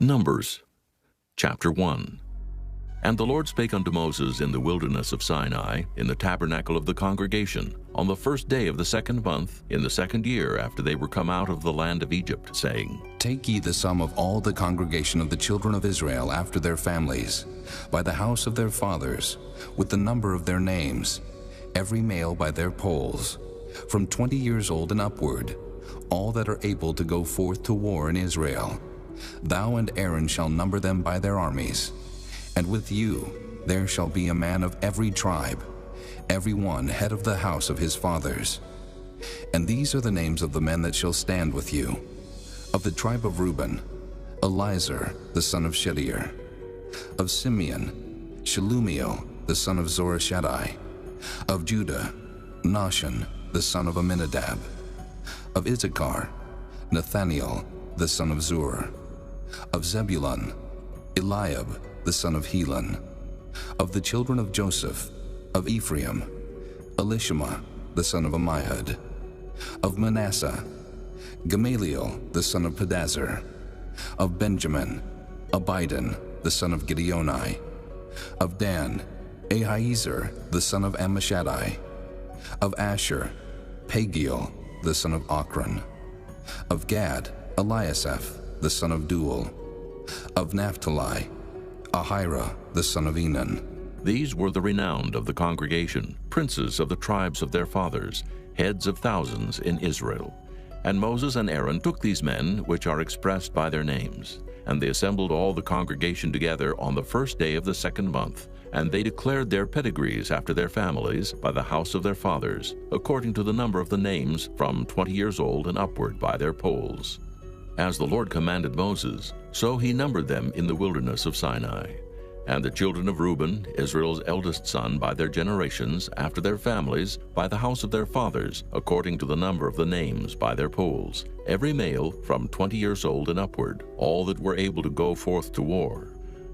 Numbers, chapter 1. And the Lord spake unto Moses in the wilderness of Sinai, in the tabernacle of the congregation, on the first day of the 2nd month, in the 2nd year after they were come out of the land of Egypt, saying, Take ye the sum of all the congregation of the children of Israel after their families, by the house of their fathers, with the number of their names, every male by their polls, from 20 years old and upward, all that are able to go forth to war in Israel. Thou and Aaron shall number them by their armies. And with you there shall be a man of every tribe, every one head of the house of his fathers. And these are the names of the men that shall stand with you. Of the tribe of Reuben, Elizur the son of Shedeur. Of Simeon, Shelumiel the son of Zorashaddai. Of Judah, Nahshon the son of Amminadab. Of Issachar, Nathaniel the son of Zur. Of Zebulun, Eliab the son of Helon. Of the children of Joseph, of Ephraim, Elishama the son of Ammihud. Of Manasseh, Gamaliel the son of Pedazur. Of Benjamin, Abidan the son of Gideoni. Of Dan, Ahiezer the son of Ammishaddai. Of Asher, Pagiel the son of Ochran. Of Gad, Eliasaph the son of Duel. Of Naphtali, Ahira the son of Enan. These were the renowned of the congregation, princes of the tribes of their fathers, heads of thousands in Israel. And Moses and Aaron took these men, which are expressed by their names, and they assembled all the congregation together on the first day of the 2nd month, and they declared their pedigrees after their families by the house of their fathers, according to the number of the names from 20 years old and upward by their polls. As the Lord commanded Moses, so he numbered them in the wilderness of Sinai. And the children of Reuben, Israel's eldest son, by their generations, after their families, by the house of their fathers, according to the number of the names by their polls, every male from 20 years old and upward, all that were able to go forth to war.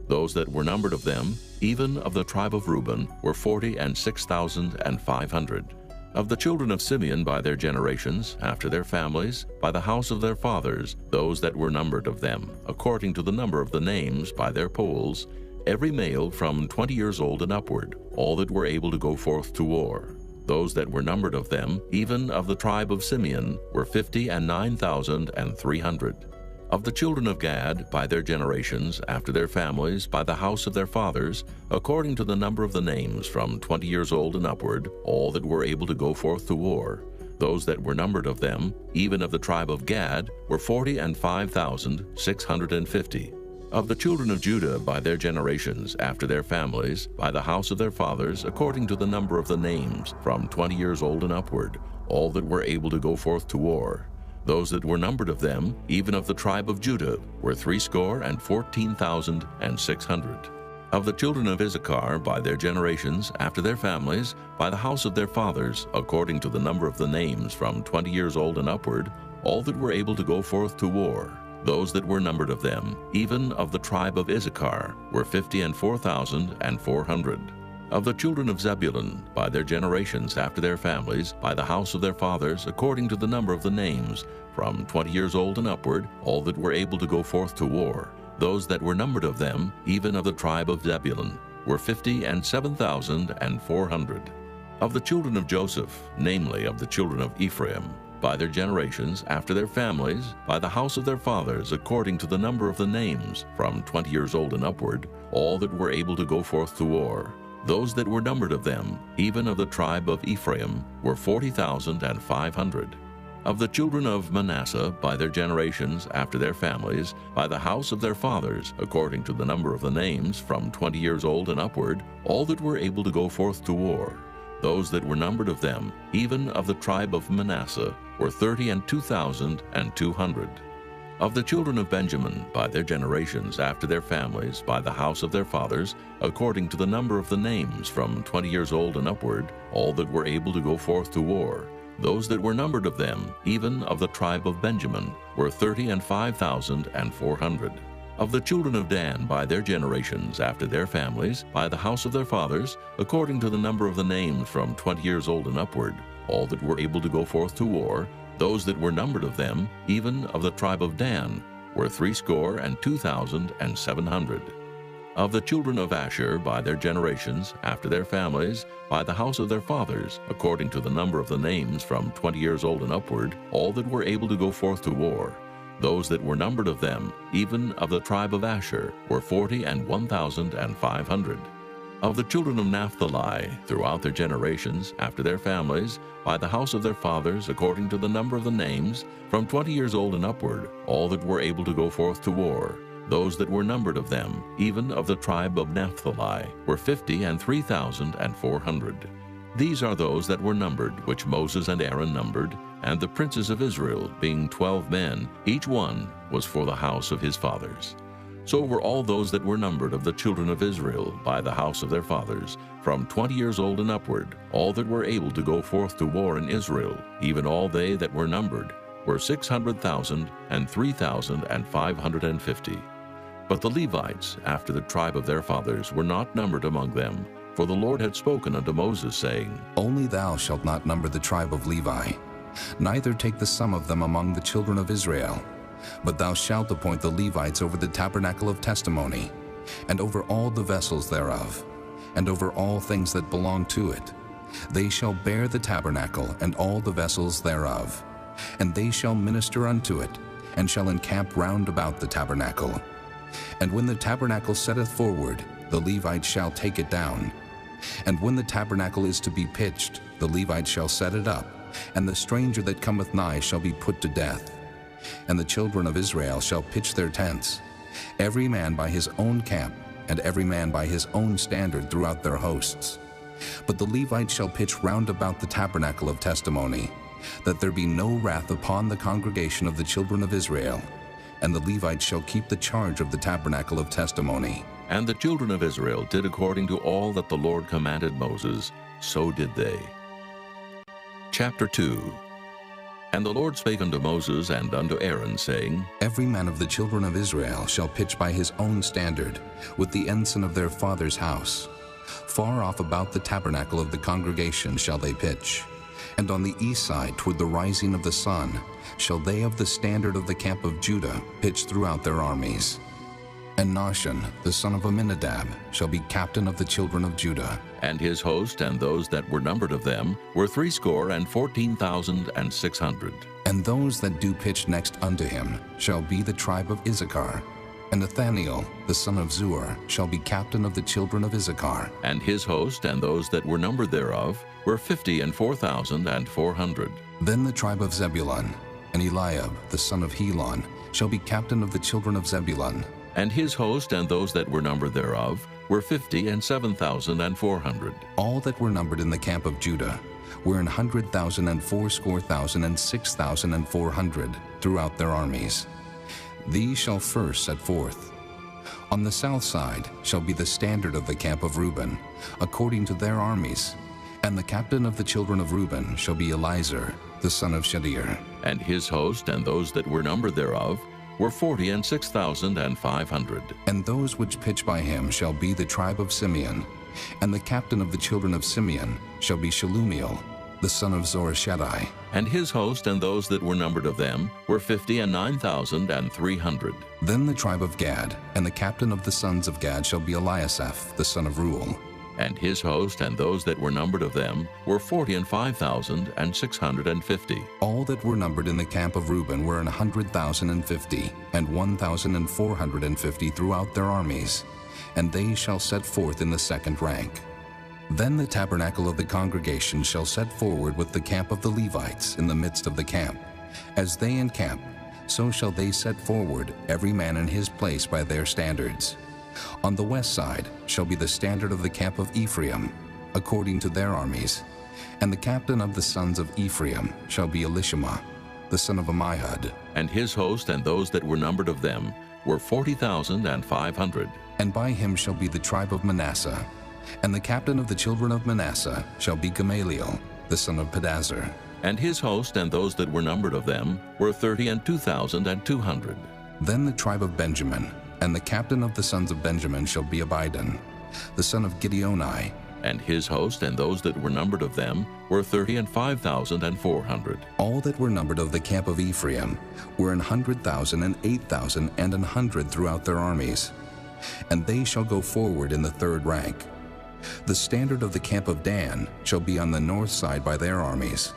Those that were numbered of them, even of the tribe of Reuben, were 46,500. Of the children of Simeon by their generations, after their families, by the house of their fathers, those that were numbered of them, according to the number of the names by their polls, every male from 20 years old and upward, all that were able to go forth to war. Those that were numbered of them, even of the tribe of Simeon, were 59,300. Of the children of Gad, by their generations, after their families, by the house of their fathers, according to the number of the names from 20 years old and upward, all that were able to go forth to war. Those that were numbered of them, even of the tribe of Gad, were 45,650. Of the children of Judah, by their generations, after their families, by the house of their fathers, according to the number of the names from 20 years old and upward, all that were able to go forth to war. Those that were numbered of them, even of the tribe of Judah, were 314,600. Of the children of Issachar, by their generations, after their families, by the house of their fathers, according to the number of the names from 20 years old and upward, all that were able to go forth to war. Those that were numbered of them, even of the tribe of Issachar, were 54,400. Of the children of Zebulun, by their generations, after their families, by the house of their fathers, according to the number of the names, from 20 years old and upward, all that were able to go forth to war. Those that were numbered of them, even of the tribe of Zebulun, were 57,400. Of the children of Joseph, namely of the children of Ephraim, by their generations, after their families, by the house of their fathers, according to the number of the names, from 20 years old and upward, all that were able to go forth to war. Those that were numbered of them, even of the tribe of Ephraim, were 40,500. Of the children of Manasseh, by their generations, after their families, by the house of their fathers, according to the number of the names, from 20 years old and upward, all that were able to go forth to war. Those that were numbered of them, even of the tribe of Manasseh, were 32,200. Of the children of Benjamin, by their generations, after their families, by the house of their fathers, according to the number of the names, from 20 years old and upward, all that were able to go forth to war. Those that were numbered of them, even of the tribe of Benjamin, were 35,400. Of the children of Dan, by their generations, after their families, by the house of their fathers, according to the number of the names, from 20 years old and upward, all that were able to go forth to war, those that were numbered of them, even of the tribe of Dan, were 62,700. Of the children of Asher by their generations, after their families, by the house of their fathers, according to the number of the names from 20 years old and upward, all that were able to go forth to war, those that were numbered of them, even of the tribe of Asher, were 41,500. Of the children of Naphtali, throughout their generations, after their families, by the house of their fathers, according to the number of the names, from 20 years old and upward, all that were able to go forth to war, those that were numbered of them, even of the tribe of Naphtali, were 53,400. These are those that were numbered, which Moses and Aaron numbered, and the princes of Israel, being 12 men, each one was for the house of his fathers. So were all those that were numbered of the children of Israel by the house of their fathers, from 20 years old and upward, all that were able to go forth to war in Israel, even all they that were numbered, were 600,000 and 3,550. But the Levites, after the tribe of their fathers, were not numbered among them, for the Lord had spoken unto Moses, saying, Only thou shalt not number the tribe of Levi, neither take the sum of them among the children of Israel. But thou shalt appoint the Levites over the tabernacle of testimony, and over all the vessels thereof, and over all things that belong to it. They shall bear the tabernacle and all the vessels thereof, and they shall minister unto it, and shall encamp round about the tabernacle. And when the tabernacle setteth forward, the Levites shall take it down. And when the tabernacle is to be pitched, the Levites shall set it up, and the stranger that cometh nigh shall be put to death. And the children of Israel shall pitch their tents, every man by his own camp, and every man by his own standard throughout their hosts. But the Levites shall pitch round about the tabernacle of testimony, that there be no wrath upon the congregation of the children of Israel. And the Levites shall keep the charge of the tabernacle of testimony. And the children of Israel did according to all that the Lord commanded Moses, so did they. Chapter 2. And the Lord spake unto Moses and unto Aaron, saying, Every man of the children of Israel shall pitch by his own standard, with the ensign of their father's house. Far off about the tabernacle of the congregation shall they pitch. And on the east side toward the rising of the sun shall they of the standard of the camp of Judah pitch throughout their armies. And Nahshon, the son of Amminadab, shall be captain of the children of Judah. And his host and those that were numbered of them were 14,600. And those that do pitch next unto him shall be the tribe of Issachar. And Nathaniel, the son of Zuar, shall be captain of the children of Issachar. And his host and those that were numbered thereof were 54,400. Then the tribe of Zebulun, and Eliab, the son of Helon, shall be captain of the children of Zebulun. And his host and those that were numbered thereof were 57,400. All that were numbered in the camp of Judah were 100,000 and 80,000 and 6,400 throughout their armies. These shall first set forth. On the south side shall be the standard of the camp of Reuben, according to their armies. And the captain of the children of Reuben shall be Elizur, the son of Shadir. And his host and those that were numbered thereof were 46,500. And those which pitch by him shall be the tribe of Simeon. And the captain of the children of Simeon shall be Shelumiel, the son of Zorishaddai. And his host and those that were numbered of them were 59,300. Then the tribe of Gad, and the captain of the sons of Gad shall be Eliasaph, the son of Reuel. And his host and those that were numbered of them were 45,650. All that were numbered in the camp of Reuben were 100,050, and 1,450 throughout their armies, and they shall set forth in the second rank. Then the tabernacle of the congregation shall set forward with the camp of the Levites in the midst of the camp. As they encamp, so shall they set forward, every man in his place by their standards. On the west side shall be the standard of the camp of Ephraim, according to their armies. And the captain of the sons of Ephraim shall be Elishama, the son of Ammihud. And his host and those that were numbered of them were 40,500. And by him shall be the tribe of Manasseh. And the captain of the children of Manasseh shall be Gamaliel, the son of Pedazur. And his host and those that were numbered of them were 32,200. Then the tribe of Benjamin, and the captain of the sons of Benjamin shall be Abidan, the son of Gideoni, And his host and those that were numbered of them were 30 and 5,400. All that were numbered of the camp of Ephraim were 100,000 and 8,000 and 100 throughout their armies. And they shall go forward in the third rank. The standard of the camp of Dan shall be on the north side by their armies.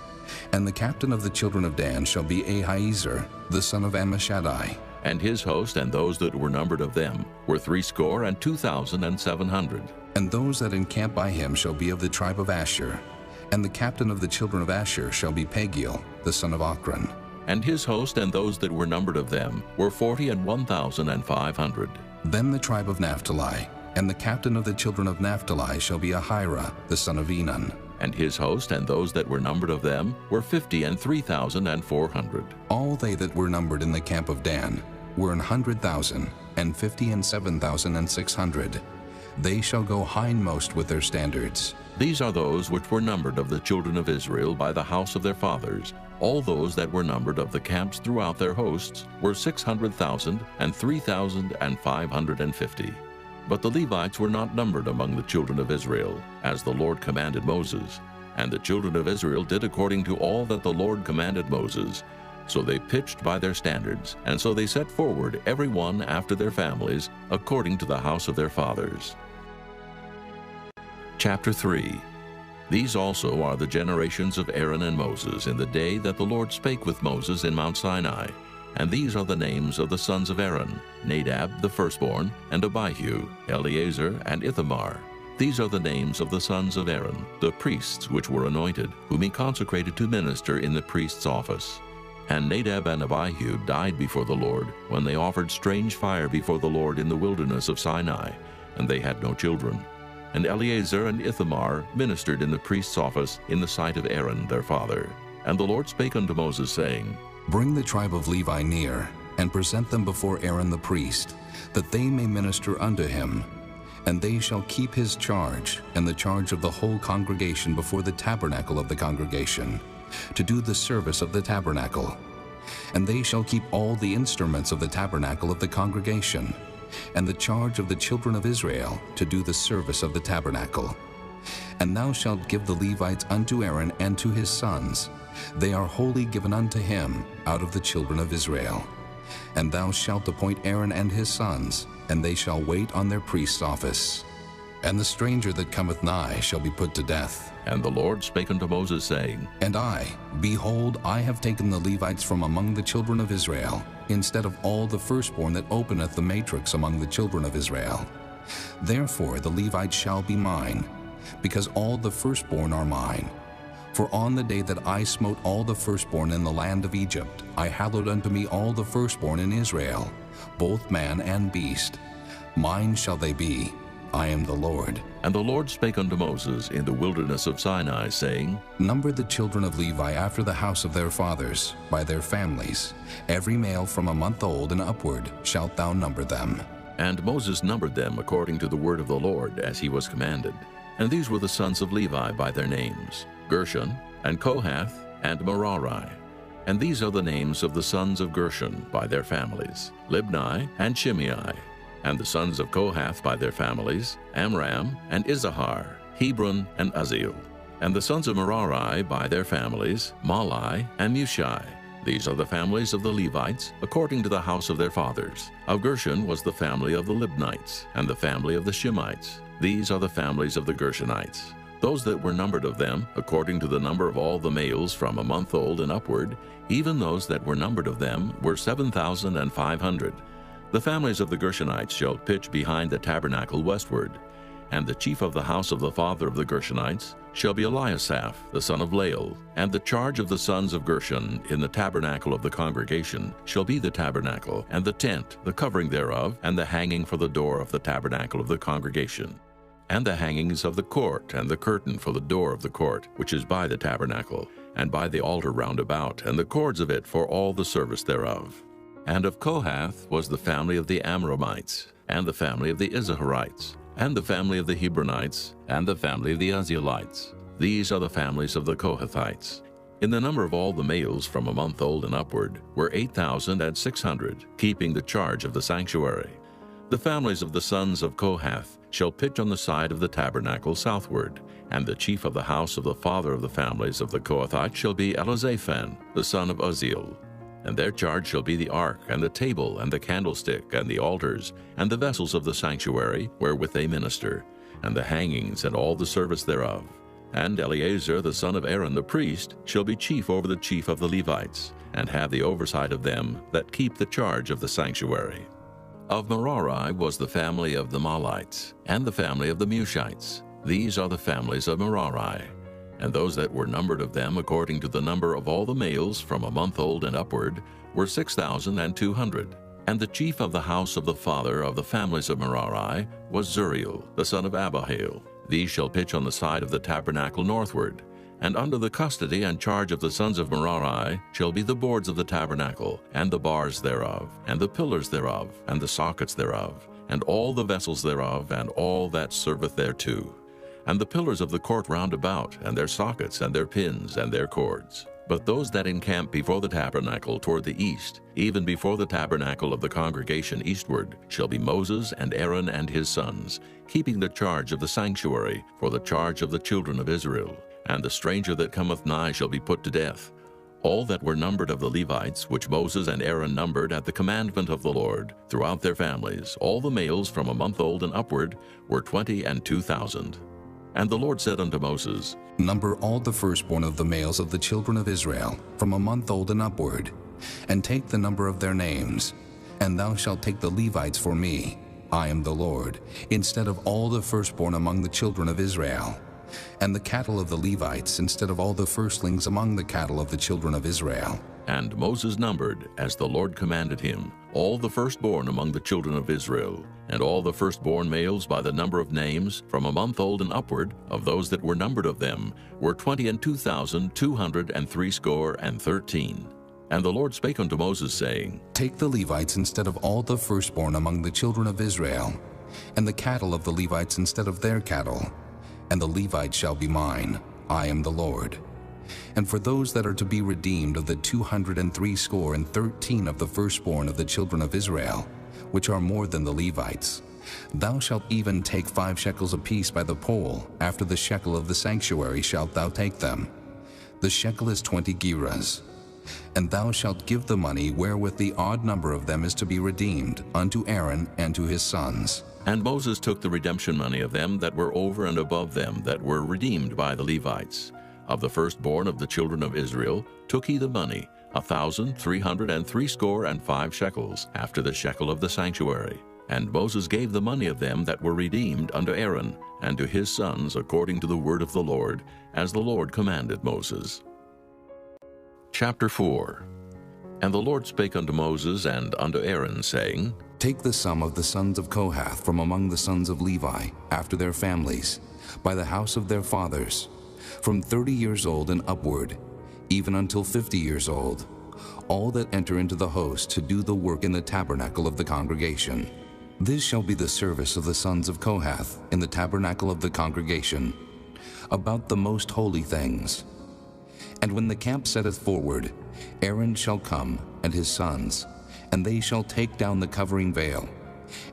And the captain of the children of Dan shall be Ahiezer, the son of Ammishaddai. And his host and those that were numbered of them were 62,700. And those that encamp by him shall be of the tribe of Asher. And the captain of the children of Asher shall be Pagiel, the son of Ochran. And his host and those that were numbered of them were 41,500. Then the tribe of Naphtali, and the captain of the children of Naphtali shall be Ahira, the son of Enan. And his host and those that were numbered of them were 53,400. All they that were numbered in the camp of Dan were 100,000, and 57,600. They shall go hindmost with their standards. These are those which were numbered of the children of Israel by the house of their fathers. All those that were numbered of the camps throughout their hosts were 600,000 and 3,550. But the Levites were not numbered among the children of Israel, as the Lord commanded Moses. And the children of Israel did according to all that the Lord commanded Moses. So they pitched by their standards, and so they set forward every one after their families, according to the house of their fathers. Chapter 3. These also are the generations of Aaron and Moses in the day that the Lord spake with Moses in Mount Sinai. And these are the names of the sons of Aaron: Nadab the firstborn, and Abihu, Eleazar, and Ithamar. These are the names of the sons of Aaron, the priests which were anointed, whom he consecrated to minister in the priest's office. And Nadab and Abihu died before the Lord, when they offered strange fire before the Lord in the wilderness of Sinai, and they had no children. And Eleazar and Ithamar ministered in the priest's office in the sight of Aaron their father. And the Lord spake unto Moses, saying, Bring the tribe of Levi near, and present them before Aaron the priest, that they may minister unto him. And they shall keep his charge, and the charge of the whole congregation before the tabernacle of the congregation, to do the service of the tabernacle. And they shall keep all the instruments of the tabernacle of the congregation, and the charge of the children of Israel to do the service of the tabernacle. And thou shalt give the Levites unto Aaron and to his sons. They are wholly given unto him out of the children of Israel. And thou shalt appoint Aaron and his sons, and they shall wait on their priest's office. And the stranger that cometh nigh shall be put to death. And the Lord spake unto Moses, saying, And I, behold, I have taken the Levites from among the children of Israel, instead of all the firstborn that openeth the matrix among the children of Israel. Therefore the Levites shall be mine, because all the firstborn are mine. For on the day that I smote all the firstborn in the land of Egypt, I hallowed unto me all the firstborn in Israel, both man and beast. Mine shall they be. I am the Lord. And the Lord spake unto Moses in the wilderness of Sinai, saying, Number the children of Levi after the house of their fathers, by their families. Every male from a month old and upward shalt thou number them. And Moses numbered them according to the word of the Lord, as he was commanded. And these were the sons of Levi by their names: Gershon, and Kohath, and Merari. And these are the names of the sons of Gershon by their families: Libni and Shimei. And the sons of Kohath by their families: Amram and Izahar, Hebron and Uzziel. And the sons of Merari by their families: Mahli and Mushi. These are the families of the Levites, according to the house of their fathers. Of Gershon was the family of the Libnites, and the family of the Shimeites. These are the families of the Gershonites. Those that were numbered of them, according to the number of all the males from a month old and upward, even those that were numbered of them, were 7,500. The families of the Gershonites shall pitch behind the tabernacle westward. And the chief of the house of the father of the Gershonites shall be Eliasaph, the son of Lael. And the charge of the sons of Gershon in the tabernacle of the congregation shall be the tabernacle, and the tent, the covering thereof, and the hanging for the door of the tabernacle of the congregation, and the hangings of the court, and the curtain for the door of the court, which is by the tabernacle, and by the altar round about, and the cords of it for all the service thereof. And of Kohath was the family of the Amramites, and the family of the Izaharites, and the family of the Hebronites, and the family of the Uzzielites. These are the families of the Kohathites. In the number of all the males from a month old and upward were 8,600, keeping the charge of the sanctuary. The families of the sons of Kohath shall pitch on the side of the tabernacle southward, and the chief of the house of the father of the families of the Kohathites shall be Elizaphan, the son of Uzziel. And their charge shall be the ark, and the table, and the candlestick, and the altars, and the vessels of the sanctuary, wherewith they minister, and the hangings, and all the service thereof. And Eleazar the son of Aaron the priest shall be chief over the chief of the Levites, and have the oversight of them that keep the charge of the sanctuary. Of Merari was the family of the Mahlites, and the family of the Mushites. These are the families of Merari. And those that were numbered of them according to the number of all the males from a month old and upward were 6,200. And the chief of the house of the father of the families of Merari was Zuriel, the son of Abihail. These shall pitch on the side of the tabernacle northward. And under the custody and charge of the sons of Merari shall be the boards of the tabernacle, and the bars thereof, and the pillars thereof, and the sockets thereof, and all the vessels thereof, and all that serveth thereto. And the pillars of the court round about, and their sockets, and their pins, and their cords. But those that encamp before the tabernacle toward the east, even before the tabernacle of the congregation eastward, shall be Moses and Aaron and his sons, keeping the charge of the sanctuary for the charge of the children of Israel. And the stranger that cometh nigh shall be put to death. All that were numbered of the Levites, which Moses and Aaron numbered at the commandment of the Lord, throughout their families, all the males from a month old and upward, were 22,000. And the Lord said unto Moses, Number all the firstborn of the males of the children of Israel, from a month old and upward, and take the number of their names. And thou shalt take the Levites for me, I am the Lord, instead of all the firstborn among the children of Israel, and the cattle of the Levites instead of all the firstlings among the cattle of the children of Israel. And Moses numbered, as the Lord commanded him, all the firstborn among the children of Israel, and all the firstborn males by the number of names, from a month old and upward, of those that were numbered of them, were 22,213. And the Lord spake unto Moses, saying, Take the Levites instead of all the firstborn among the children of Israel, and the cattle of the Levites instead of their cattle, and the Levites shall be mine, I am the Lord. And for those that are to be redeemed of the 213 of the firstborn of the children of Israel, which are more than the Levites, thou shalt even take 5 shekels apiece by the poll. After the shekel of the sanctuary shalt thou take them. The shekel is 20 gerahs. And thou shalt give the money wherewith the odd number of them is to be redeemed unto Aaron and to his sons. And Moses took the redemption money of them that were over and above them that were redeemed by the Levites. Of the firstborn of the children of Israel took he the money, 1,365 shekels, after the shekel of the sanctuary. And Moses gave the money of them that were redeemed unto Aaron and to his sons according to the word of the Lord, as the Lord commanded Moses. Chapter 4. And the Lord spake unto Moses and unto Aaron, saying, Take the sum of the sons of Kohath from among the sons of Levi, after their families, by the house of their fathers, from 30 years old and upward, even until 50 years old, all that enter into the host to do the work in the tabernacle of the congregation. This shall be the service of the sons of Kohath in the tabernacle of the congregation, about the most holy things. And when the camp setteth forward, Aaron shall come, and his sons, and they shall take down the covering veil,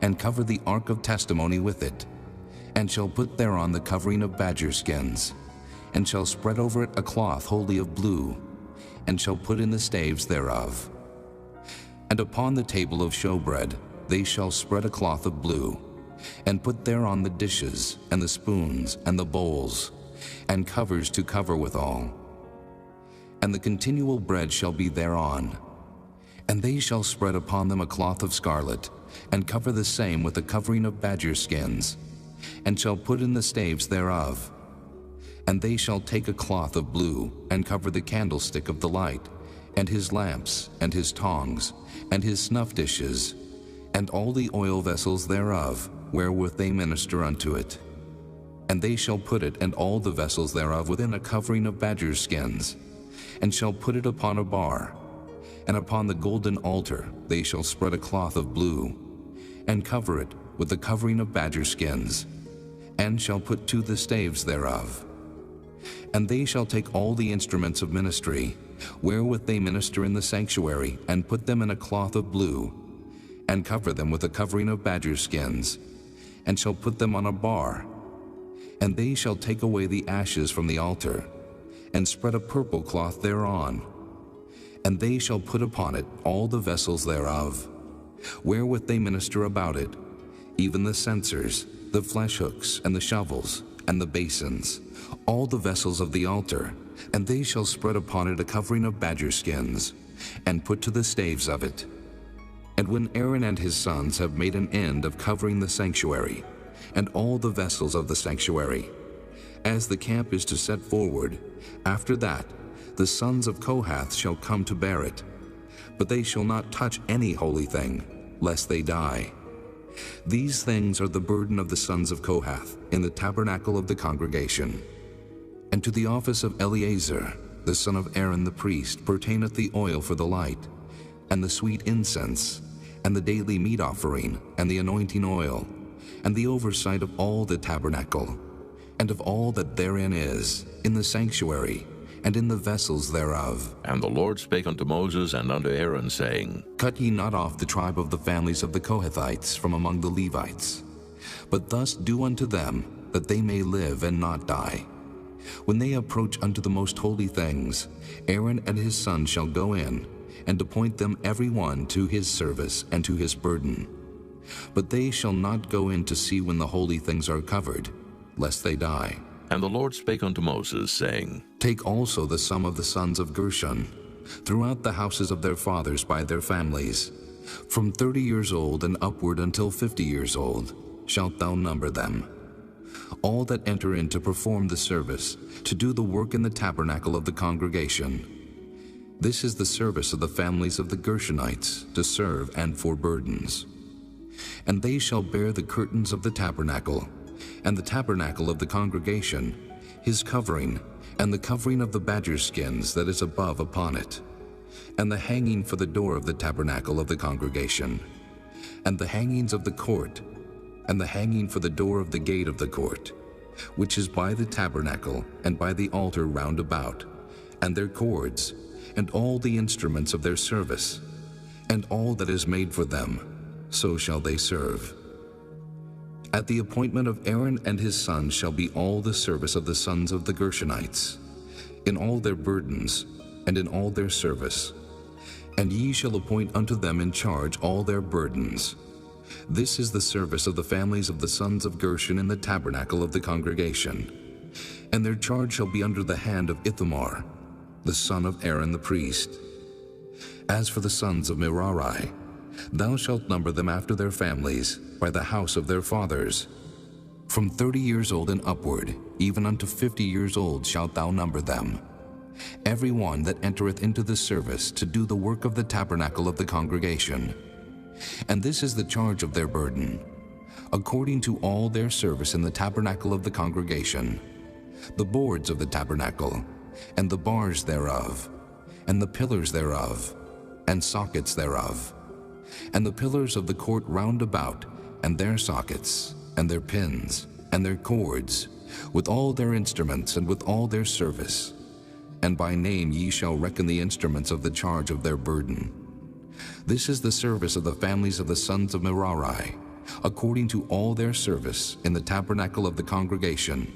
and cover the ark of testimony with it, and shall put thereon the covering of badger skins, and shall spread over it a cloth wholly of blue, and shall put in the staves thereof. And upon the table of showbread they shall spread a cloth of blue, and put thereon the dishes, and the spoons, and the bowls, and covers to cover withal. And the continual bread shall be thereon. And they shall spread upon them a cloth of scarlet, and cover the same with a covering of badger skins, and shall put in the staves thereof. And they shall take a cloth of blue, and cover the candlestick of the light, and his lamps, and his tongs, and his snuff dishes, and all the oil vessels thereof, wherewith they minister unto it. And they shall put it and all the vessels thereof within a covering of badger skins, and shall put it upon a bar. And upon the golden altar they shall spread a cloth of blue, and cover it with the covering of badger skins, and shall put to the staves thereof. And they shall take all the instruments of ministry, wherewith they minister in the sanctuary, and put them in a cloth of blue, and cover them with a covering of badger skins, and shall put them on a bar. And they shall take away the ashes from the altar, and spread a purple cloth thereon. And they shall put upon it all the vessels thereof, wherewith they minister about it, even the censers, the flesh hooks, and the shovels, and the basins, all the vessels of the altar. And they shall spread upon it a covering of badger skins, and put to the staves of it. And when Aaron and his sons have made an end of covering the sanctuary, and all the vessels of the sanctuary, as the camp is to set forward, after that the sons of Kohath shall come to bear it. But they shall not touch any holy thing, lest they die. These things are the burden of the sons of Kohath in the tabernacle of the congregation. And to the office of Eleazar, the son of Aaron the priest, pertaineth the oil for the light, and the sweet incense, and the daily meat offering, and the anointing oil, and the oversight of all the tabernacle, and of all that therein is, in the sanctuary, and in the vessels thereof. And the Lord spake unto Moses and unto Aaron, saying, Cut ye not off the tribe of the families of the Kohathites from among the Levites, but thus do unto them, that they may live and not die. When they approach unto the most holy things, Aaron and his sons shall go in, and appoint them every one to his service and to his burden. But they shall not go in to see when the holy things are covered, lest they die. And the Lord spake unto Moses, saying, Take also the sum of the sons of Gershon, throughout the houses of their fathers by their families. From 30 years old and upward until 50 years old shalt thou number them. All that enter in to perform the service, to do the work in the tabernacle of the congregation. This is the service of the families of the Gershonites, to serve and for burdens. And they shall bear the curtains of the tabernacle, and the tabernacle of the congregation, his covering, and the covering of the badger skins that is above upon it, and the hanging for the door of the tabernacle of the congregation, and the hangings of the court, and the hanging for the door of the gate of the court, which is by the tabernacle and by the altar round about, and their cords, and all the instruments of their service, and all that is made for them, so shall they serve. At the appointment of Aaron and his sons shall be all the service of the sons of the Gershonites, in all their burdens, and in all their service. And ye shall appoint unto them in charge all their burdens. This is the service of the families of the sons of Gershon in the tabernacle of the congregation. And their charge shall be under the hand of Ithamar, the son of Aaron the priest. As for the sons of Merari, thou shalt number them after their families, by the house of their fathers. From 30 years old and upward, even unto 50 years old shalt thou number them. Every one that entereth into the service to do the work of the tabernacle of the congregation. And this is the charge of their burden, according to all their service in the tabernacle of the congregation, the boards of the tabernacle, and the bars thereof, and the pillars thereof, and sockets thereof, and the pillars of the court round about, and their sockets, and their pins, and their cords, with all their instruments, and with all their service. And by name ye shall reckon the instruments of the charge of their burden. This is the service of the families of the sons of Merari, according to all their service in the tabernacle of the congregation,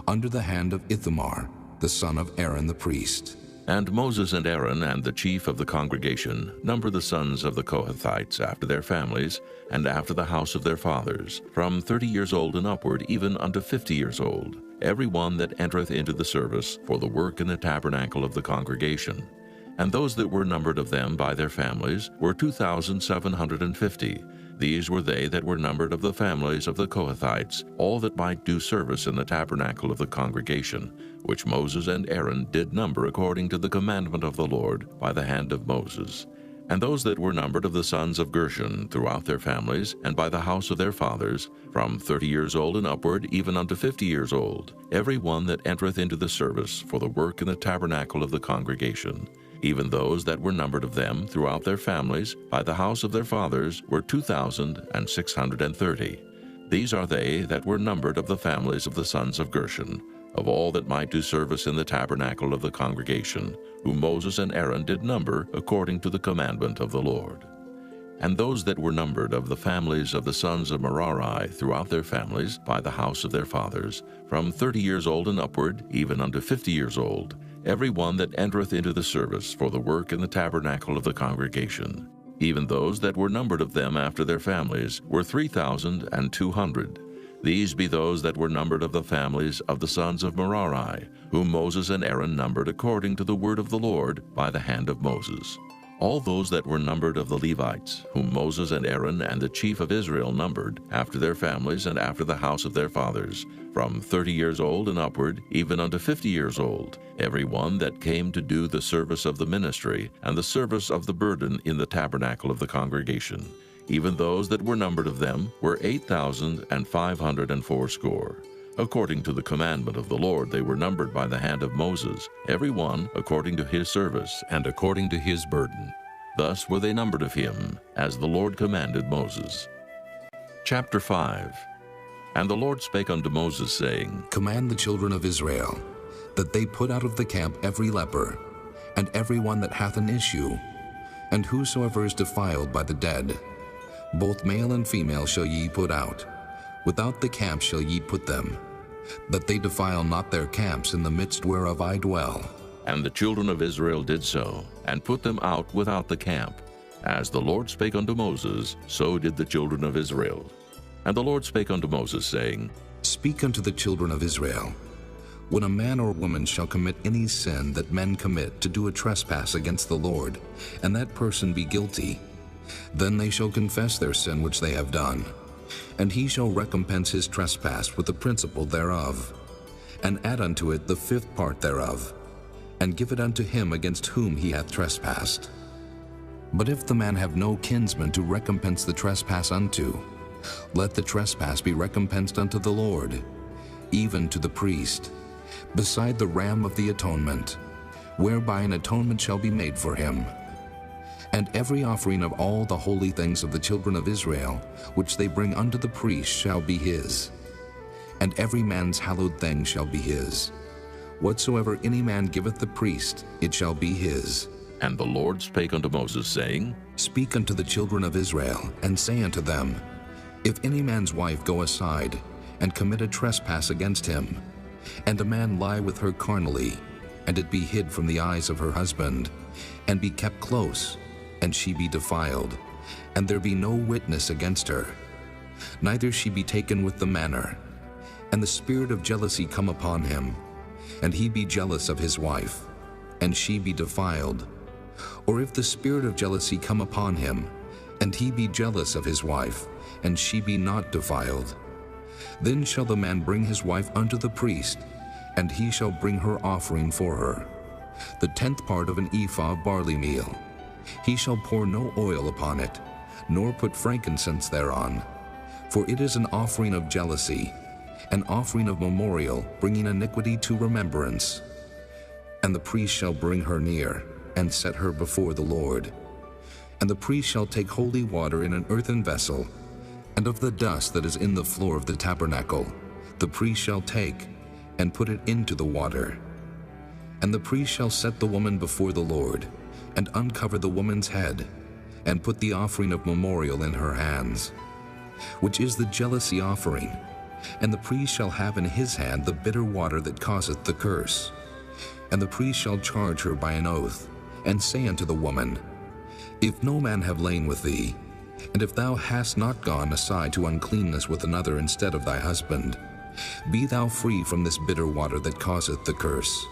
under the hand of Ithamar, the son of Aaron the priest. And Moses and Aaron and the chief of the congregation number the sons of the Kohathites after their families, and after the house of their fathers, from 30 years old and upward, even unto 50 years old, every one that entereth into the service for the work in the tabernacle of the congregation. And those that were numbered of them by their families were 2,750. These were they that were numbered of the families of the Kohathites, all that might do service in the tabernacle of the congregation, which Moses and Aaron did number according to the commandment of the Lord by the hand of Moses. And those that were numbered of the sons of Gershon throughout their families, and by the house of their fathers, from 30 years old and upward, even unto 50 years old, every one that entereth into the service for the work in the tabernacle of the congregation. Even those that were numbered of them throughout their families, by the house of their fathers, were 2,630. These are they that were numbered of the families of the sons of Gershon, of all that might do service in the tabernacle of the congregation, whom Moses and Aaron did number according to the commandment of the Lord. And those that were numbered of the families of the sons of Merari throughout their families, by the house of their fathers, from 30 years old and upward, even unto 50 years old, every one that entereth into the service for the work in the tabernacle of the congregation. Even those that were numbered of them after their families were 3,200. These be those that were numbered of the families of the sons of Merari, whom Moses and Aaron numbered according to the word of the Lord by the hand of Moses. All those that were numbered of the Levites, whom Moses and Aaron and the chief of Israel numbered, after their families and after the house of their fathers, from 30 years old and upward, even unto 50 years old, every one that came to do the service of the ministry and the service of the burden in the tabernacle of the congregation. Even those that were numbered of them were 8,580. According to the commandment of the Lord they were numbered by the hand of Moses, every one according to his service and according to his burden. Thus were they numbered of him, as the Lord commanded Moses. Chapter 5. And the Lord spake unto Moses, saying, Command the children of Israel, that they put out of the camp every leper, and every one that hath an issue, and whosoever is defiled by the dead. Both male and female shall ye put out. Without the camp shall ye put them, that they defile not their camps in the midst whereof I dwell. And the children of Israel did so, and put them out without the camp. As the Lord spake unto Moses, so did the children of Israel. And the Lord spake unto Moses, saying, Speak unto the children of Israel, when a man or woman shall commit any sin that men commit to do a trespass against the Lord, and that person be guilty, then they shall confess their sin which they have done, and he shall recompense his trespass with the principal thereof, and add unto it the 5th part thereof, and give it unto him against whom he hath trespassed. But if the man have no kinsman to recompense the trespass unto, let the trespass be recompensed unto the Lord, even to the priest, beside the ram of the atonement, whereby an atonement shall be made for him. And every offering of all the holy things of the children of Israel, which they bring unto the priest, shall be his. And every man's hallowed thing shall be his. Whatsoever any man giveth the priest, it shall be his. And the Lord spake unto Moses, saying, Speak unto the children of Israel, and say unto them, If any man's wife go aside, and commit a trespass against him, and a man lie with her carnally, and it be hid from the eyes of her husband, and be kept close, and she be defiled, and there be no witness against her, neither she be taken with the manner, and the spirit of jealousy come upon him, and he be jealous of his wife, and she be defiled, or if the spirit of jealousy come upon him, and he be jealous of his wife, and she be not defiled, then shall the man bring his wife unto the priest, and he shall bring her offering for her, the 10th part of an ephah of barley meal. He shall pour no oil upon it, nor put frankincense thereon, for it is an offering of jealousy, an offering of memorial, bringing iniquity to remembrance. And the priest shall bring her near, and set her before the Lord. And the priest shall take holy water in an earthen vessel, and of the dust that is in the floor of the tabernacle, the priest shall take, and put it into the water. And the priest shall set the woman before the Lord, and uncover the woman's head, and put the offering of memorial in her hands, which is the jealousy offering. And the priest shall have in his hand the bitter water that causeth the curse. And the priest shall charge her by an oath, and say unto the woman, If no man have lain with thee, and if thou hast not gone aside to uncleanness with another instead of thy husband, be thou free from this bitter water that causeth the curse.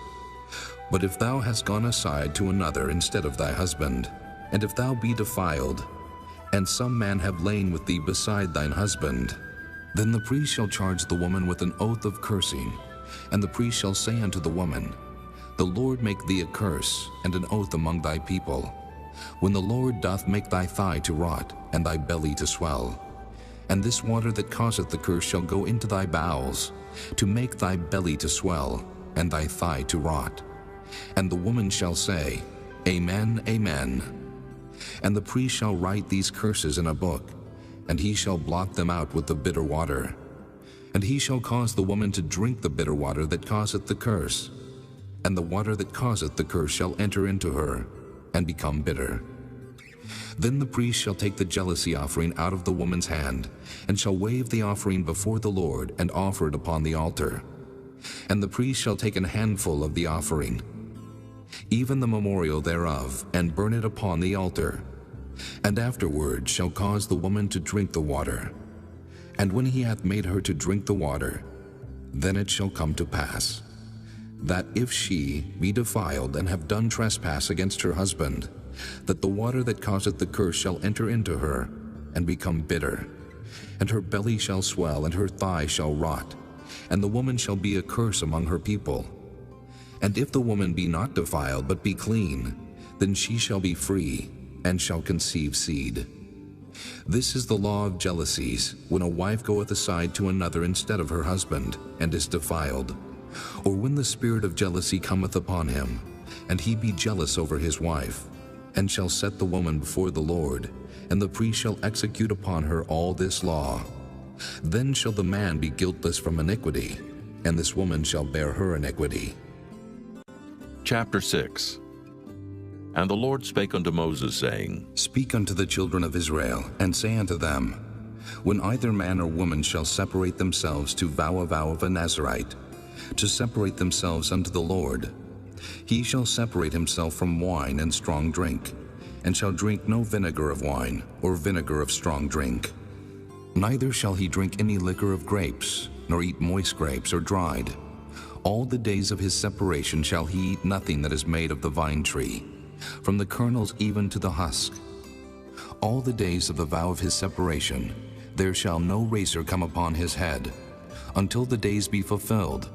But if thou hast gone aside to another instead of thy husband, and if thou be defiled, and some man have lain with thee beside thine husband, then the priest shall charge the woman with an oath of cursing, and the priest shall say unto the woman, The Lord make thee a curse and an oath among thy people, when the Lord doth make thy thigh to rot, and thy belly to swell. And this water that causeth the curse shall go into thy bowels, to make thy belly to swell, and thy thigh to rot. And the woman shall say, Amen, Amen. And the priest shall write these curses in a book, and he shall blot them out with the bitter water. And he shall cause the woman to drink the bitter water that causeth the curse, and the water that causeth the curse shall enter into her, and become bitter. Then the priest shall take the jealousy offering out of the woman's hand, and shall wave the offering before the Lord, and offer it upon the altar. And the priest shall take an handful of the offering, even the memorial thereof, and burn it upon the altar, and afterward shall cause the woman to drink the water. And when he hath made her to drink the water, then it shall come to pass, that if she be defiled and have done trespass against her husband, that the water that causeth the curse shall enter into her, and become bitter, and her belly shall swell, and her thigh shall rot, and the woman shall be a curse among her people. And if the woman be not defiled, but be clean, then she shall be free, and shall conceive seed. This is the law of jealousies, when a wife goeth aside to another instead of her husband, and is defiled, or when the spirit of jealousy cometh upon him, and he be jealous over his wife, and shall set the woman before the Lord, and the priest shall execute upon her all this law. Then shall the man be guiltless from iniquity, and this woman shall bear her iniquity. Chapter 6. And the Lord spake unto Moses, saying, Speak unto the children of Israel, and say unto them, When either man or woman shall separate themselves to vow a vow of a Nazarite, to separate themselves unto the Lord, he shall separate himself from wine and strong drink, and shall drink no vinegar of wine, or vinegar of strong drink. Neither shall he drink any liquor of grapes, nor eat moist grapes or dried. All the days of his separation shall he eat nothing that is made of the vine tree, from the kernels even to the husk. All the days of the vow of his separation, there shall no razor come upon his head, until the days be fulfilled,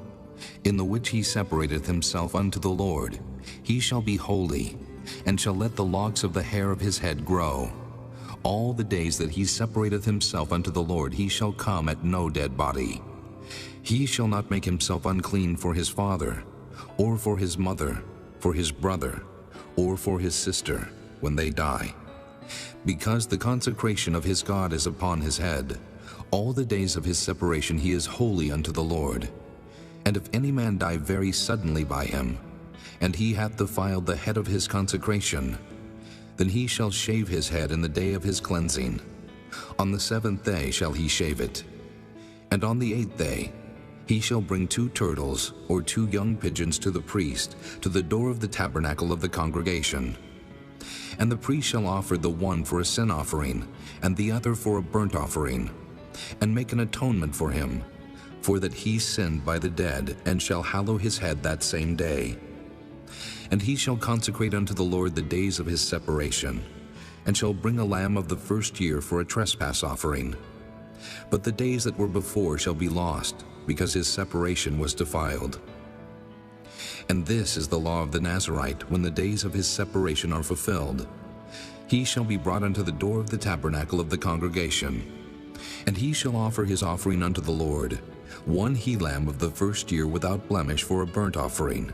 in the which he separateth himself unto the Lord. He shall be holy, and shall let the locks of the hair of his head grow. All the days that he separateth himself unto the Lord, he shall come at no dead body. He shall not make himself unclean for his father, or for his mother, for his brother, or for his sister, when they die. Because the consecration of his God is upon his head, all the days of his separation he is holy unto the Lord. And if any man die very suddenly by him, and he hath defiled the head of his consecration, then he shall shave his head in the day of his cleansing. On the 7th day shall he shave it. And on the 8th day he shall bring 2 turtles or 2 young pigeons to the priest, to the door of the tabernacle of the congregation. And the priest shall offer the one for a sin offering, and the other for a burnt offering, and make an atonement for him, for that he sinned by the dead, and shall hallow his head that same day. And he shall consecrate unto the Lord the days of his separation, and shall bring a lamb of the first year for a trespass offering. But the days that were before shall be lost, because his separation was defiled. And this is the law of the Nazarite, when the days of his separation are fulfilled. He shall be brought unto the door of the tabernacle of the congregation, and he shall offer his offering unto the Lord, 1 he-lamb of the first year without blemish for a burnt offering,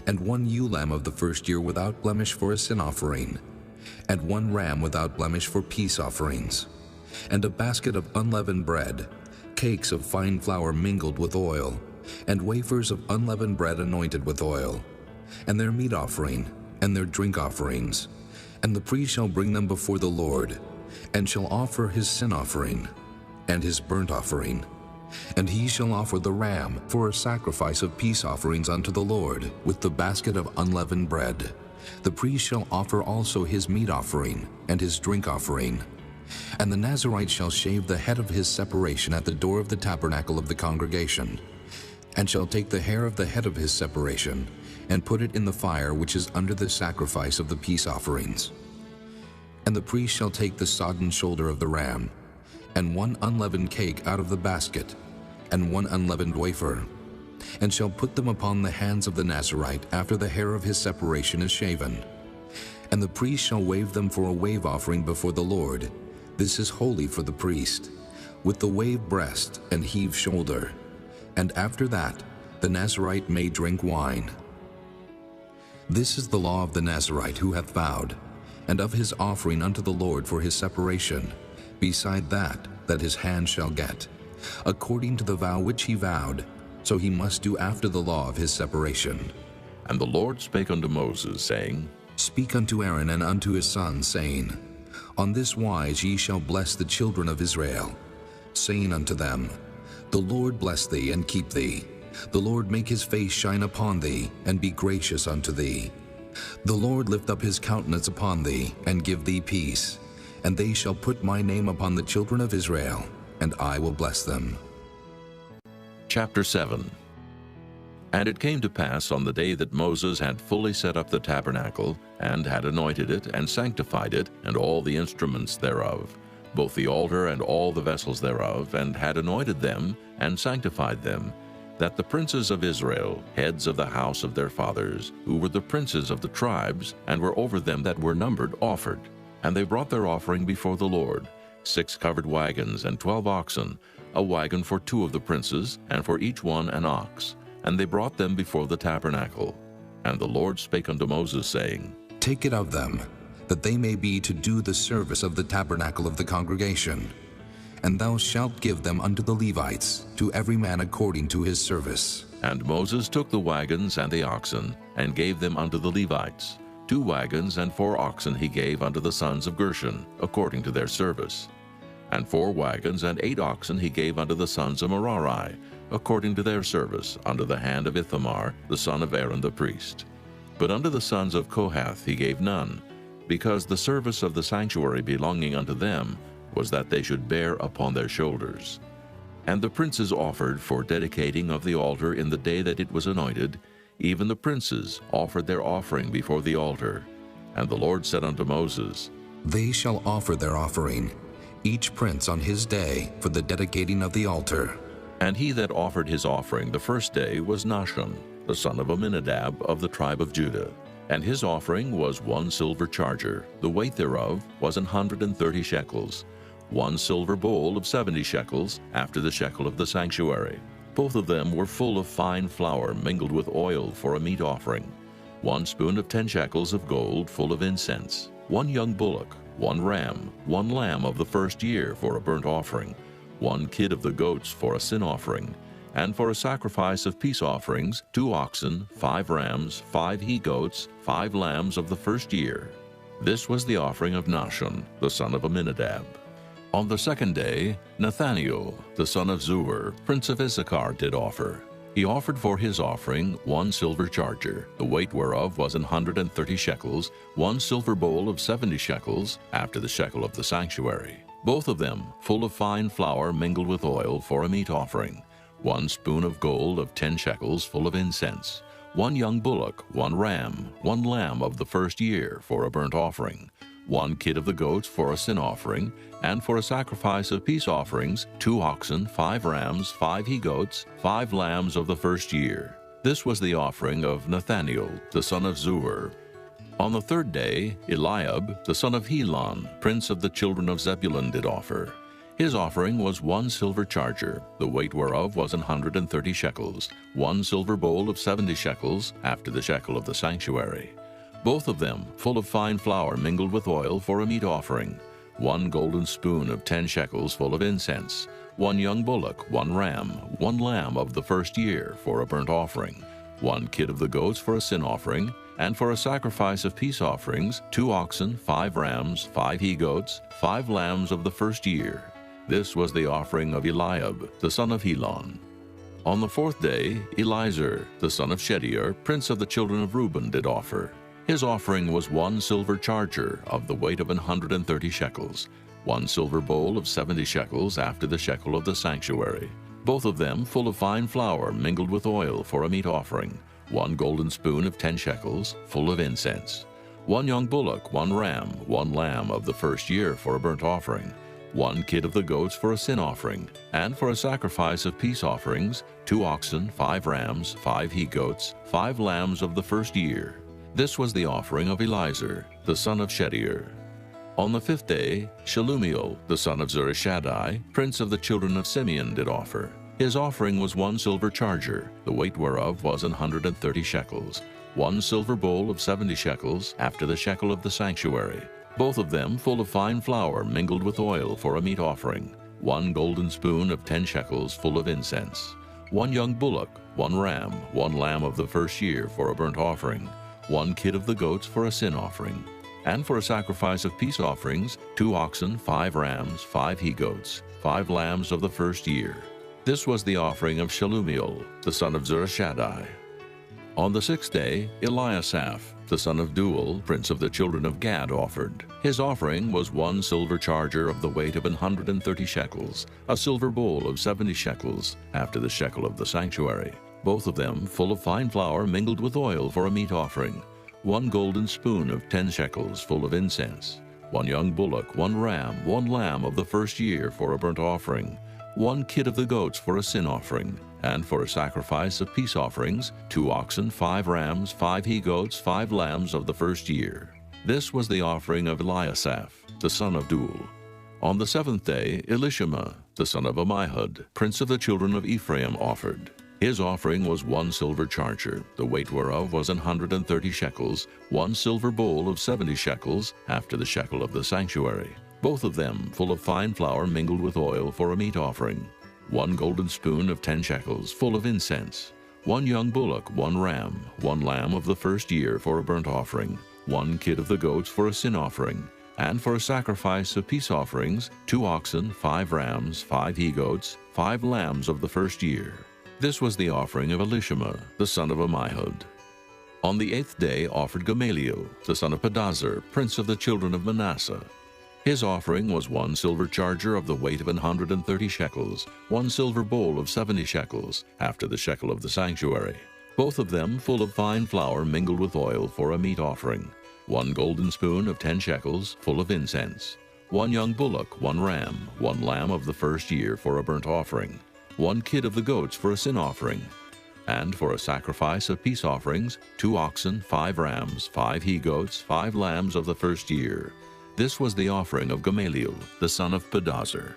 and 1 ewe-lamb of the first year without blemish for a sin offering, and 1 ram without blemish for peace offerings, and a basket of unleavened bread, cakes of fine flour mingled with oil, and wafers of unleavened bread anointed with oil, and their meat offering, and their drink offerings. And the priest shall bring them before the Lord, and shall offer his sin offering, and his burnt offering. And he shall offer the ram for a sacrifice of peace offerings unto the Lord, with the basket of unleavened bread. The priest shall offer also his meat offering, and his drink offering. And the Nazarite shall shave the head of his separation at the door of the tabernacle of the congregation, and shall take the hair of the head of his separation, and put it in the fire which is under the sacrifice of the peace offerings. And the priest shall take the sodden shoulder of the ram, and 1 unleavened cake out of the basket, and 1 unleavened wafer, and shall put them upon the hands of the Nazarite after the hair of his separation is shaven. And the priest shall wave them for a wave offering before the Lord. This is holy for the priest, with the wave breast and heave shoulder. And after that, the Nazarite may drink wine. This is the law of the Nazarite who hath vowed, and of his offering unto the Lord for his separation, beside that his hand shall get, according to the vow which he vowed, so he must do after the law of his separation. And the Lord spake unto Moses, saying, Speak unto Aaron and unto his sons, saying, On this wise ye shall bless the children of Israel, saying unto them, The Lord bless thee and keep thee. The Lord make his face shine upon thee, and be gracious unto thee. The Lord lift up his countenance upon thee, and give thee peace. And they shall put my name upon the children of Israel, and I will bless them. Chapter 7. And it came to pass on the day that Moses had fully set up the tabernacle, and had anointed it, and sanctified it, and all the instruments thereof, both the altar and all the vessels thereof, and had anointed them, and sanctified them, that the princes of Israel, heads of the house of their fathers, who were the princes of the tribes, and were over them that were numbered, offered. And they brought their offering before the Lord, 6 covered wagons, and 12 oxen, a wagon for 2 of the princes, and for each one an ox. And they brought them before the tabernacle. And the Lord spake unto Moses, saying, Take it of them, that they may be to do the service of the tabernacle of the congregation. And thou shalt give them unto the Levites, to every man according to his service. And Moses took the wagons and the oxen, and gave them unto the Levites. 2 wagons and 4 oxen he gave unto the sons of Gershon, according to their service. And 4 wagons and 8 oxen he gave unto the sons of Merari, according to their service, under the hand of Ithamar, the son of Aaron the priest. But unto the sons of Kohath he gave none, because the service of the sanctuary belonging unto them was that they should bear upon their shoulders. And the princes offered for dedicating of the altar in the day that it was anointed, even the princes offered their offering before the altar. And the Lord said unto Moses, They shall offer their offering, each prince on his day, for the dedicating of the altar. And he that offered his offering the first day was Nahshon, the son of Amminadab of the tribe of Judah. And his offering was 1 silver charger, the weight thereof was 130 shekels, 1 silver bowl of 70 shekels, after the shekel of the sanctuary. Both of them were full of fine flour mingled with oil for a meat offering, 1 spoon of 10 shekels of gold full of incense, 1 young bullock, 1 ram, 1 lamb of the first year for a burnt offering, 1 kid of the goats for a sin offering, and for a sacrifice of peace offerings, 2 oxen, 5 rams, 5 he-goats, 5 lambs of the first year. This was the offering of Nahshon, the son of Amminadab. On the second day, Nathaniel, the son of Zuar, prince of Issachar, did offer. He offered for his offering 1 silver charger, the weight whereof was 130 shekels, 1 silver bowl of 70 shekels, after the shekel of the sanctuary. Both of them full of fine flour mingled with oil for a meat offering, 1 spoon of gold of 10 shekels full of incense, 1 young bullock, 1 ram, 1 lamb of the first year for a burnt offering, 1 kid of the goats for a sin offering, and for a sacrifice of peace offerings, 2 oxen, 5 rams, 5 he-goats, 5 lambs of the first year. This was the offering of Nathaniel, the son of Zuar. On the third day, Eliab, the son of Helon, prince of the children of Zebulun, did offer. His offering was 1 silver charger, the weight whereof was 130 shekels, 1 silver bowl of 70 shekels, after the shekel of the sanctuary. Both of them full of fine flour mingled with oil for a meat offering, 1 golden spoon of 10 shekels full of incense, 1 young bullock, 1 ram, 1 lamb of the first year for a burnt offering, 1 kid of the goats for a sin offering, and for a sacrifice of peace offerings, 2 oxen, 5 rams, 5 he-goats, 5 lambs of the first year. This was the offering of Eliab, the son of Helon. On the fourth day, Elizur, the son of Shedeur, prince of the children of Reuben, did offer. His offering was 1 silver charger of the weight of 130 shekels, 1 silver bowl of 70 shekels after the shekel of the sanctuary. Both of them full of fine flour mingled with oil for a meat offering, 1 golden spoon of 10 shekels, full of incense, 1 young bullock, 1 ram, 1 lamb of the first year for a burnt offering, 1 kid of the goats for a sin offering, and for a sacrifice of peace offerings, 2 oxen, 5 rams, 5 he-goats, 5 lambs of the first year. This was the offering of Elizur, the son of Shedeur. On the fifth day, Shelumiel, the son of Zurishaddai, prince of the children of Simeon, did offer. His offering was 1 silver charger, the weight whereof was 130 shekels, 1 silver bowl of 70 shekels, after the shekel of the sanctuary. Both of them full of fine flour mingled with oil for a meat offering, 1 golden spoon of 10 shekels full of incense, 1 young bullock, 1 ram, 1 lamb of the first year for a burnt offering, 1 kid of the goats for a sin offering, And for a sacrifice of peace offerings, 2 oxen, 5 rams, 5 he-goats, 5 lambs of the first year. This was the offering of Shelumiel, the son of Zurishaddai. On the 6th day, Eliasaph, the son of Deuel, prince of the children of Gad, offered. His offering was 1 silver charger of the weight of 130 shekels, a silver bowl of 70 shekels, after the shekel of the sanctuary, both of them full of fine flour mingled with oil for a meat offering, 1 golden spoon of 10 shekels full of incense, 1 young bullock, 1 ram, 1 lamb of the first year for a burnt offering, 1 kid of the goats for a sin offering, and for a sacrifice of peace offerings, 2 oxen, 5 rams, 5 he-goats, 5 lambs of the first year. This was the offering of Eliasaph, the son of Deuel. On the 7th day, Elishama, the son of Ammihud, prince of the children of Ephraim, offered. His offering was 1 silver charger, the weight whereof was 130 shekels, 1 silver bowl of 70 shekels, after the shekel of the sanctuary, both of them full of fine flour mingled with oil for a meat offering, 1 golden spoon of 10 shekels full of incense, 1 young bullock, 1 ram, 1 lamb of the first year for a burnt offering, 1 kid of the goats for a sin offering, and for a sacrifice of peace offerings, 2 oxen, 5 rams, 5 he-goats, 5 lambs of the first year. This was the offering of Elishama, the son of Ammihud. On the 8th day offered Gamaliel, the son of Pedahzur, prince of the children of Manasseh. His offering was 1 silver charger of the weight of 130 shekels, 1 silver bowl of 70 shekels, after the shekel of the sanctuary, both of them full of fine flour mingled with oil for a meat offering, 1 golden spoon of 10 shekels, full of incense, 1 young bullock, 1 ram, 1 lamb of the first year for a burnt offering, 1 kid of the goats for a sin offering, and for a sacrifice of peace offerings, 2 oxen, 5 rams, 5 he-goats, 5 lambs of the first year. This was the offering of Gamaliel, the son of Pedahzur.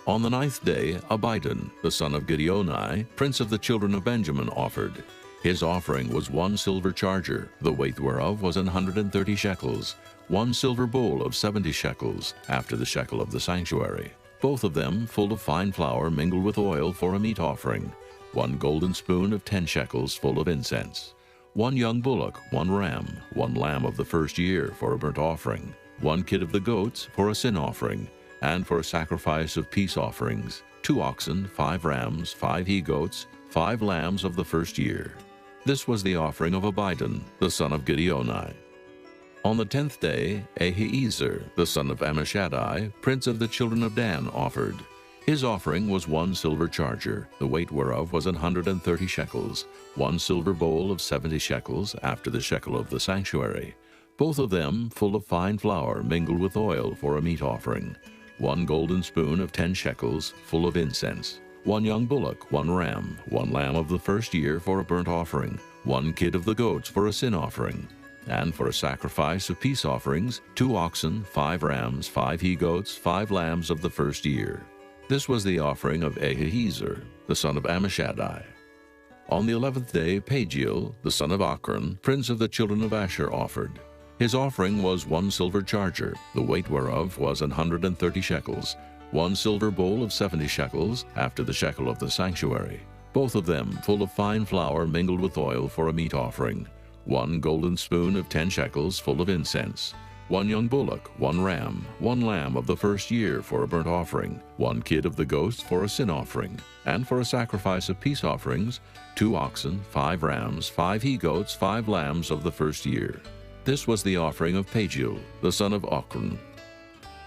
On the 9th day, Abidan, the son of Gideoni, prince of the children of Benjamin, offered. His offering was 1 silver charger, the weight whereof was 130 shekels, 1 silver bowl of 70 shekels, after the shekel of the sanctuary, both of them full of fine flour mingled with oil for a meat offering, 1 golden spoon of 10 shekels full of incense, 1 young bullock, 1 ram, 1 lamb of the first year for a burnt offering, 1 kid of the goats for a sin offering, and for a sacrifice of peace offerings, 2 oxen, 5 rams, 5 he-goats, 5 lambs of the first year. This was the offering of Abidan, the son of Gideoni. On the 10th day, Ahiezer, the son of Ammishaddai, prince of the children of Dan, offered. His offering was 1 silver charger, the weight whereof was 130 shekels, 1 silver bowl of 70 shekels, after the shekel of the sanctuary, both of them full of fine flour mingled with oil for a meat offering, 1 golden spoon of 10 shekels, full of incense, 1 young bullock, 1 ram, 1 lamb of the first year for a burnt offering, 1 kid of the goats for a sin offering, and for a sacrifice of peace offerings, 2 oxen, 5 rams, 5 he-goats, 5 lambs of the first year. This was the offering of Ahiezer, the son of Ammishaddai. On the 11th day, Pagiel, the son of Ochran, prince of the children of Asher, offered. His offering was 1 silver charger, the weight whereof was 130 shekels, 1 silver bowl of 70 shekels, after the shekel of the sanctuary, both of them full of fine flour mingled with oil for a meat offering, 1 golden spoon of 10 shekels full of incense, 1 young bullock, 1 ram, 1 lamb of the first year for a burnt offering, 1 kid of the goats for a sin offering, and for a sacrifice of peace offerings, 2 oxen, 5 rams, 5 he-goats, 5 lambs of the first year. This was the offering of Pagiel, the son of Ochran.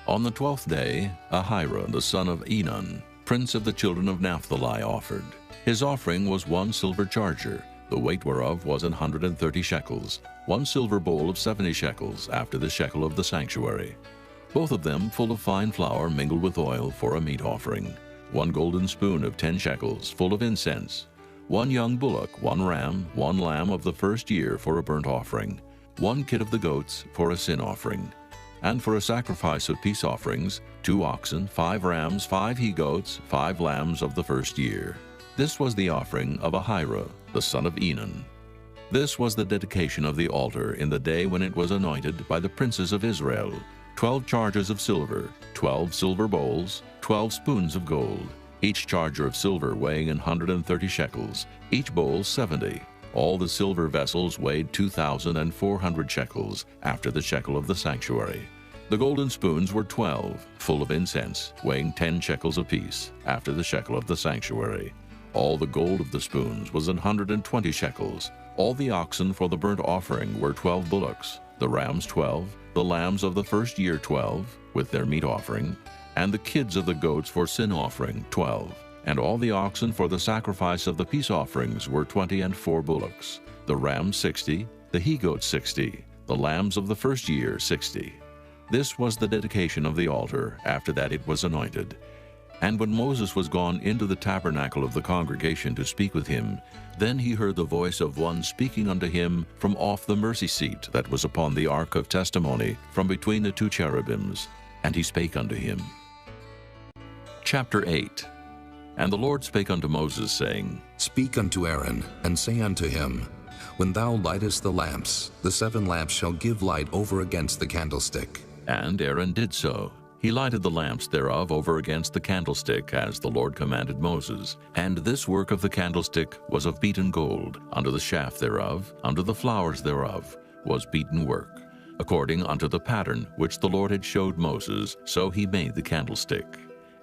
On the 12th day, Ahira, the son of Enan, prince of the children of Naphtali, offered. His offering was 1 silver charger, the weight whereof was 130 shekels, 1 silver bowl of 70 shekels, after the shekel of the sanctuary, both of them full of fine flour mingled with oil for a meat offering, 1 golden spoon of 10 shekels, full of incense, 1 young bullock, 1 ram, 1 lamb of the first year for a burnt offering, 1 kid of the goats for a sin offering, and for a sacrifice of peace offerings, 2 oxen, 5 rams, 5 he-goats, 5 lambs of the first year. This was the offering of Ahira, the son of Enan. This was the dedication of the altar in the day when it was anointed by the princes of Israel, 12 chargers of silver, 12 silver bowls, 12 spoons of gold, each charger of silver weighing 130 shekels, each bowl 70, All the silver vessels weighed 2,400 shekels, after the shekel of the sanctuary. The golden spoons were 12, full of incense, weighing 10 shekels apiece, after the shekel of the sanctuary. All the gold of the spoons was 120 shekels. All the oxen for the burnt offering were 12 bullocks, the rams 12, the lambs of the first year 12, with their meat offering, and the kids of the goats for sin offering 12. And all the oxen for the sacrifice of the peace offerings were 20 and 4 bullocks, the rams 60, the he-goats 60, the lambs of the first year 60. This was the dedication of the altar, after that it was anointed. And when Moses was gone into the tabernacle of the congregation to speak with him, then he heard the voice of one speaking unto him from off the mercy seat that was upon the ark of testimony, from between the 2 cherubims. And he spake unto him. Chapter 8. And the Lord spake unto Moses, saying, Speak unto Aaron, and say unto him, When thou lightest the lamps, the 7 lamps shall give light over against the candlestick. And Aaron did so. He lighted the lamps thereof over against the candlestick, as the Lord commanded Moses. And this work of the candlestick was of beaten gold. Under the shaft thereof, under the flowers thereof, was beaten work. According unto the pattern which the Lord had showed Moses, so he made the candlestick.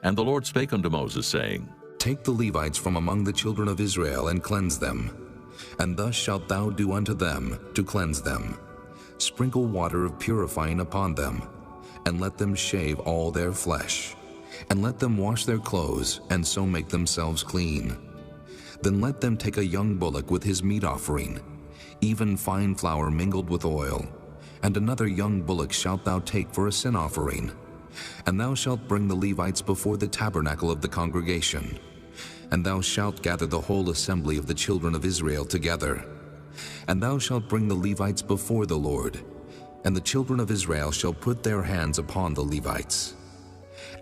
And the Lord spake unto Moses, saying, Take the Levites from among the children of Israel, and cleanse them. And thus shalt thou do unto them, to cleanse them. Sprinkle water of purifying upon them, and let them shave all their flesh. And let them wash their clothes, and so make themselves clean. Then let them take a young bullock with his meat offering, even fine flour mingled with oil. And another young bullock shalt thou take for a sin offering. And thou shalt bring the Levites before the tabernacle of the congregation. And thou shalt gather the whole assembly of the children of Israel together. And thou shalt bring the Levites before the Lord. And the children of Israel shall put their hands upon the Levites.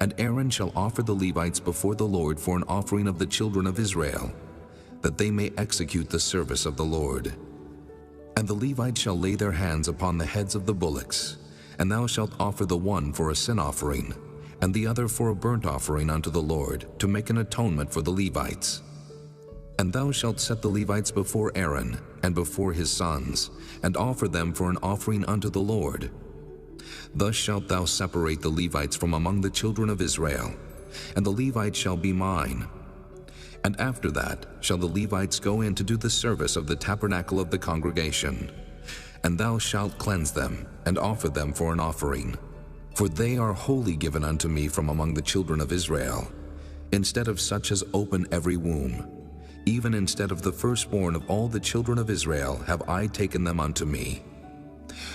And Aaron shall offer the Levites before the Lord for an offering of the children of Israel, that they may execute the service of the Lord. And the Levites shall lay their hands upon the heads of the bullocks, and thou shalt offer the one for a sin offering, and the other for a burnt offering unto the Lord, to make an atonement for the Levites. And thou shalt set the Levites before Aaron, and before his sons, and offer them for an offering unto the Lord. Thus shalt thou separate the Levites from among the children of Israel, and the Levites shall be mine. And after that shall the Levites go in to do the service of the tabernacle of the congregation. And thou shalt cleanse them, and offer them for an offering. For they are wholly given unto me from among the children of Israel, instead of such as open every womb. Even instead of the firstborn of all the children of Israel have I taken them unto me.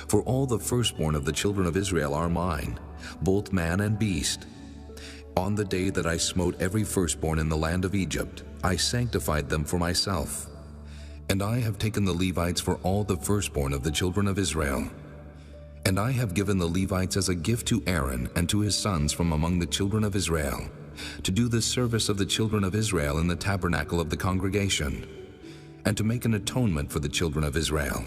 For all the firstborn of the children of Israel are mine, both man and beast. On the day that I smote every firstborn in the land of Egypt, I sanctified them for myself. And I have taken the Levites for all the firstborn of the children of Israel. And I have given the Levites as a gift to Aaron and to his sons from among the children of Israel, to do the service of the children of Israel in the tabernacle of the congregation, and to make an atonement for the children of Israel,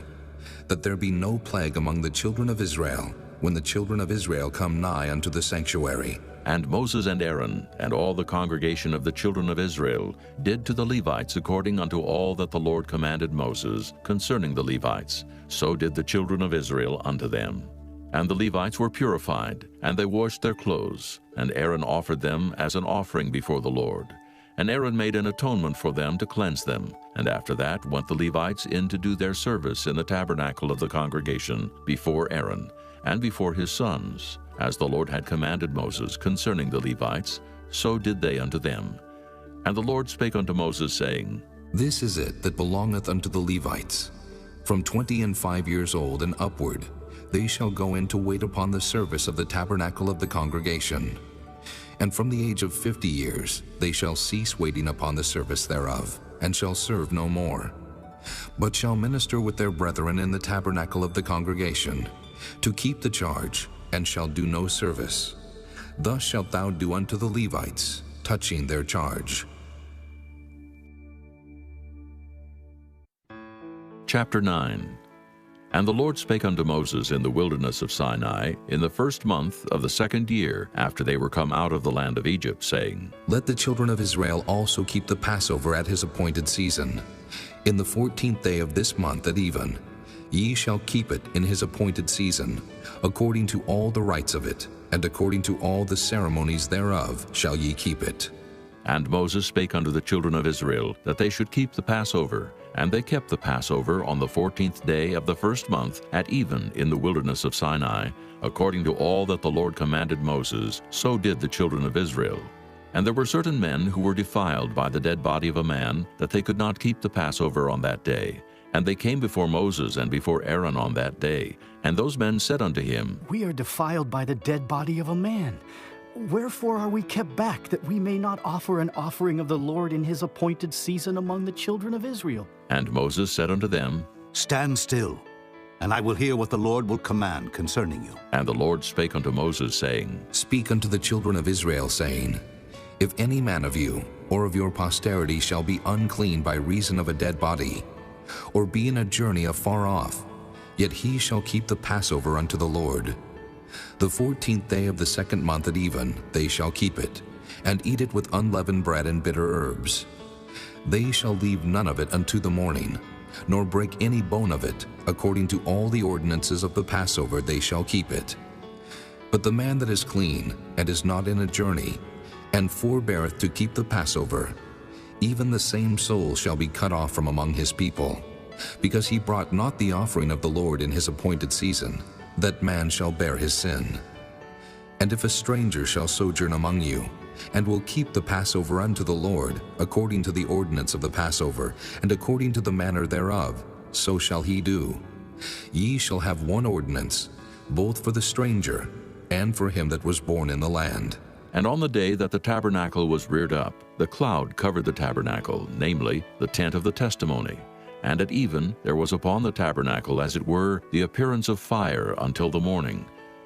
that there be no plague among the children of Israel, when the children of Israel come nigh unto the sanctuary. And Moses and Aaron and all the congregation of the children of Israel did to the Levites according unto all that the Lord commanded Moses concerning the Levites. So did the children of Israel unto them. And the Levites were purified, and they washed their clothes, and Aaron offered them as an offering before the Lord. And Aaron made an atonement for them to cleanse them. And after that went the Levites in to do their service in the tabernacle of the congregation before Aaron, and before his sons, as the Lord had commanded Moses concerning the Levites, so did they unto them. And the Lord spake unto Moses, saying, This is it that belongeth unto the Levites. From 25 years old and upward, they shall go in to wait upon the service of the tabernacle of the congregation. And from the age of 50 years, they shall cease waiting upon the service thereof, and shall serve no more, but shall minister with their brethren in the tabernacle of the congregation, to keep the charge, and shall do no service. Thus shalt thou do unto the Levites, touching their charge. Chapter 9. And the Lord spake unto Moses in the wilderness of Sinai in the 1st month of the 2nd year after they were come out of the land of Egypt, saying, Let the children of Israel also keep the Passover at his appointed season. In the 14th day of this month at even, ye shall keep it in his appointed season, according to all the rites of it, and according to all the ceremonies thereof shall ye keep it. And Moses spake unto the children of Israel that they should keep the Passover. And they kept the Passover on the 14th day of the 1st month at even in the wilderness of Sinai, according to all that the Lord commanded Moses, so did the children of Israel. And there were certain men who were defiled by the dead body of a man, that they could not keep the Passover on that day. And they came before Moses and before Aaron on that day. And those men said unto him, We are defiled by the dead body of a man. Wherefore are we kept back, that we may not offer an offering of the Lord in his appointed season among the children of Israel? And Moses said unto them, Stand still, and I will hear what the Lord will command concerning you. And the Lord spake unto Moses, saying, Speak unto the children of Israel, saying, If any man of you, or of your posterity, shall be unclean by reason of a dead body, or be in a journey afar off, yet he shall keep the Passover unto the Lord. The 14th day of the 2nd month at even they shall keep it, and eat it with unleavened bread and bitter herbs. They shall leave none of it unto the morning, nor break any bone of it. According to all the ordinances of the Passover they shall keep it. But the man that is clean, and is not in a journey, and forbeareth to keep the Passover, even the same soul shall be cut off from among his people, because he brought not the offering of the Lord in his appointed season. That man shall bear his sin. And if a stranger shall sojourn among you, and will keep the Passover unto the Lord, according to the ordinance of the Passover, and according to the manner thereof, so shall he do. Ye shall have one ordinance, both for the stranger, and for him that was born in the land. And on the day that the tabernacle was reared up, the cloud covered the tabernacle, namely, the tent of the testimony. And at even there was upon the tabernacle, as it were, the appearance of fire until the morning.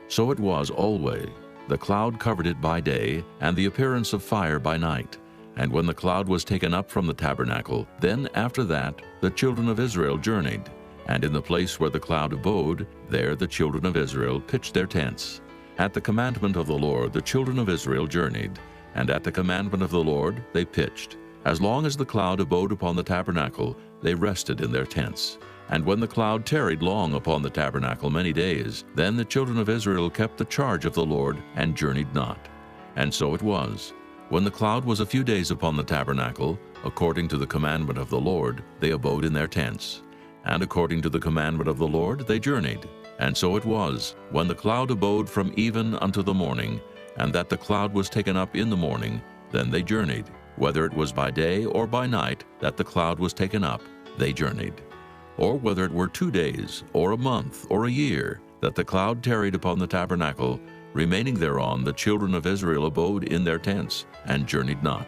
So it was always. The cloud covered it by day, and the appearance of fire by night. And when the cloud was taken up from the tabernacle, then after that the children of Israel journeyed. And in the place where the cloud abode, there the children of Israel pitched their tents. At the commandment of the Lord the children of Israel journeyed, and at the commandment of the Lord they pitched. As long as the cloud abode upon the tabernacle, they rested in their tents. And when the cloud tarried long upon the tabernacle many days, then the children of Israel kept the charge of the Lord, and journeyed not. And so it was. When the cloud was a few days upon the tabernacle, according to the commandment of the Lord, they abode in their tents. And according to the commandment of the Lord, they journeyed. And so it was, when the cloud abode from even unto the morning, and that the cloud was taken up in the morning, then they journeyed. Whether it was by day or by night that the cloud was taken up, they journeyed. Or whether it were 2 days, or a month, or a year, that the cloud tarried upon the tabernacle, remaining thereon the children of Israel abode in their tents, and journeyed not.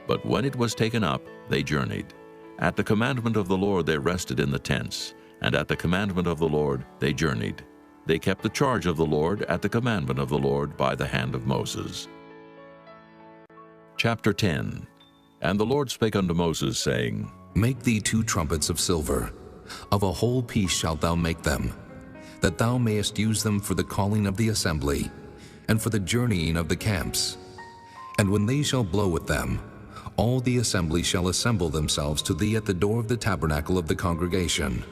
But when it was taken up, they journeyed. At the commandment of the Lord they rested in the tents, and at the commandment of the Lord they journeyed. They kept the charge of the Lord at the commandment of the Lord by the hand of Moses. Chapter 10. And the Lord spake unto Moses, saying, Make thee 2 trumpets of silver. Of a whole piece shalt thou make them, that thou mayest use them for the calling of the assembly, and for the journeying of the camps. And when they shall blow with them, all the assembly shall assemble themselves to thee at the door of the tabernacle of the congregation.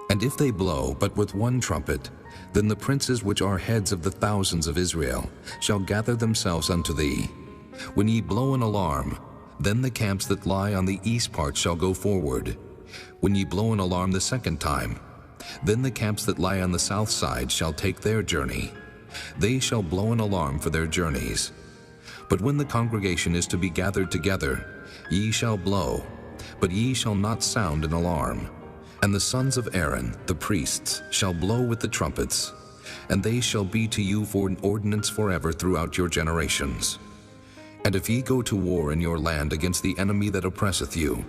And if they blow but with 1 trumpet, then the princes which are heads of the thousands of Israel shall gather themselves unto thee. When ye blow an alarm, then the camps that lie on the east part shall go forward. When ye blow an alarm the 2nd time, then the camps that lie on the south side shall take their journey. They shall blow an alarm for their journeys. But when the congregation is to be gathered together, ye shall blow, but ye shall not sound an alarm. And the sons of Aaron, the priests, shall blow with the trumpets, and they shall be to you for an ordinance forever throughout your generations. And if ye go to war in your land against the enemy that oppresseth you,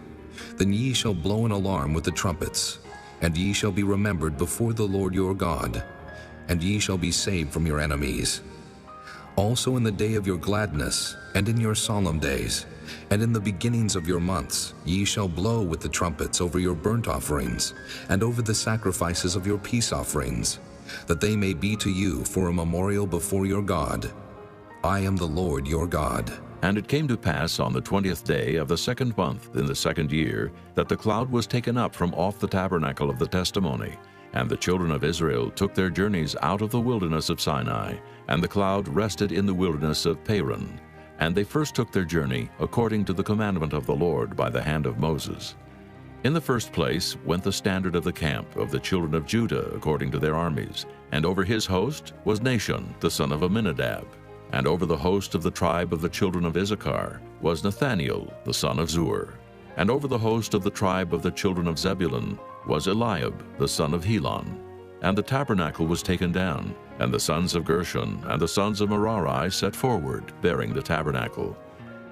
then ye shall blow an alarm with the trumpets, and ye shall be remembered before the Lord your God, and ye shall be saved from your enemies. Also in the day of your gladness, and in your solemn days, And in the beginnings of your months ye shall blow with the trumpets over your burnt offerings, and over the sacrifices of your peace offerings, that they may be to you for a memorial before your God. I am the Lord your God. And it came to pass on the 20th day of the second month in the second year, that the cloud was taken up from off the tabernacle of the testimony. And the children of Israel took their journeys out of the wilderness of Sinai, and the cloud rested in the wilderness of Paran. And they first took their journey according to the commandment of the Lord by the hand of Moses. In the first place went the standard of the camp of the children of Judah according to their armies, and over his host was Nahshon the son of Amminadab. And over the host of the tribe of the children of Issachar was Nathaniel the son of Zuar. And over the host of the tribe of the children of Zebulun was Eliab the son of Helon. And the tabernacle was taken down, and the sons of Gershon and the sons of Merari set forward, bearing the tabernacle.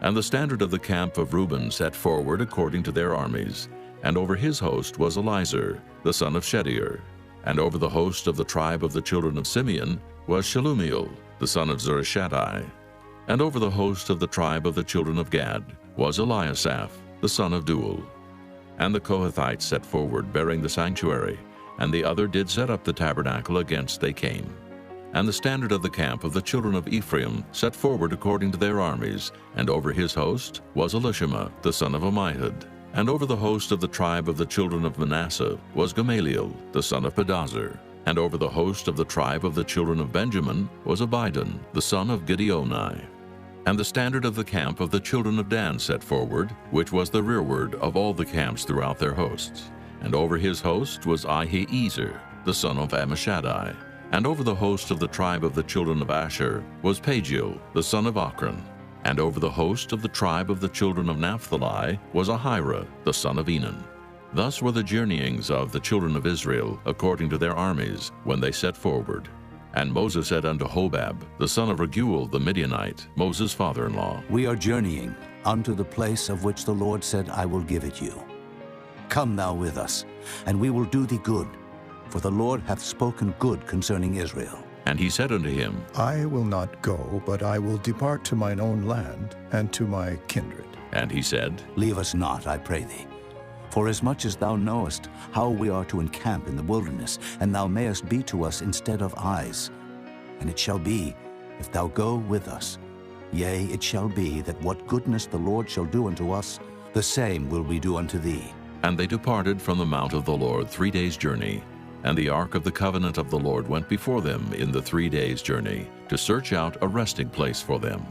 And the standard of the camp of Reuben set forward according to their armies. And over his host was Elizur the son of Shedeur. And over the host of the tribe of the children of Simeon was Shelumiel the son of Zurishaddai. And over the host of the tribe of the children of Gad was Eliasaph the son of Deuel. And the Kohathites set forward, bearing the sanctuary, and the other did set up the tabernacle against they came. And the standard of the camp of the children of Ephraim set forward according to their armies, and over his host was Elishama the son of Ammihud. And over the host of the tribe of the children of Manasseh was Gamaliel the son of Pedazur. And over the host of the tribe of the children of Benjamin was Abidan the son of Gideoni. And the standard of the camp of the children of Dan set forward, which was the rearward of all the camps throughout their hosts. And over his host was Ahiezer the son of Ammishaddai. And over the host of the tribe of the children of Asher was Pagiel the son of Ochran. And over the host of the tribe of the children of Naphtali was Ahira the son of Enan. Thus were the journeyings of the children of Israel according to their armies when they set forward. And Moses said unto Hobab the son of Raguel the Midianite, Moses' father-in-law, We are journeying unto the place of which the Lord said, I will give it you. Come thou with us, and we will do thee good, for the Lord hath spoken good concerning Israel. And he said unto him, I will not go, but I will depart to mine own land and to my kindred. And he said, Leave us not, I pray thee. For as much as thou knowest how we are to encamp in the wilderness, and thou mayest be to us instead of eyes. And it shall be, if thou go with us, yea, it shall be that what goodness the Lord shall do unto us, the same will we do unto thee. And they departed from the mount of the Lord 3 days' journey. And the ark of the covenant of the Lord went before them in the 3 days' journey, to search out a resting place for them.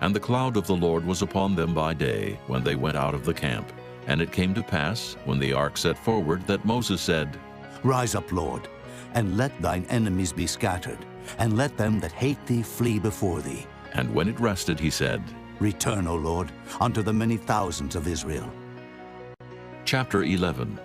And the cloud of the Lord was upon them by day, when they went out of the camp. And it came to pass, when the ark set forward, that Moses said, Rise up, Lord, and let thine enemies be scattered, and let them that hate thee flee before thee. And when it rested, he said, Return, O Lord, unto the many thousands of Israel. Chapter 11.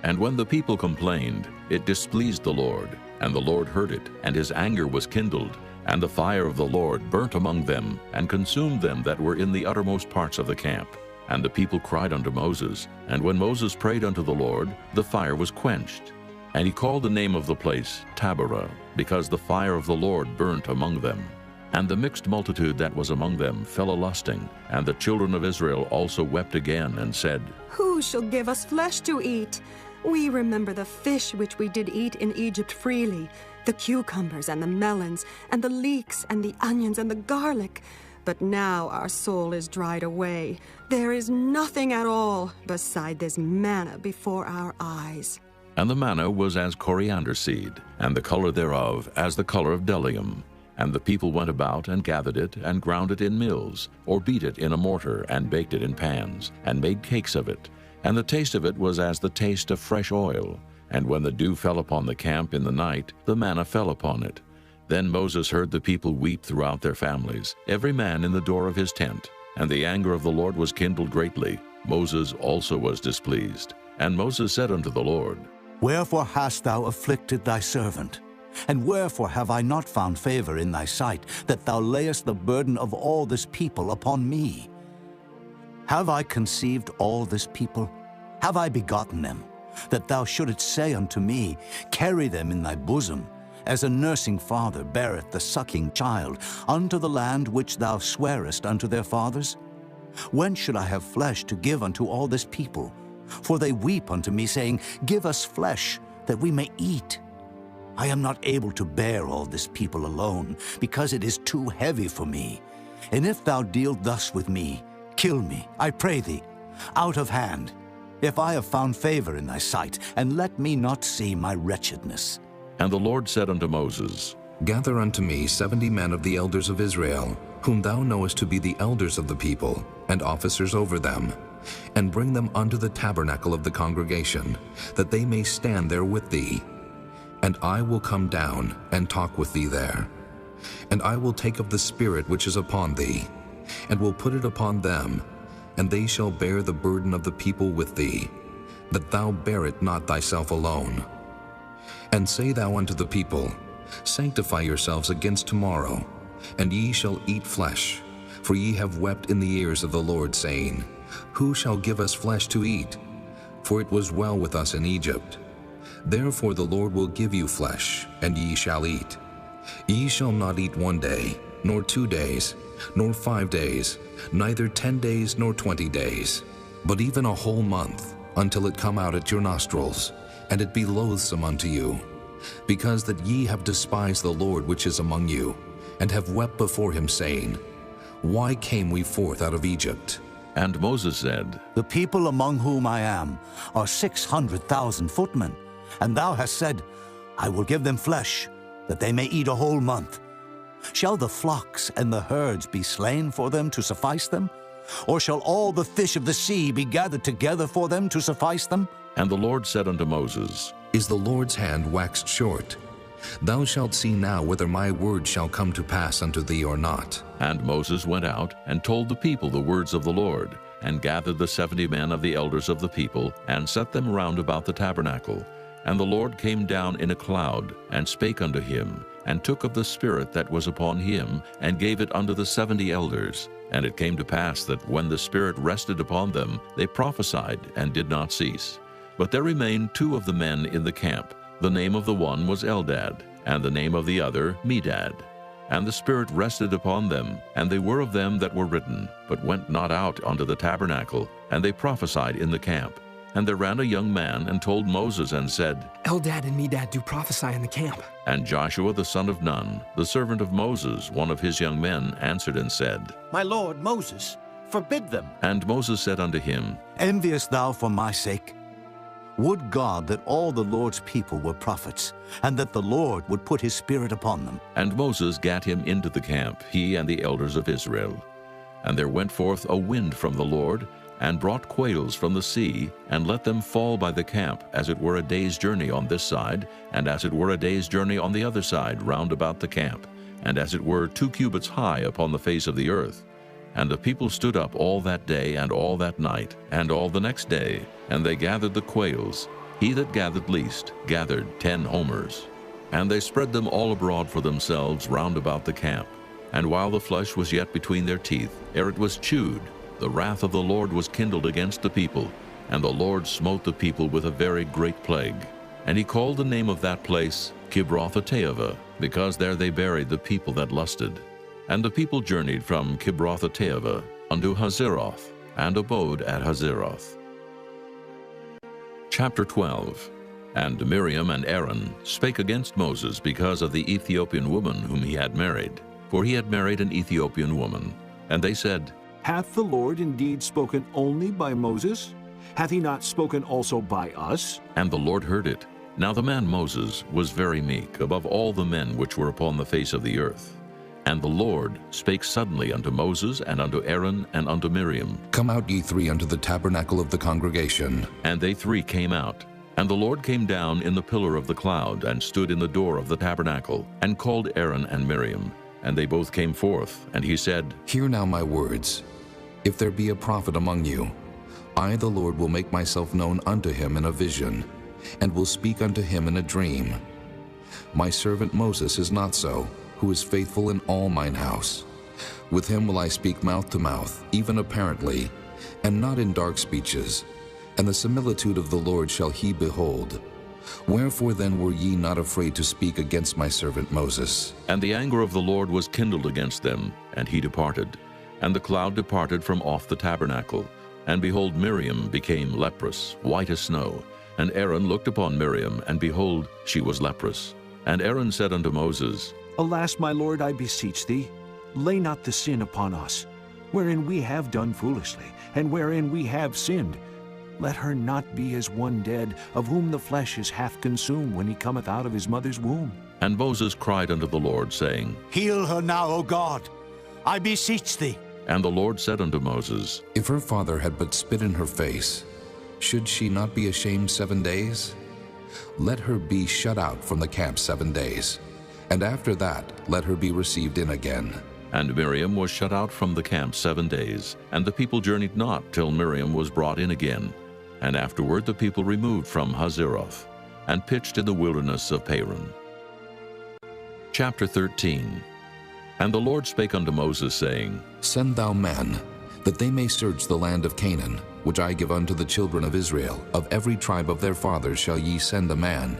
And when the people complained, it displeased the Lord, and the Lord heard it, and his anger was kindled, and the fire of the Lord burnt among them, and consumed them that were in the uttermost parts of the camp. And the people cried unto Moses, and when Moses prayed unto the Lord, the fire was quenched. And he called the name of the place Taberah, because the fire of the Lord burnt among them. And the mixed multitude that was among them fell a-lusting, and the children of Israel also wept again, and said, Who shall give us flesh to eat? We remember the fish which we did eat in Egypt freely, the cucumbers and the melons, and the leeks and the onions and the garlic. But now our soul is dried away. There is nothing at all beside this manna before our eyes. And the manna was as coriander seed, and the color thereof as the color of bdellium. And the people went about and gathered it, and ground it in mills, or beat it in a mortar, and baked it in pans, and made cakes of it. And the taste of it was as the taste of fresh oil. And when the dew fell upon the camp in the night, the manna fell upon it. Then Moses heard the people weep throughout their families, every man in the door of his tent. And the anger of the Lord was kindled greatly. Moses also was displeased. And Moses said unto the Lord, Wherefore hast thou afflicted thy servant? And wherefore have I not found favor in thy sight, that thou layest the burden of all this people upon me? Have I conceived all this people? Have I begotten them? That thou shouldest say unto me, Carry them in thy bosom, as a nursing father beareth the sucking child, unto the land which thou swarest unto their fathers? When should I have flesh to give unto all this people? For they weep unto me, saying, Give us flesh, that we may eat. I am not able to bear all this people alone, because it is too heavy for me. And if thou deal thus with me, kill me, I pray thee, out of hand, if I have found favor in thy sight, and let me not see my wretchedness. And the Lord said unto Moses, Gather unto me 70 men of the elders of Israel, whom thou knowest to be the elders of the people, and officers over them, and bring them unto the tabernacle of the congregation, that they may stand there with thee. And I will come down and talk with thee there. And I will take of the Spirit which is upon thee, and will put it upon them, and they shall bear the burden of the people with thee, that thou bear it not thyself alone. And say thou unto the people, Sanctify yourselves against tomorrow, and ye shall eat flesh, for ye have wept in the ears of the Lord, saying, Who shall give us flesh to eat? For it was well with us in Egypt. Therefore the Lord will give you flesh, and ye shall eat. Ye shall not eat 1 day, nor 2 days, nor 5 days, neither 10 days nor 20 days, but even a whole month, until it come out at your nostrils, and it be loathsome unto you, because that ye have despised the Lord which is among you, and have wept before him, saying, Why came we forth out of Egypt? And Moses said, The people among whom I am are 600,000 footmen, and thou hast said, I will give them flesh, that they may eat a whole month. Shall the flocks and the herds be slain for them to suffice them? Or shall all the fish of the sea be gathered together for them to suffice them? And the Lord said unto Moses, Is the Lord's hand waxed short? Thou shalt see now whether my word shall come to pass unto thee or not. And Moses went out and told the people the words of the Lord, and gathered the 70 men of the elders of the people, and set them round about the tabernacle. And the Lord came down in a cloud, and spake unto him, and took of the Spirit that was upon him, and gave it unto the 70 elders. And it came to pass that when the Spirit rested upon them, they prophesied, and did not cease. But there remained 2 of the men in the camp. The name of the one was Eldad, and the name of the other Medad. And the Spirit rested upon them, and they were of them that were written, but went not out unto the tabernacle, and they prophesied in the camp. And there ran a young man, and told Moses, and said, Eldad and Medad do prophesy in the camp. And Joshua the son of Nun, the servant of Moses, one of his young men, answered and said, My lord Moses, forbid them. And Moses said unto him, Enviest thou for my sake? Would God that all the Lord's people were prophets, and that the Lord would put his Spirit upon them. And Moses gat him into the camp, he and the elders of Israel. And there went forth a wind from the Lord, and brought quails from the sea, and let them fall by the camp, as it were a day's journey on this side, and as it were a day's journey on the other side round about the camp, and as it were 2 cubits high upon the face of the earth. And the people stood up all that day and all that night, and all the next day, and they gathered the quails. He that gathered least gathered 10 homers. And they spread them all abroad for themselves round about the camp. And while the flesh was yet between their teeth, ere it was chewed, the wrath of the Lord was kindled against the people, and the Lord smote the people with a very great plague. And he called the name of that place Kibroth-Hattaavah, because there they buried the people that lusted. And the people journeyed from Kibroth-Hattaavah unto Hazeroth, and abode at Hazeroth. Chapter 12. And Miriam and Aaron spake against Moses because of the Ethiopian woman whom he had married, for he had married an Ethiopian woman. And they said, Hath the Lord indeed spoken only by Moses? Hath he not spoken also by us? And the Lord heard it. Now the man Moses was very meek above all the men which were upon the face of the earth. And the Lord spake suddenly unto Moses, and unto Aaron, and unto Miriam. Come out ye 3 unto the tabernacle of the congregation. And they 3 came out. And the Lord came down in the pillar of the cloud, and stood in the door of the tabernacle, and called Aaron and Miriam. And they both came forth, and he said, Hear now my words. If there be a prophet among you, I the Lord will make myself known unto him in a vision, and will speak unto him in a dream. My servant Moses is not so, who is faithful in all mine house. With him will I speak mouth to mouth, even apparently, and not in dark speeches, and the similitude of the Lord shall he behold. Wherefore then were ye not afraid to speak against my servant Moses? And the anger of the Lord was kindled against them, and he departed. And the cloud departed from off the tabernacle, and behold, Miriam became leprous, white as snow. And Aaron looked upon Miriam, and behold, she was leprous. And Aaron said unto Moses, Alas, my lord, I beseech thee, lay not the sin upon us, wherein we have done foolishly, and wherein we have sinned. Let her not be as one dead, of whom the flesh is half consumed when he cometh out of his mother's womb. And Moses cried unto the Lord, saying, Heal her now, O God, I beseech thee. And the Lord said unto Moses, If her father had but spit in her face, should she not be ashamed 7 days? Let her be shut out from the camp 7 days, and after that let her be received in again. And Miriam was shut out from the camp 7 days, and the people journeyed not till Miriam was brought in again. And afterward the people removed from Hazeroth, and pitched in the wilderness of Paran. Chapter 13. And the Lord spake unto Moses, saying, Send thou men, that they may search the land of Canaan, which I give unto the children of Israel. Of every tribe of their fathers shall ye send a man,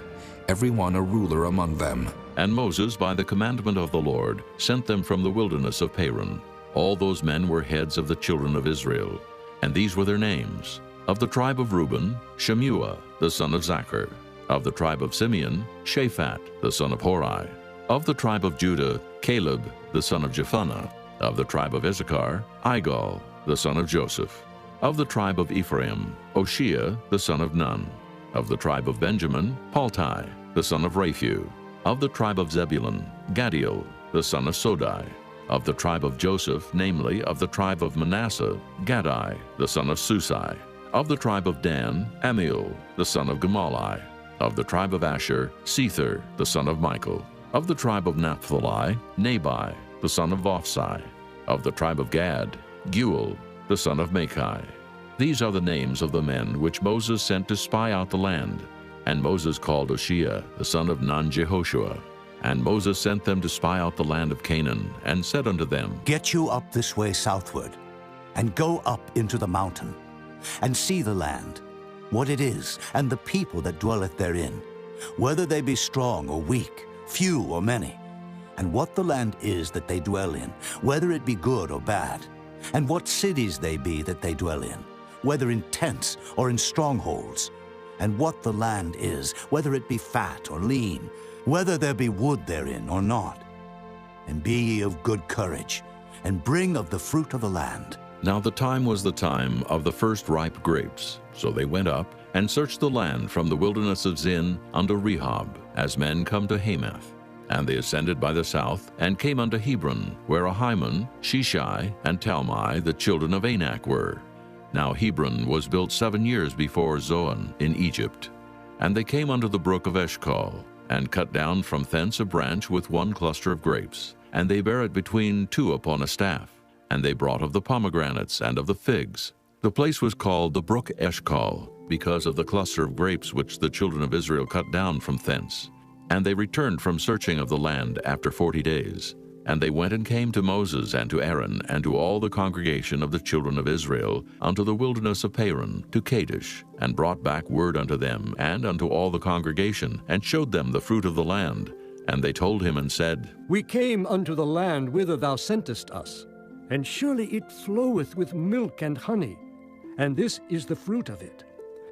every one a ruler among them. And Moses, by the commandment of the Lord, sent them from the wilderness of Paran. All those men were heads of the children of Israel, and these were their names. Of the tribe of Reuben, Shemua, the son of Zachar. Of the tribe of Simeon, Shaphat, the son of Hori. Of the tribe of Judah, Caleb, the son of Jephunneh. Of the tribe of Issachar, Igal, the son of Joseph. Of the tribe of Ephraim, Oshea, the son of Nun. Of the tribe of Benjamin, Paltai, the son of Raphu. Of the tribe of Zebulun, Gadiel, the son of Sodai. Of the tribe of Joseph, namely, of the tribe of Manasseh, Gadai, the son of Susai. Of the tribe of Dan, Amiel, the son of Gemalli. Of the tribe of Asher, Sether, the son of Michael. Of the tribe of Naphtali, Nabai, the son of Vophsi. Of the tribe of Gad, Guel, the son of Machi. These are the names of the men which Moses sent to spy out the land. And Moses called Oshea, the son of Nun-Jehoshua. And Moses sent them to spy out the land of Canaan, and said unto them, Get you up this way southward, and go up into the mountain, and see the land, what it is, and the people that dwelleth therein, whether they be strong or weak, few or many, and what the land is that they dwell in, whether it be good or bad, and what cities they be that they dwell in, whether in tents or in strongholds, and what the land is, whether it be fat or lean, whether there be wood therein or not. And be ye of good courage, and bring of the fruit of the land. Now the time was the time of the first ripe grapes. So they went up, and searched the land from the wilderness of Zin unto Rehob, as men come to Hamath. And they ascended by the south, and came unto Hebron, where Ahiman, Sheshai, and Talmai, the children of Anak, were. Now Hebron was built 7 years before Zoan in Egypt. And they came unto the brook of Eshcol, and cut down from thence a branch with one cluster of grapes. And they bare it between two upon a staff. And they brought of the pomegranates and of the figs. The place was called the brook Eshcol, because of the cluster of grapes which the children of Israel cut down from thence. And they returned from searching of the land after 40 days. And they went and came to Moses and to Aaron and to all the congregation of the children of Israel unto the wilderness of Paran, to Kadesh, and brought back word unto them and unto all the congregation, and showed them the fruit of the land. And they told him and said, We came unto the land whither thou sentest us, and surely it floweth with milk and honey, and this is the fruit of it.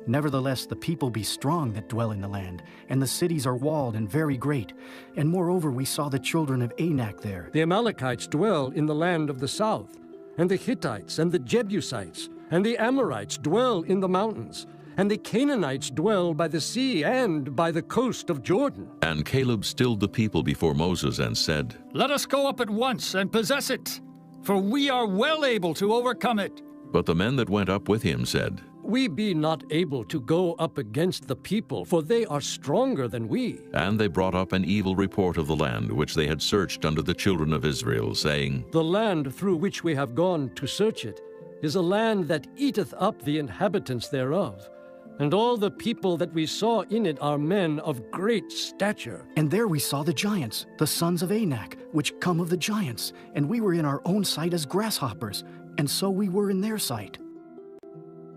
Nevertheless, the people be strong that dwell in the land, and the cities are walled and very great. And moreover, we saw the children of Anak there. The Amalekites dwell in the land of the south, and the Hittites and the Jebusites and the Amorites dwell in the mountains, and the Canaanites dwell by the sea and by the coast of Jordan. And Caleb stilled the people before Moses and said, Let us go up at once and possess it, for we are well able to overcome it. But the men that went up with him said, We be not able to go up against the people, for they are stronger than we. And they brought up an evil report of the land which they had searched unto the children of Israel, saying, The land through which we have gone to search it is a land that eateth up the inhabitants thereof. And all the people that we saw in it are men of great stature. And there we saw the giants, the sons of Anak, which come of the giants. And we were in our own sight as grasshoppers, and so we were in their sight.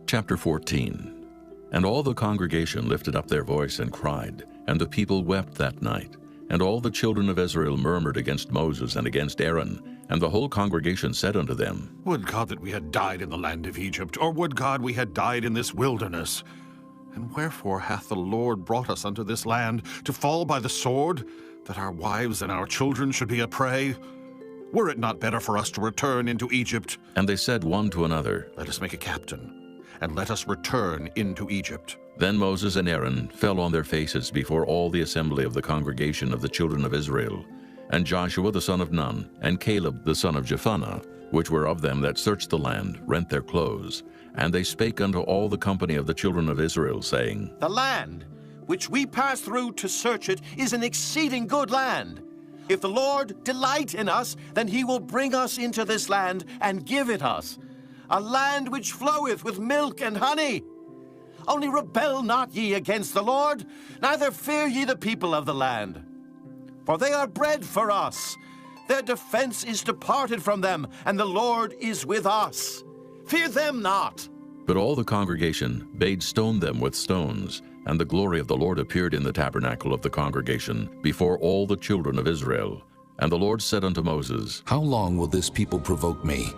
Chapter 14. And all the congregation lifted up their voice and cried, and the people wept that night. And all the children of Israel murmured against Moses and against Aaron, And the whole congregation said unto them, Would God that we had died in the land of Egypt, or would God we had died in this wilderness? And wherefore hath the Lord brought us unto this land, to fall by the sword, that our wives and our children should be a prey? Were it not better for us to return into Egypt? And they said one to another, Let us make a captain, and let us return into Egypt. Then Moses and Aaron fell on their faces before all the assembly of the congregation of the children of Israel. And Joshua the son of Nun, and Caleb the son of Jephunneh, which were of them that searched the land, rent their clothes. And they spake unto all the company of the children of Israel, saying, The land which we pass through to search it is an exceeding good land. If the Lord delight in us, then he will bring us into this land and give it us, a land which floweth with milk and honey. Only rebel not ye against the Lord, neither fear ye the people of the land. For they are bread for us. Their defense is departed from them, and the Lord is with us. Fear them not. But all the congregation bade stone them with stones. And the glory of the Lord appeared in the tabernacle of the congregation before all the children of Israel. And the Lord said unto Moses, How long will this people provoke me?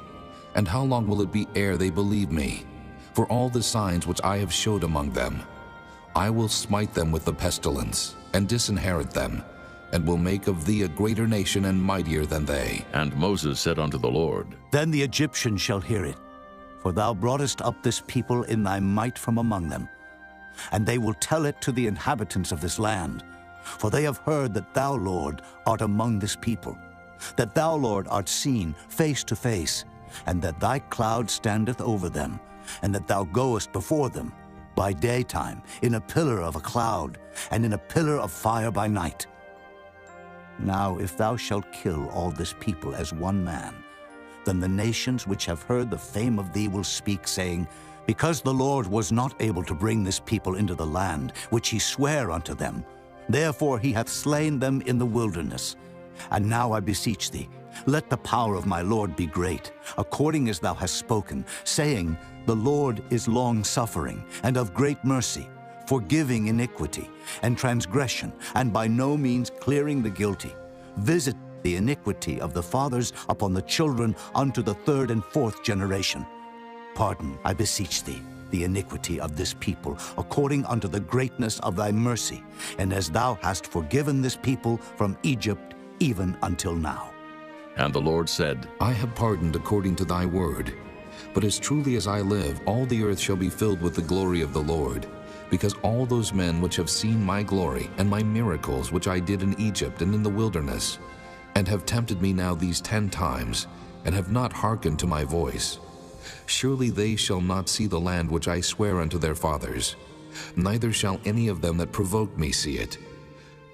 And how long will it be ere they believe me? For all the signs which I have showed among them, I will smite them with the pestilence, and disinherit them, and will make of thee a greater nation and mightier than they. And Moses said unto the Lord, Then the Egyptians shall hear it, for thou broughtest up this people in thy might from among them. And they will tell it to the inhabitants of this land, for they have heard that thou, Lord, art among this people, that thou, Lord, art seen face to face, and that thy cloud standeth over them, and that thou goest before them by daytime in a pillar of a cloud, and in a pillar of fire by night. Now if thou shalt kill all this people as one man, then the nations which have heard the fame of thee will speak, saying, Because the Lord was not able to bring this people into the land which he sware unto them, therefore he hath slain them in the wilderness. And now I beseech thee, let the power of my Lord be great, according as thou hast spoken, saying, The Lord is long-suffering, and of great mercy, forgiving iniquity and transgression, and by no means clearing the guilty. Visit the iniquity of the fathers upon the children unto the third and fourth generation. Pardon, I beseech thee, the iniquity of this people, according unto the greatness of thy mercy, and as thou hast forgiven this people from Egypt even until now. And the Lord said, I have pardoned according to thy word. But as truly as I live, all the earth shall be filled with the glory of the Lord, because all those men which have seen my glory and my miracles which I did in Egypt and in the wilderness, and have tempted me now these 10 times, and have not hearkened to my voice, surely they shall not see the land which I swear unto their fathers, neither shall any of them that provoked me see it.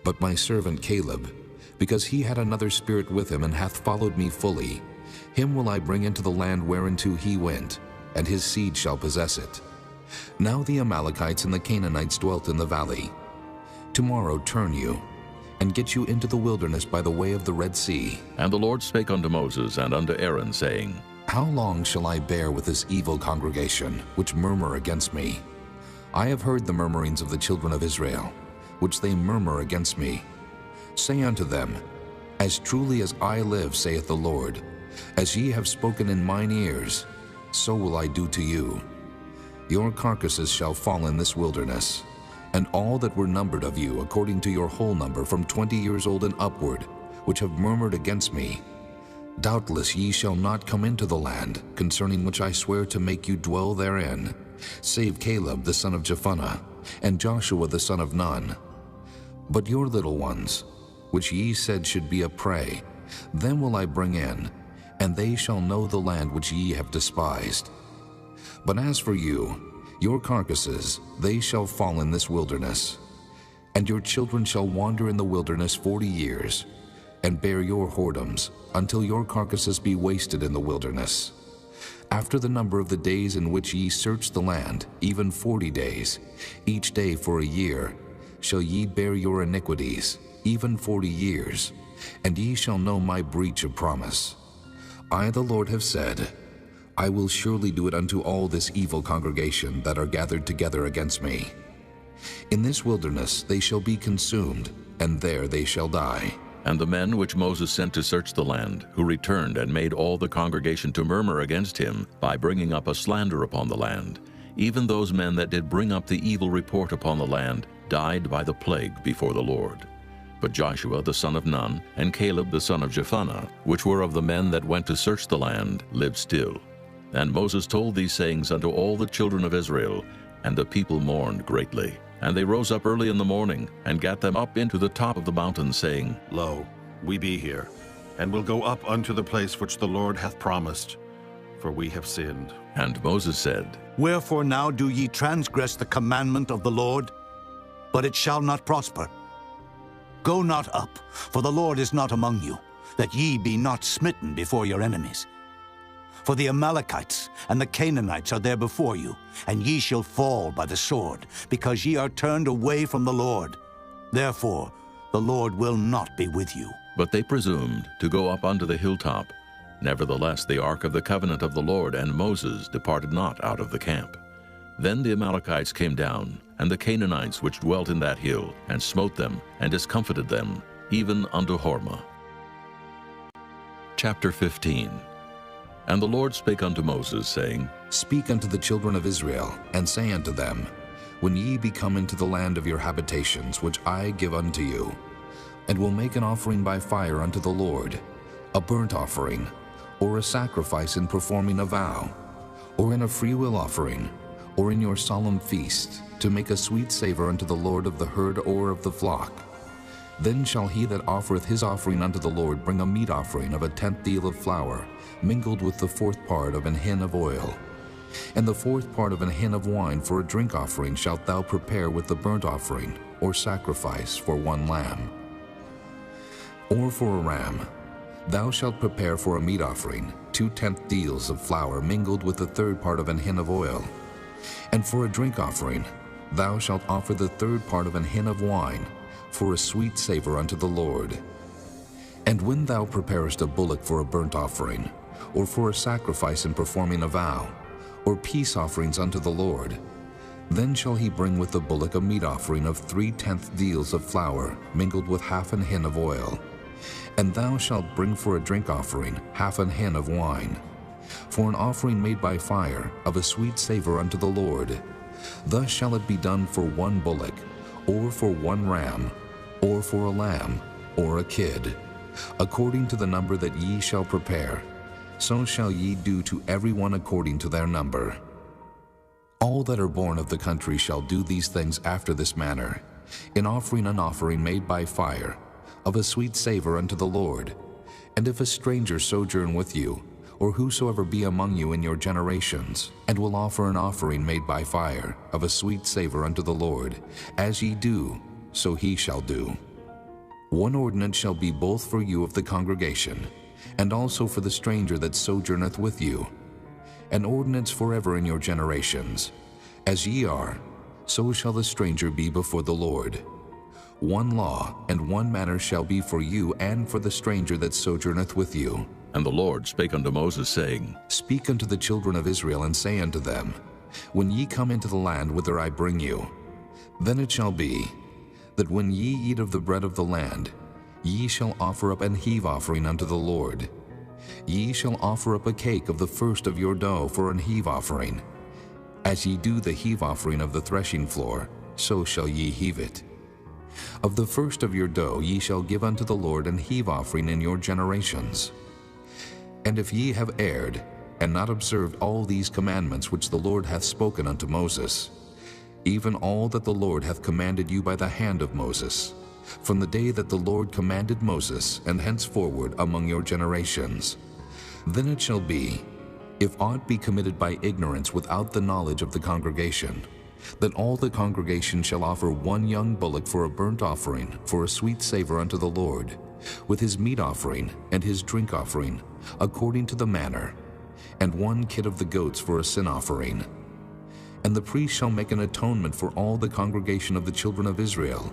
But my servant Caleb, because he had another spirit with him, and hath followed me fully, him will I bring into the land whereinto he went, and his seed shall possess it. Now the Amalekites and the Canaanites dwelt in the valley. Tomorrow turn you, and get you into the wilderness by the way of the Red Sea. And the Lord spake unto Moses and unto Aaron, saying, How long shall I bear with this evil congregation, which murmur against me? I have heard the murmurings of the children of Israel, which they murmur against me. Say unto them, As truly as I live, saith the Lord, as ye have spoken in mine ears, so will I do to you. Your carcasses shall fall in this wilderness, and all that were numbered of you, according to your whole number, from 20 years old and upward, which have murmured against me. Doubtless ye shall not come into the land, concerning which I swear to make you dwell therein, save Caleb the son of Jephunneh, and Joshua the son of Nun. But your little ones, which ye said should be a prey, them will I bring in, and they shall know the land which ye have despised. But as for you, your carcasses, they shall fall in this wilderness. And your children shall wander in the wilderness 40 years, and bear your whoredoms, until your carcasses be wasted in the wilderness. After the number of the days in which ye search the land, even 40 days, each day for a year, shall ye bear your iniquities, even 40 years, and ye shall know my breach of promise. I, the Lord, have said, I will surely do it unto all this evil congregation that are gathered together against me. In this wilderness they shall be consumed, and there they shall die. And the men which Moses sent to search the land, who returned and made all the congregation to murmur against him by bringing up a slander upon the land, even those men that did bring up the evil report upon the land, died by the plague before the Lord. But Joshua the son of Nun, and Caleb the son of Jephunneh, which were of the men that went to search the land, lived still. And Moses told these sayings unto all the children of Israel, and the people mourned greatly. And they rose up early in the morning, and gat them up into the top of the mountain, saying, Lo, we be here, and will go up unto the place which the Lord hath promised, for we have sinned. And Moses said, Wherefore now do ye transgress the commandment of the Lord? But it shall not prosper. Go not up, for the Lord is not among you, that ye be not smitten before your enemies. For the Amalekites and the Canaanites are there before you, and ye shall fall by the sword, because ye are turned away from the Lord. Therefore the Lord will not be with you. But they presumed to go up unto the hilltop. Nevertheless the ark of the covenant of the Lord and Moses departed not out of the camp. Then the Amalekites came down, and the Canaanites which dwelt in that hill, and smote them, and discomfited them, even unto Hormah. Chapter 15. And the Lord spake unto Moses, saying, Speak unto the children of Israel, and say unto them, When ye be come into the land of your habitations, which I give unto you, and will make an offering by fire unto the Lord, a burnt offering, or a sacrifice in performing a vow, or in a freewill offering, or in your solemn feast, to make a sweet savor unto the Lord of the herd or of the flock, then shall he that offereth his offering unto the Lord bring a meat offering of a 10th deal of flour, mingled with the 4th part of an hin of oil. And the 4th part of an hin of wine for a drink offering shalt thou prepare with the burnt offering, or sacrifice for one lamb. Or for a ram, thou shalt prepare for a meat offering 2 10th deals of flour mingled with the 3rd part of an hin of oil. And for a drink offering, thou shalt offer the 3rd part of an hin of wine, for a sweet savor unto the Lord. And when thou preparest a bullock for a burnt offering, or for a sacrifice in performing a vow, or peace offerings unto the Lord, then shall he bring with the bullock a meat offering of 3 10th deals of flour, mingled with half an hin of oil. And thou shalt bring for a drink offering half an hin of wine, for an offering made by fire of a sweet savor unto the Lord. Thus shall it be done for one bullock, or for one ram, or for a lamb, or a kid, according to the number that ye shall prepare. So shall ye do to every one according to their number. All that are born of the country shall do these things after this manner, in offering an offering made by fire, of a sweet savor unto the Lord. And if a stranger sojourn with you, or whosoever be among you in your generations, and will offer an offering made by fire, of a sweet savor unto the Lord, as ye do, so he shall do. One ordinance shall be both for you of the congregation, and also for the stranger that sojourneth with you, an ordinance forever in your generations. As ye are, so shall the stranger be before the Lord. One law and one manner shall be for you and for the stranger that sojourneth with you. And the Lord spake unto Moses, saying, Speak unto the children of Israel, and say unto them, When ye come into the land whither I bring you, then it shall be, that when ye eat of the bread of the land, ye shall offer up an heave offering unto the Lord. Ye shall offer up a cake of the first of your dough for an heave offering. As ye do the heave offering of the threshing floor, so shall ye heave it. Of the first of your dough ye shall give unto the Lord an heave offering in your generations. And if ye have erred, and not observed all these commandments which the Lord hath spoken unto Moses, even all that the Lord hath commanded you by the hand of Moses, from the day that the Lord commanded Moses, and henceforward among your generations, then it shall be, if aught be committed by ignorance without the knowledge of the congregation, that all the congregation shall offer one young bullock for a burnt offering, for a sweet savor unto the Lord, with his meat offering and his drink offering, according to the manner, and one kid of the goats for a sin offering. And the priest shall make an atonement for all the congregation of the children of Israel,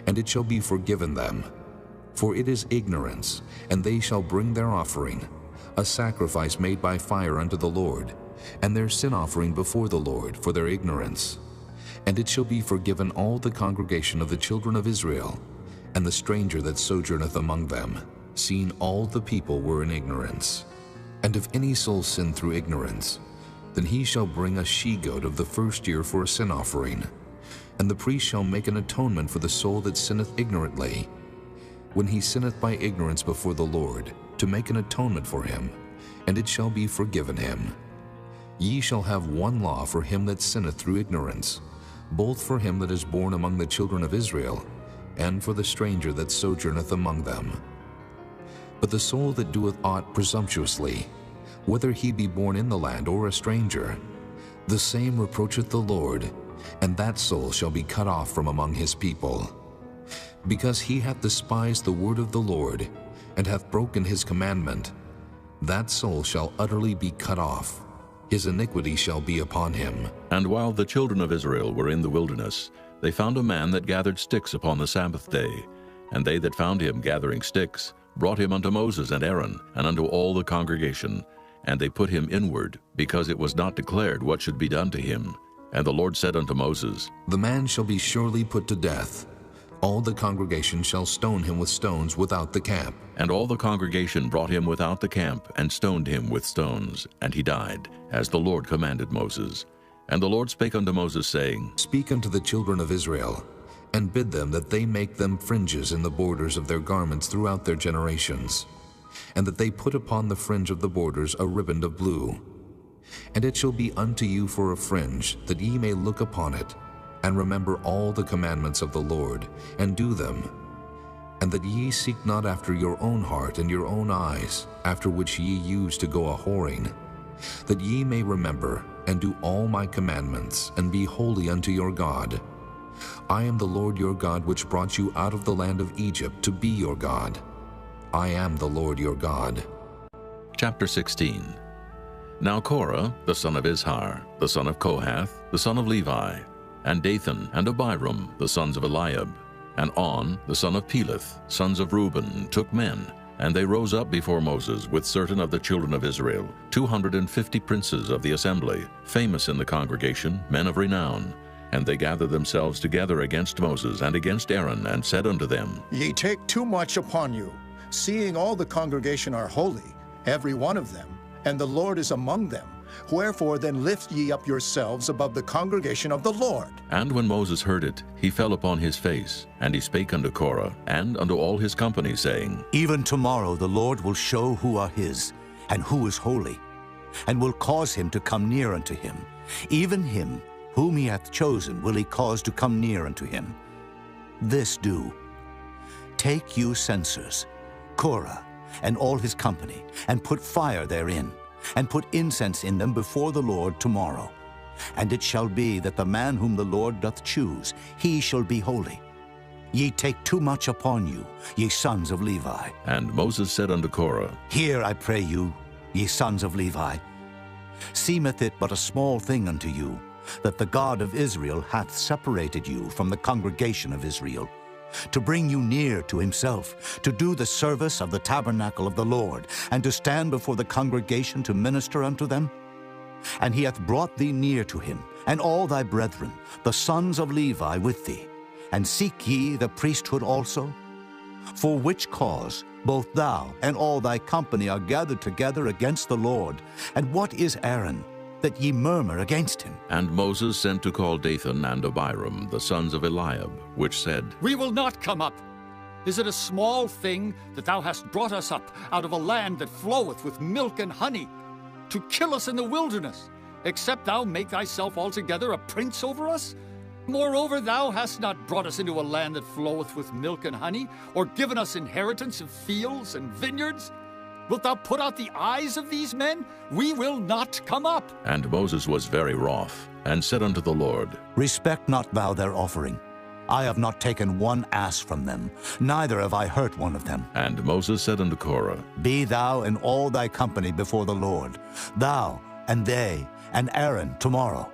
and it shall be forgiven them. For it is ignorance, and they shall bring their offering, a sacrifice made by fire unto the Lord, and their sin offering before the Lord for their ignorance. And it shall be forgiven all the congregation of the children of Israel, and the stranger that sojourneth among them, seeing all the people were in ignorance. And if any soul sin through ignorance, then he shall bring a she-goat of the first year for a sin offering, and the priest shall make an atonement for the soul that sinneth ignorantly, when he sinneth by ignorance before the Lord, to make an atonement for him, and it shall be forgiven him. Ye shall have one law for him that sinneth through ignorance, both for him that is born among the children of Israel, and for the stranger that sojourneth among them. But the soul that doeth aught presumptuously, whether he be born in the land or a stranger, the same reproacheth the Lord, and that soul shall be cut off from among his people. Because he hath despised the word of the Lord, and hath broken his commandment, that soul shall utterly be cut off. His iniquity shall be upon him. And while the children of Israel were in the wilderness, they found a man that gathered sticks upon the Sabbath day. And they that found him gathering sticks brought him unto Moses and Aaron, and unto all the congregation. And they put him inward, because it was not declared what should be done to him. And the Lord said unto Moses, The man shall be surely put to death. All the congregation shall stone him with stones without the camp. And all the congregation brought him without the camp, and stoned him with stones. And he died, as the Lord commanded Moses. And the Lord spake unto Moses, saying, Speak unto the children of Israel, and bid them that they make them fringes in the borders of their garments throughout their generations, and that they put upon the fringe of the borders a riband of blue. And it shall be unto you for a fringe, that ye may look upon it, and remember all the commandments of the Lord, and do them, and that ye seek not after your own heart and your own eyes, after which ye used to go a-whoring, that ye may remember and do all my commandments, and be holy unto your God. I am the Lord your God, which brought you out of the land of Egypt to be your God. I am the Lord your God. Chapter 16. Now Korah, the son of Izhar, the son of Kohath, the son of Levi, and Dathan and Abiram, the sons of Eliab, and On, the son of Peleth, sons of Reuben, took men, and they rose up before Moses with certain of the children of Israel, 250 princes of the assembly, famous in the congregation, men of renown. And they gathered themselves together against Moses and against Aaron, and said unto them, Ye take too much upon you, seeing all the congregation are holy, every one of them, and the Lord is among them. Wherefore then lift ye up yourselves above the congregation of the Lord. And when Moses heard it, he fell upon his face, and he spake unto Korah, and unto all his company, saying, Even tomorrow the Lord will show who are his, and who is holy, and will cause him to come near unto him. Even him whom he hath chosen will he cause to come near unto him. This do. Take you censers, Korah, and all his company, and put fire therein, and put incense in them before the Lord tomorrow. And it shall be that the man whom the Lord doth choose, he shall be holy. Ye take too much upon you, ye sons of Levi. And Moses said unto Korah, Hear, I pray you, ye sons of Levi. Seemeth it but a small thing unto you, that the God of Israel hath separated you from the congregation of Israel, to bring you near to himself, to do the service of the tabernacle of the Lord, and to stand before the congregation to minister unto them? And he hath brought thee near to him, and all thy brethren, the sons of Levi, with thee. And seek ye the priesthood also? For which cause both thou and all thy company are gathered together against the Lord. And what is Aaron, that ye murmur against him? And Moses sent to call Dathan and Abiram, the sons of Eliab, which said, We will not come up. Is it a small thing that thou hast brought us up out of a land that floweth with milk and honey, to kill us in the wilderness, except thou make thyself altogether a prince over us? Moreover, thou hast not brought us into a land that floweth with milk and honey, or given us inheritance of fields and vineyards. Wilt thou put out the eyes of these men? We will not come up. And Moses was very wroth, and said unto the Lord, Respect not thou their offering. I have not taken one ass from them, neither have I hurt one of them. And Moses said unto Korah, Be thou and all thy company before the Lord, thou and they and Aaron tomorrow.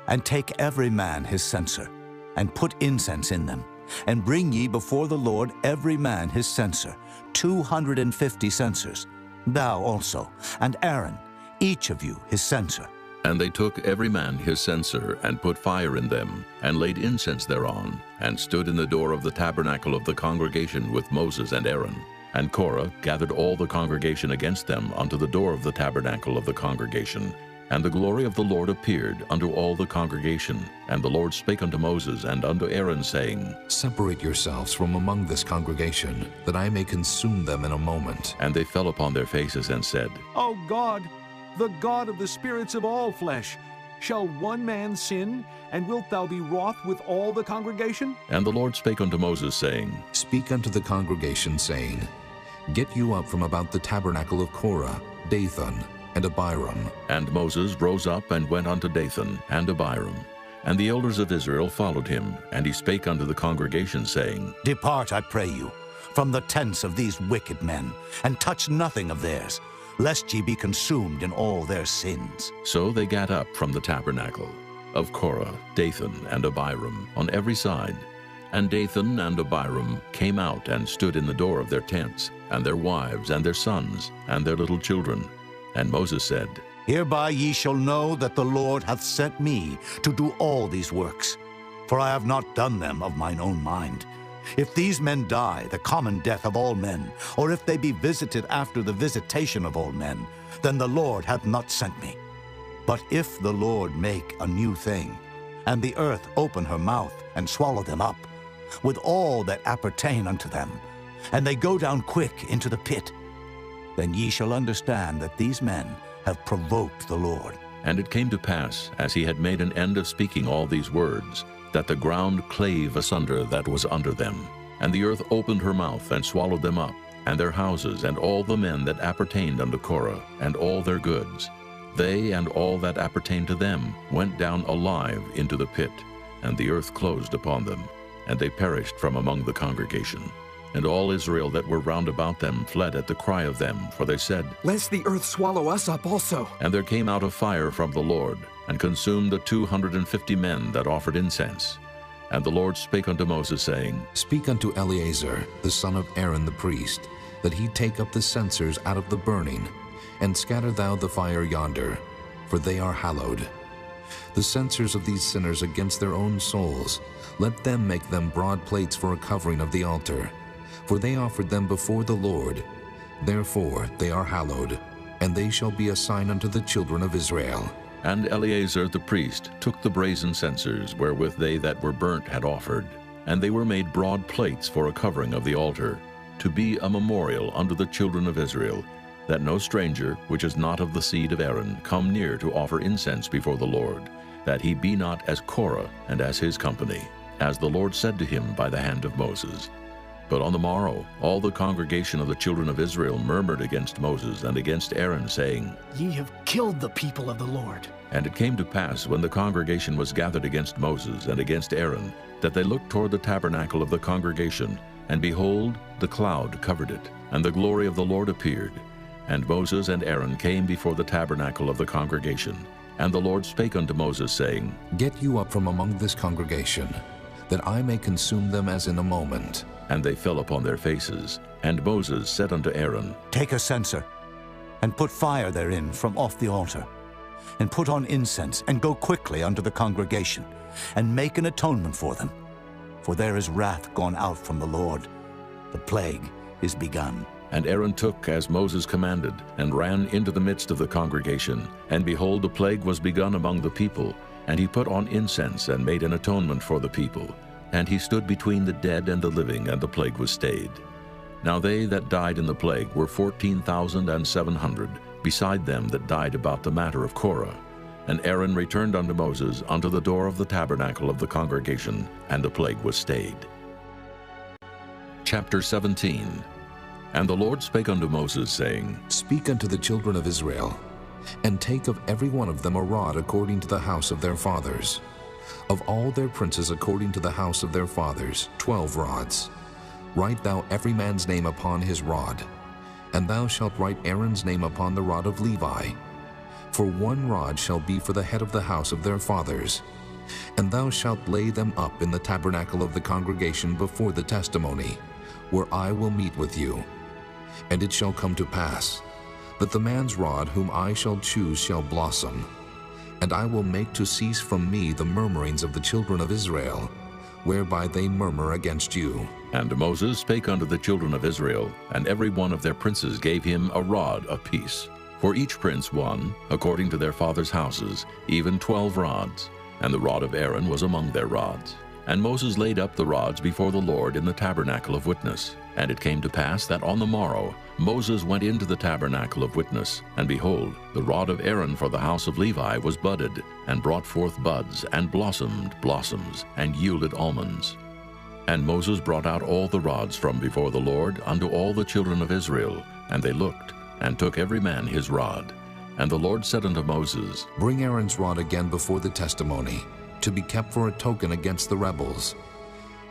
And take every man his censer, and put incense in them, and bring ye before the Lord every man his censer, 250 censers, thou also, and Aaron, each of you his censer. And they took every man his censer, and put fire in them, and laid incense thereon, and stood in the door of the tabernacle of the congregation with Moses and Aaron. And Korah gathered all the congregation against them unto the door of the tabernacle of the congregation. And the glory of the Lord appeared unto all the congregation. And the Lord spake unto Moses and unto Aaron, saying, Separate yourselves from among this congregation, that I may consume them in a moment. And they fell upon their faces and said, O God, the God of the spirits of all flesh, shall one man sin, and wilt thou be wroth with all the congregation? And the Lord spake unto Moses, saying, Speak unto the congregation, saying, Get you up from about the tabernacle of Korah, Dathan, and Abiram. And Moses rose up and went unto Dathan and Abiram. And the elders of Israel followed him, and he spake unto the congregation, saying, Depart, I pray you, from the tents of these wicked men, and touch nothing of theirs, lest ye be consumed in all their sins. So they gat up from the tabernacle of Korah, Dathan, and Abiram on every side. And Dathan and Abiram came out and stood in the door of their tents, and their wives, and their sons, and their little children. And Moses said, Hereby ye shall know that the Lord hath sent me to do all these works, for I have not done them of mine own mind. If these men die the common death of all men, or if they be visited after the visitation of all men, then the Lord hath not sent me. But if the Lord make a new thing, and the earth open her mouth and swallow them up, with all that appertain unto them, and they go down quick into the pit, then ye shall understand that these men have provoked the Lord. And it came to pass, as he had made an end of speaking all these words, that the ground clave asunder that was under them. And the earth opened her mouth and swallowed them up, and their houses, and all the men that appertained unto Korah, and all their goods. They and all that appertained to them went down alive into the pit, and the earth closed upon them, and they perished from among the congregation. And all Israel that were round about them fled at the cry of them, for they said, Lest the earth swallow us up also. And there came out a fire from the Lord, and consumed the 250 men that offered incense. And the Lord spake unto Moses, saying, Speak unto Eleazar, the son of Aaron the priest, that he take up the censers out of the burning, and scatter thou the fire yonder, for they are hallowed. The censers of these sinners against their own souls, let them make them broad plates for a covering of the altar. For they offered them before the Lord. Therefore they are hallowed, and they shall be a sign unto the children of Israel. And Eleazar the priest took the brazen censers wherewith they that were burnt had offered, and they were made broad plates for a covering of the altar, to be a memorial unto the children of Israel, that no stranger, which is not of the seed of Aaron, come near to offer incense before the Lord, that he be not as Korah and as his company, as the Lord said to him by the hand of Moses. But on the morrow all the congregation of the children of Israel murmured against Moses and against Aaron, saying, Ye have killed the people of the Lord. And it came to pass, when the congregation was gathered against Moses and against Aaron, that they looked toward the tabernacle of the congregation, and behold, the cloud covered it, and the glory of the Lord appeared. And Moses and Aaron came before the tabernacle of the congregation. And the Lord spake unto Moses, saying, Get you up from among this congregation, that I may consume them as in a moment. And they fell upon their faces. And Moses said unto Aaron, Take a censer, and put fire therein from off the altar, and put on incense, and go quickly unto the congregation, and make an atonement for them. For there is wrath gone out from the Lord. The plague is begun. And Aaron took as Moses commanded, and ran into the midst of the congregation. And behold, the plague was begun among the people. And he put on incense, and made an atonement for the people. And he stood between the dead and the living, and the plague was stayed. Now they that died in the plague were 14,700, beside them that died about the matter of Korah. And Aaron returned unto Moses unto the door of the tabernacle of the congregation, and the plague was stayed. Chapter 17. And the Lord spake unto Moses, saying, Speak unto the children of Israel, and take of every one of them a rod according to the house of their fathers. Of all their princes according to the house of their fathers, 12 rods. Write thou every man's name upon his rod, and thou shalt write Aaron's name upon the rod of Levi. For 1 rod shall be for the head of the house of their fathers. And thou shalt lay them up in the tabernacle of the congregation before the testimony, where I will meet with you. And it shall come to pass, that the man's rod whom I shall choose shall blossom. And I will make to cease from me the murmurings of the children of Israel, whereby they murmur against you. And Moses spake unto the children of Israel, and every one of their princes gave him a rod apiece. For each prince one, according to their fathers' houses, even 12 rods. And the rod of Aaron was among their rods. And Moses laid up the rods before the Lord in the tabernacle of witness. And it came to pass that on the morrow Moses went into the tabernacle of witness, and behold, the rod of Aaron for the house of Levi was budded, and brought forth buds, and blossomed blossoms, and yielded almonds. And Moses brought out all the rods from before the Lord unto all the children of Israel, and they looked, and took every man his rod. And the Lord said unto Moses, Bring Aaron's rod again before the testimony, to be kept for a token against the rebels.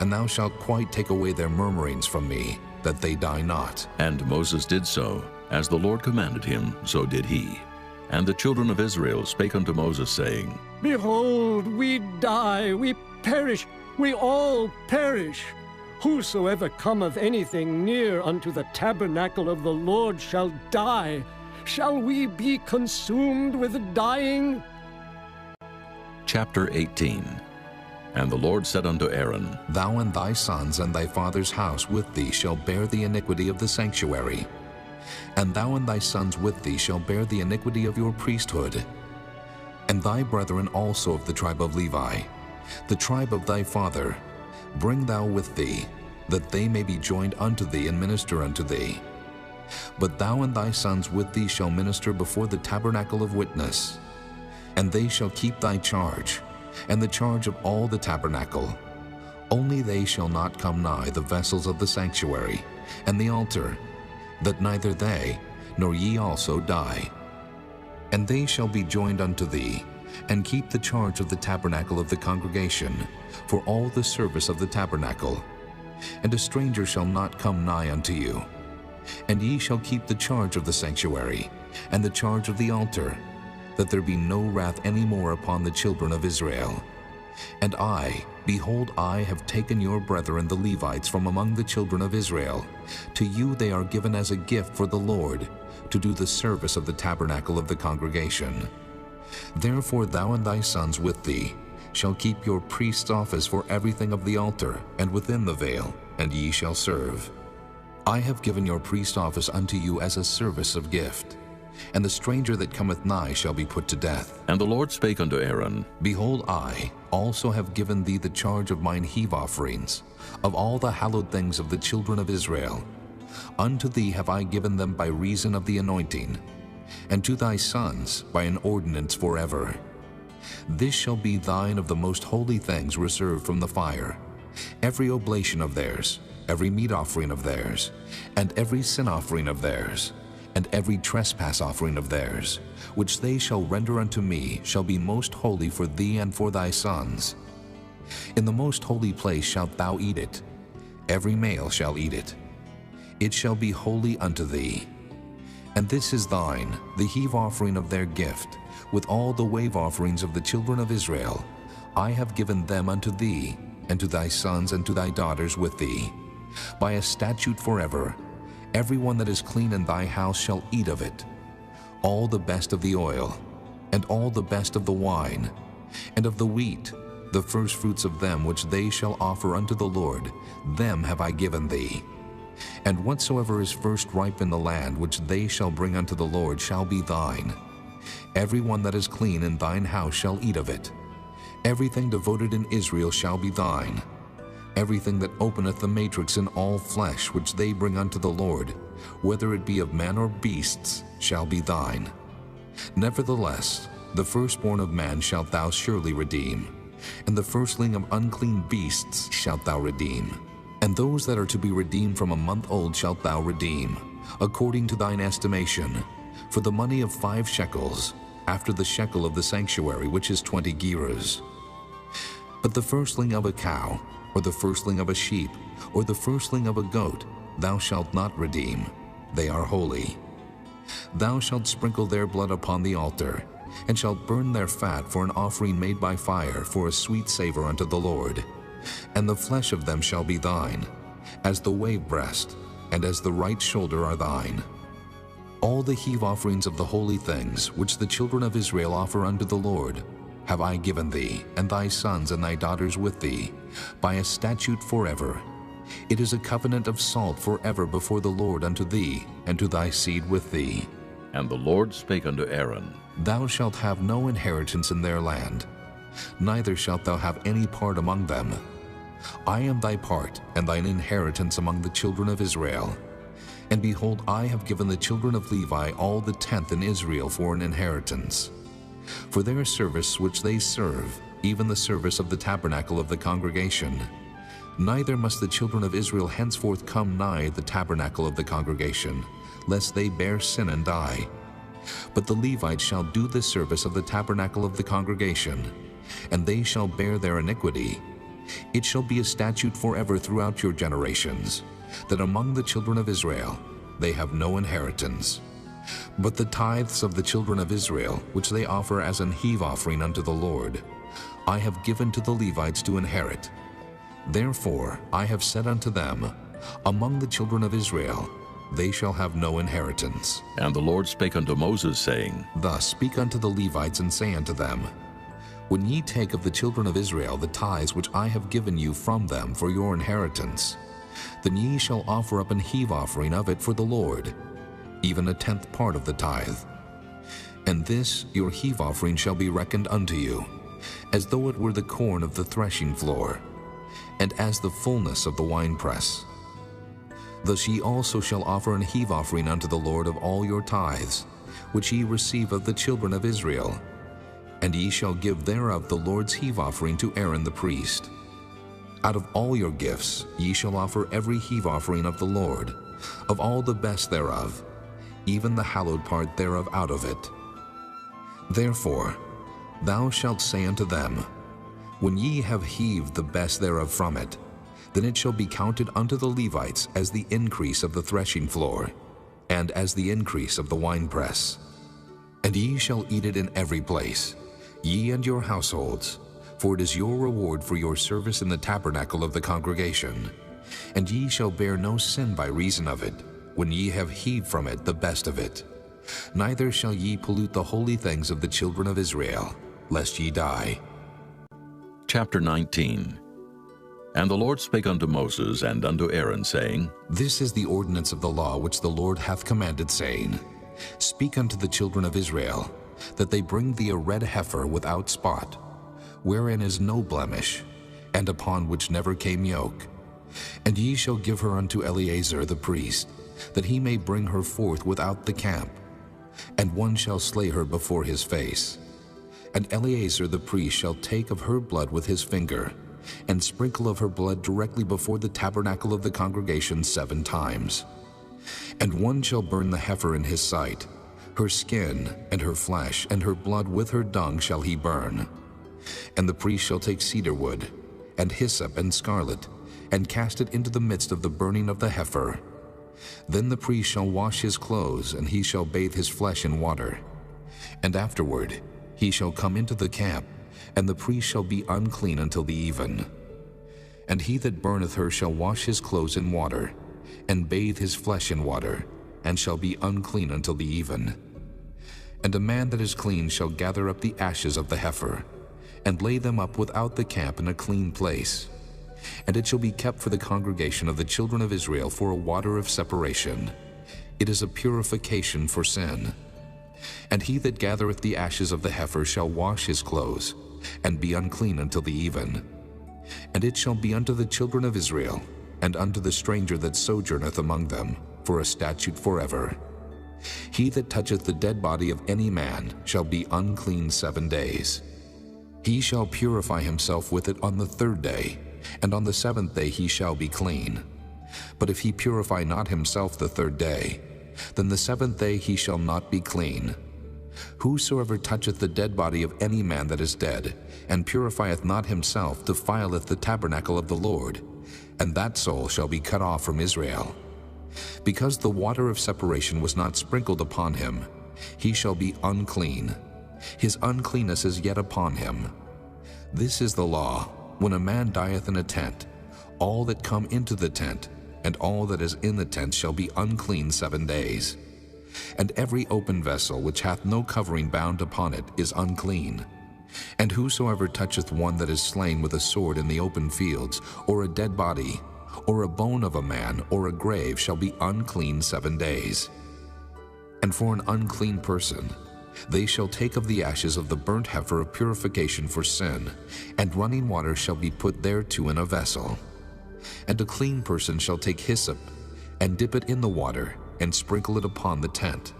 And thou shalt quite take away their murmurings from me, that they die not. And Moses did so. As the Lord commanded him, so did he. And the children of Israel spake unto Moses, saying, Behold, we die, we perish, we all perish. Whosoever cometh anything near unto the tabernacle of the Lord shall die. Shall we be consumed with dying? Chapter 18. And the Lord said unto Aaron, Thou and thy sons and thy father's house with thee shall bear the iniquity of the sanctuary. And thou and thy sons with thee shall bear the iniquity of your priesthood. And thy brethren also of the tribe of Levi, the tribe of thy father, bring thou with thee, that they may be joined unto thee and minister unto thee. But thou and thy sons with thee shall minister before the tabernacle of witness. And they shall keep thy charge, and the charge of all the tabernacle. Only they shall not come nigh the vessels of the sanctuary, and the altar, that neither they, nor ye also die. And they shall be joined unto thee, and keep the charge of the tabernacle of the congregation, for all the service of the tabernacle. And a stranger shall not come nigh unto you. And ye shall keep the charge of the sanctuary, and the charge of the altar, that there be no wrath any more upon the children of Israel. And I, behold, I have taken your brethren the Levites from among the children of Israel. To you they are given as a gift for the Lord, to do the service of the tabernacle of the congregation. Therefore thou and thy sons with thee shall keep your priest's office for everything of the altar, and within the veil, and ye shall serve. I have given your priest office unto you as a service of gift. And the stranger that cometh nigh shall be put to death. And the Lord spake unto Aaron, Behold, I also have given thee the charge of mine heave offerings, of all the hallowed things of the children of Israel. Unto thee have I given them by reason of the anointing, and to thy sons by an ordinance forever. This shall be thine of the most holy things reserved from the fire, every oblation of theirs, every meat offering of theirs, and every sin offering of theirs, and every trespass offering of theirs, which they shall render unto me, shall be most holy for thee and for thy sons. In the most holy place shalt thou eat it. Every male shall eat it. It shall be holy unto thee. And this is thine, the heave offering of their gift, with all the wave offerings of the children of Israel. I have given them unto thee, and to thy sons and to thy daughters with thee, by a statute forever. Every one that is clean in thy house shall eat of it, all the best of the oil, and all the best of the wine, and of the wheat, the firstfruits of them which they shall offer unto the Lord, them have I given thee. And whatsoever is first ripe in the land which they shall bring unto the Lord shall be thine. Every one that is clean in thine house shall eat of it. Everything devoted in Israel shall be thine. Everything that openeth the matrix in all flesh which they bring unto the Lord, whether it be of man or beasts, shall be thine. Nevertheless, the firstborn of man shalt thou surely redeem, and the firstling of unclean beasts shalt thou redeem. And those that are to be redeemed from a month old shalt thou redeem, according to thine estimation, for the money of 5 shekels, after the shekel of the sanctuary, which is 20 gerahs. But the firstling of a cow, or the firstling of a sheep, or the firstling of a goat, thou shalt not redeem. They are holy. Thou shalt sprinkle their blood upon the altar, and shalt burn their fat for an offering made by fire, for a sweet savor unto the Lord. And the flesh of them shall be thine, as the wave breast, and as the right shoulder are thine. All the heave offerings of the holy things which the children of Israel offer unto the Lord have I given thee, and thy sons and thy daughters with thee, by a statute forever. It is a covenant of salt forever before the Lord unto thee, and to thy seed with thee. And the Lord spake unto Aaron, Thou shalt have no inheritance in their land, neither shalt thou have any part among them. I am thy part, and thine inheritance among the children of Israel. And behold, I have given the children of Levi all the tenth in Israel for an inheritance. For their service which they serve, even the service of the tabernacle of the congregation. Neither must the children of Israel henceforth come nigh the tabernacle of the congregation, lest they bear sin and die. But the Levites shall do the service of the tabernacle of the congregation, and they shall bear their iniquity. It shall be a statute forever throughout your generations, that among the children of Israel they have no inheritance. But the tithes of the children of Israel, which they offer as an heave offering unto the Lord, I have given to the Levites to inherit. Therefore I have said unto them, Among the children of Israel they shall have no inheritance. And the Lord spake unto Moses, saying, Thus speak unto the Levites, and say unto them, When ye take of the children of Israel the tithes which I have given you from them for your inheritance, then ye shall offer up an heave offering of it for the Lord, even a tenth part of the tithe. And this your heave offering shall be reckoned unto you, as though it were the corn of the threshing floor, and as the fullness of the winepress. Thus ye also shall offer an heave offering unto the Lord of all your tithes, which ye receive of the children of Israel, and ye shall give thereof the Lord's heave offering to Aaron the priest. Out of all your gifts ye shall offer every heave offering of the Lord, of all the best thereof, even the hallowed part thereof out of it. Therefore thou shalt say unto them, When ye have heaved the best thereof from it, then it shall be counted unto the Levites as the increase of the threshing floor, and as the increase of the winepress. And ye shall eat it in every place, ye and your households, for it is your reward for your service in the tabernacle of the congregation. And ye shall bear no sin by reason of it, when ye have heaved from it the best of it. Neither shall ye pollute the holy things of the children of Israel, lest ye die. Chapter 19. And the Lord spake unto Moses and unto Aaron, saying, This is the ordinance of the law which the Lord hath commanded, saying, Speak unto the children of Israel, that they bring thee a red heifer without spot, wherein is no blemish, and upon which never came yoke. And ye shall give her unto Eleazar the priest, that he may bring her forth without the camp. And one shall slay her before his face. And Eleazar the priest shall take of her blood with his finger, and sprinkle of her blood directly before the tabernacle of the congregation 7 times. And one shall burn the heifer in his sight. Her skin, and her flesh, and her blood with her dung shall he burn. And the priest shall take cedar wood, and hyssop, and scarlet, and cast it into the midst of the burning of the heifer. Then the priest shall wash his clothes, and he shall bathe his flesh in water. And afterward he shall come into the camp, and the priest shall be unclean until the even. And he that burneth her shall wash his clothes in water, and bathe his flesh in water, and shall be unclean until the even. And a man that is clean shall gather up the ashes of the heifer, and lay them up without the camp in a clean place. And it shall be kept for the congregation of the children of Israel for a water of separation. It is a purification for sin. And he that gathereth the ashes of the heifer shall wash his clothes, and be unclean until the even. And it shall be unto the children of Israel, and unto the stranger that sojourneth among them, for a statute forever. He that toucheth the dead body of any man shall be unclean 7 days. He shall purify himself with it on the 3rd day, and on the 7th day he shall be clean. But if he purify not himself the 3rd day, then the 7th day he shall not be clean. Whosoever toucheth the dead body of any man that is dead, and purifieth not himself, defileth the tabernacle of the Lord, and that soul shall be cut off from Israel. Because the water of separation was not sprinkled upon him, he shall be unclean. His uncleanness is yet upon him. This is the law, when a man dieth in a tent, all that come into the tent, and all that is in the tent shall be unclean 7 days. And every open vessel which hath no covering bound upon it is unclean. And whosoever toucheth one that is slain with a sword in the open fields, or a dead body, or a bone of a man, or a grave, shall be unclean 7 days. And for an unclean person, they shall take of the ashes of the burnt heifer of purification for sin, and running water shall be put thereto in a vessel. And a clean person shall take hyssop, and dip it in the water, and sprinkle it upon the tent,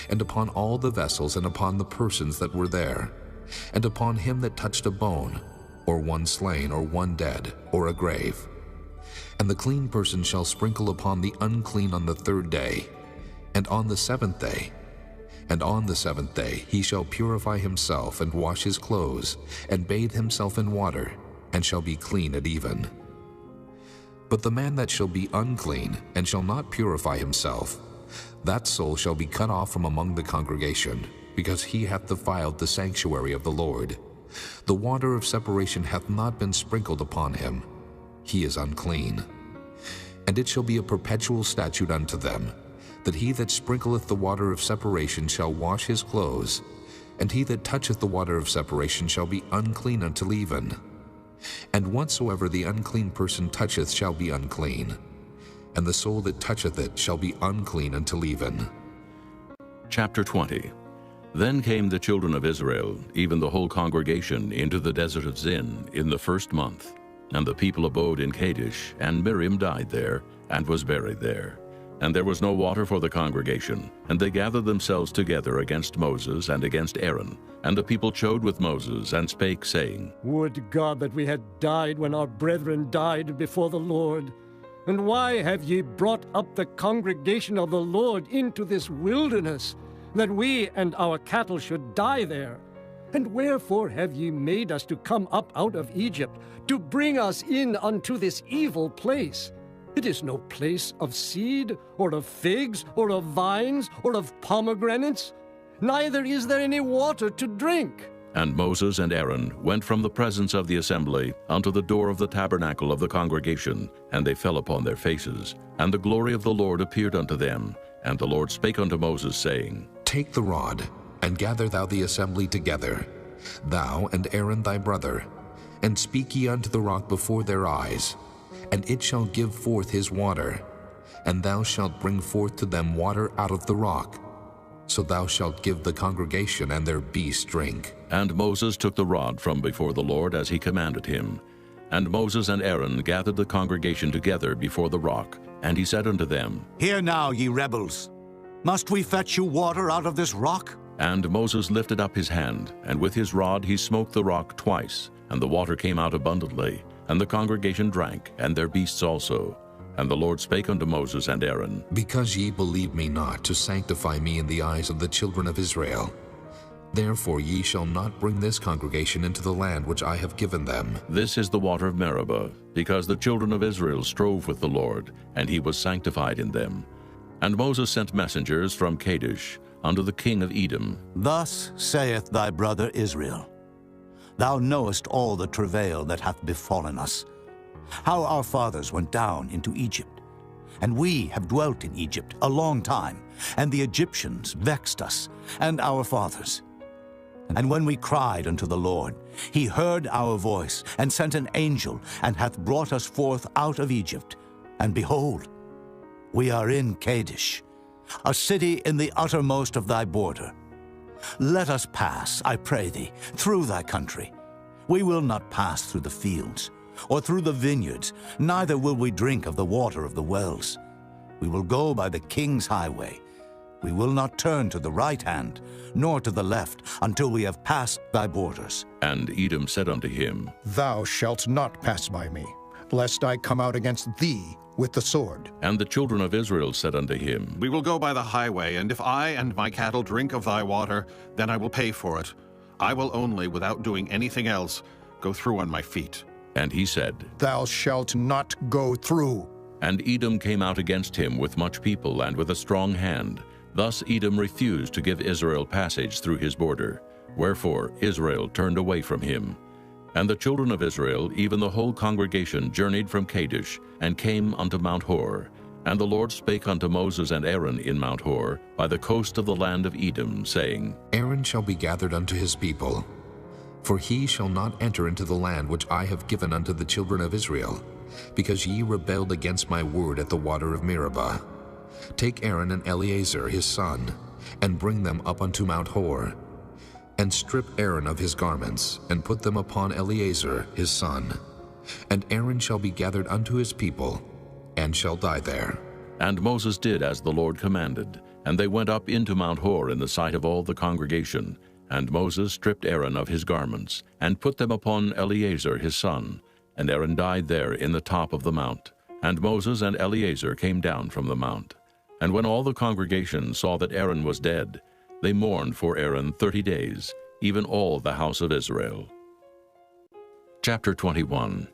and upon all the vessels, and upon the persons that were there, and upon him that touched a bone, or one slain, or one dead, or a grave. And the clean person shall sprinkle upon the unclean on the 3rd day, and on the 7th day. And on the 7th day he shall purify himself, and wash his clothes, and bathe himself in water, and shall be clean at even. But the man that shall be unclean, and shall not purify himself, that soul shall be cut off from among the congregation, because he hath defiled the sanctuary of the Lord. The water of separation hath not been sprinkled upon him. He is unclean. And it shall be a perpetual statute unto them, that he that sprinkleth the water of separation shall wash his clothes, and he that toucheth the water of separation shall be unclean until even. And whatsoever the unclean person toucheth shall be unclean, and the soul that toucheth it shall be unclean until even. Chapter 20. Then came the children of Israel, even the whole congregation, into the desert of Zin in the 1st month. And the people abode in Kadesh, and Miriam died there, and was buried there. And there was no water for the congregation, and they gathered themselves together against Moses and against Aaron. And the people chode with Moses, and spake, saying, Would God that we had died when our brethren died before the Lord! And why have ye brought up the congregation of the Lord into this wilderness, that we and our cattle should die there? And wherefore have ye made us to come up out of Egypt, to bring us in unto this evil place? It is no place of seed, or of figs, or of vines, or of pomegranates, neither is there any water to drink. And Moses and Aaron went from the presence of the assembly unto the door of the tabernacle of the congregation, and they fell upon their faces. And the glory of the Lord appeared unto them. And the Lord spake unto Moses, saying, Take the rod, and gather thou the assembly together, thou and Aaron thy brother, and speak ye unto the rock before their eyes, and it shall give forth his water, and thou shalt bring forth to them water out of the rock. So thou shalt give the congregation and their beasts drink. And Moses took the rod from before the Lord as he commanded him. And Moses and Aaron gathered the congregation together before the rock. And he said unto them, Hear now, ye rebels, must we fetch you water out of this rock? And Moses lifted up his hand, and with his rod he smote the rock twice, and the water came out abundantly. And the congregation drank, and their beasts also. And the Lord spake unto Moses and Aaron, Because ye believe me not to sanctify me in the eyes of the children of Israel, therefore ye shall not bring this congregation into the land which I have given them. This is the water of Meribah, because the children of Israel strove with the Lord, and he was sanctified in them. And Moses sent messengers from Kadesh unto the king of Edom. Thus saith thy brother Israel, Thou knowest all the travail that hath befallen us, how our fathers went down into Egypt. And we have dwelt in Egypt a long time, and the Egyptians vexed us, and our fathers. And when we cried unto the Lord, he heard our voice, and sent an angel, and hath brought us forth out of Egypt. And behold, we are in Kadesh, a city in the uttermost of thy border. Let us pass, I pray thee, through thy country. We will not pass through the fields, or through the vineyards, neither will we drink of the water of the wells. We will go by the king's highway. We will not turn to the right hand, nor to the left, until we have passed thy borders. And Edom said unto him, Thou shalt not pass by me, lest I come out against thee with the sword. And the children of Israel said unto him, We will go by the highway, and if I and my cattle drink of thy water, then I will pay for it. I will only, without doing anything else, go through on my feet. And he said, Thou shalt not go through. And Edom came out against him with much people and with a strong hand. Thus Edom refused to give Israel passage through his border. Wherefore Israel turned away from him. And the children of Israel, even the whole congregation, journeyed from Kadesh, and came unto Mount Hor. And the Lord spake unto Moses and Aaron in Mount Hor, by the coast of the land of Edom, saying, Aaron shall be gathered unto his people, for he shall not enter into the land which I have given unto the children of Israel, because ye rebelled against my word at the water of Meribah. Take Aaron and Eleazar his son, and bring them up unto Mount Hor, and strip Aaron of his garments, and put them upon Eleazar his son. And Aaron shall be gathered unto his people, and shall die there. And Moses did as the Lord commanded, and they went up into Mount Hor in the sight of all the congregation. And Moses stripped Aaron of his garments, and put them upon Eleazar his son. And Aaron died there in the top of the mount. And Moses and Eleazar came down from the mount. And when all the congregation saw that Aaron was dead, they mourned for Aaron 30 days, even all the house of Israel. Chapter 21.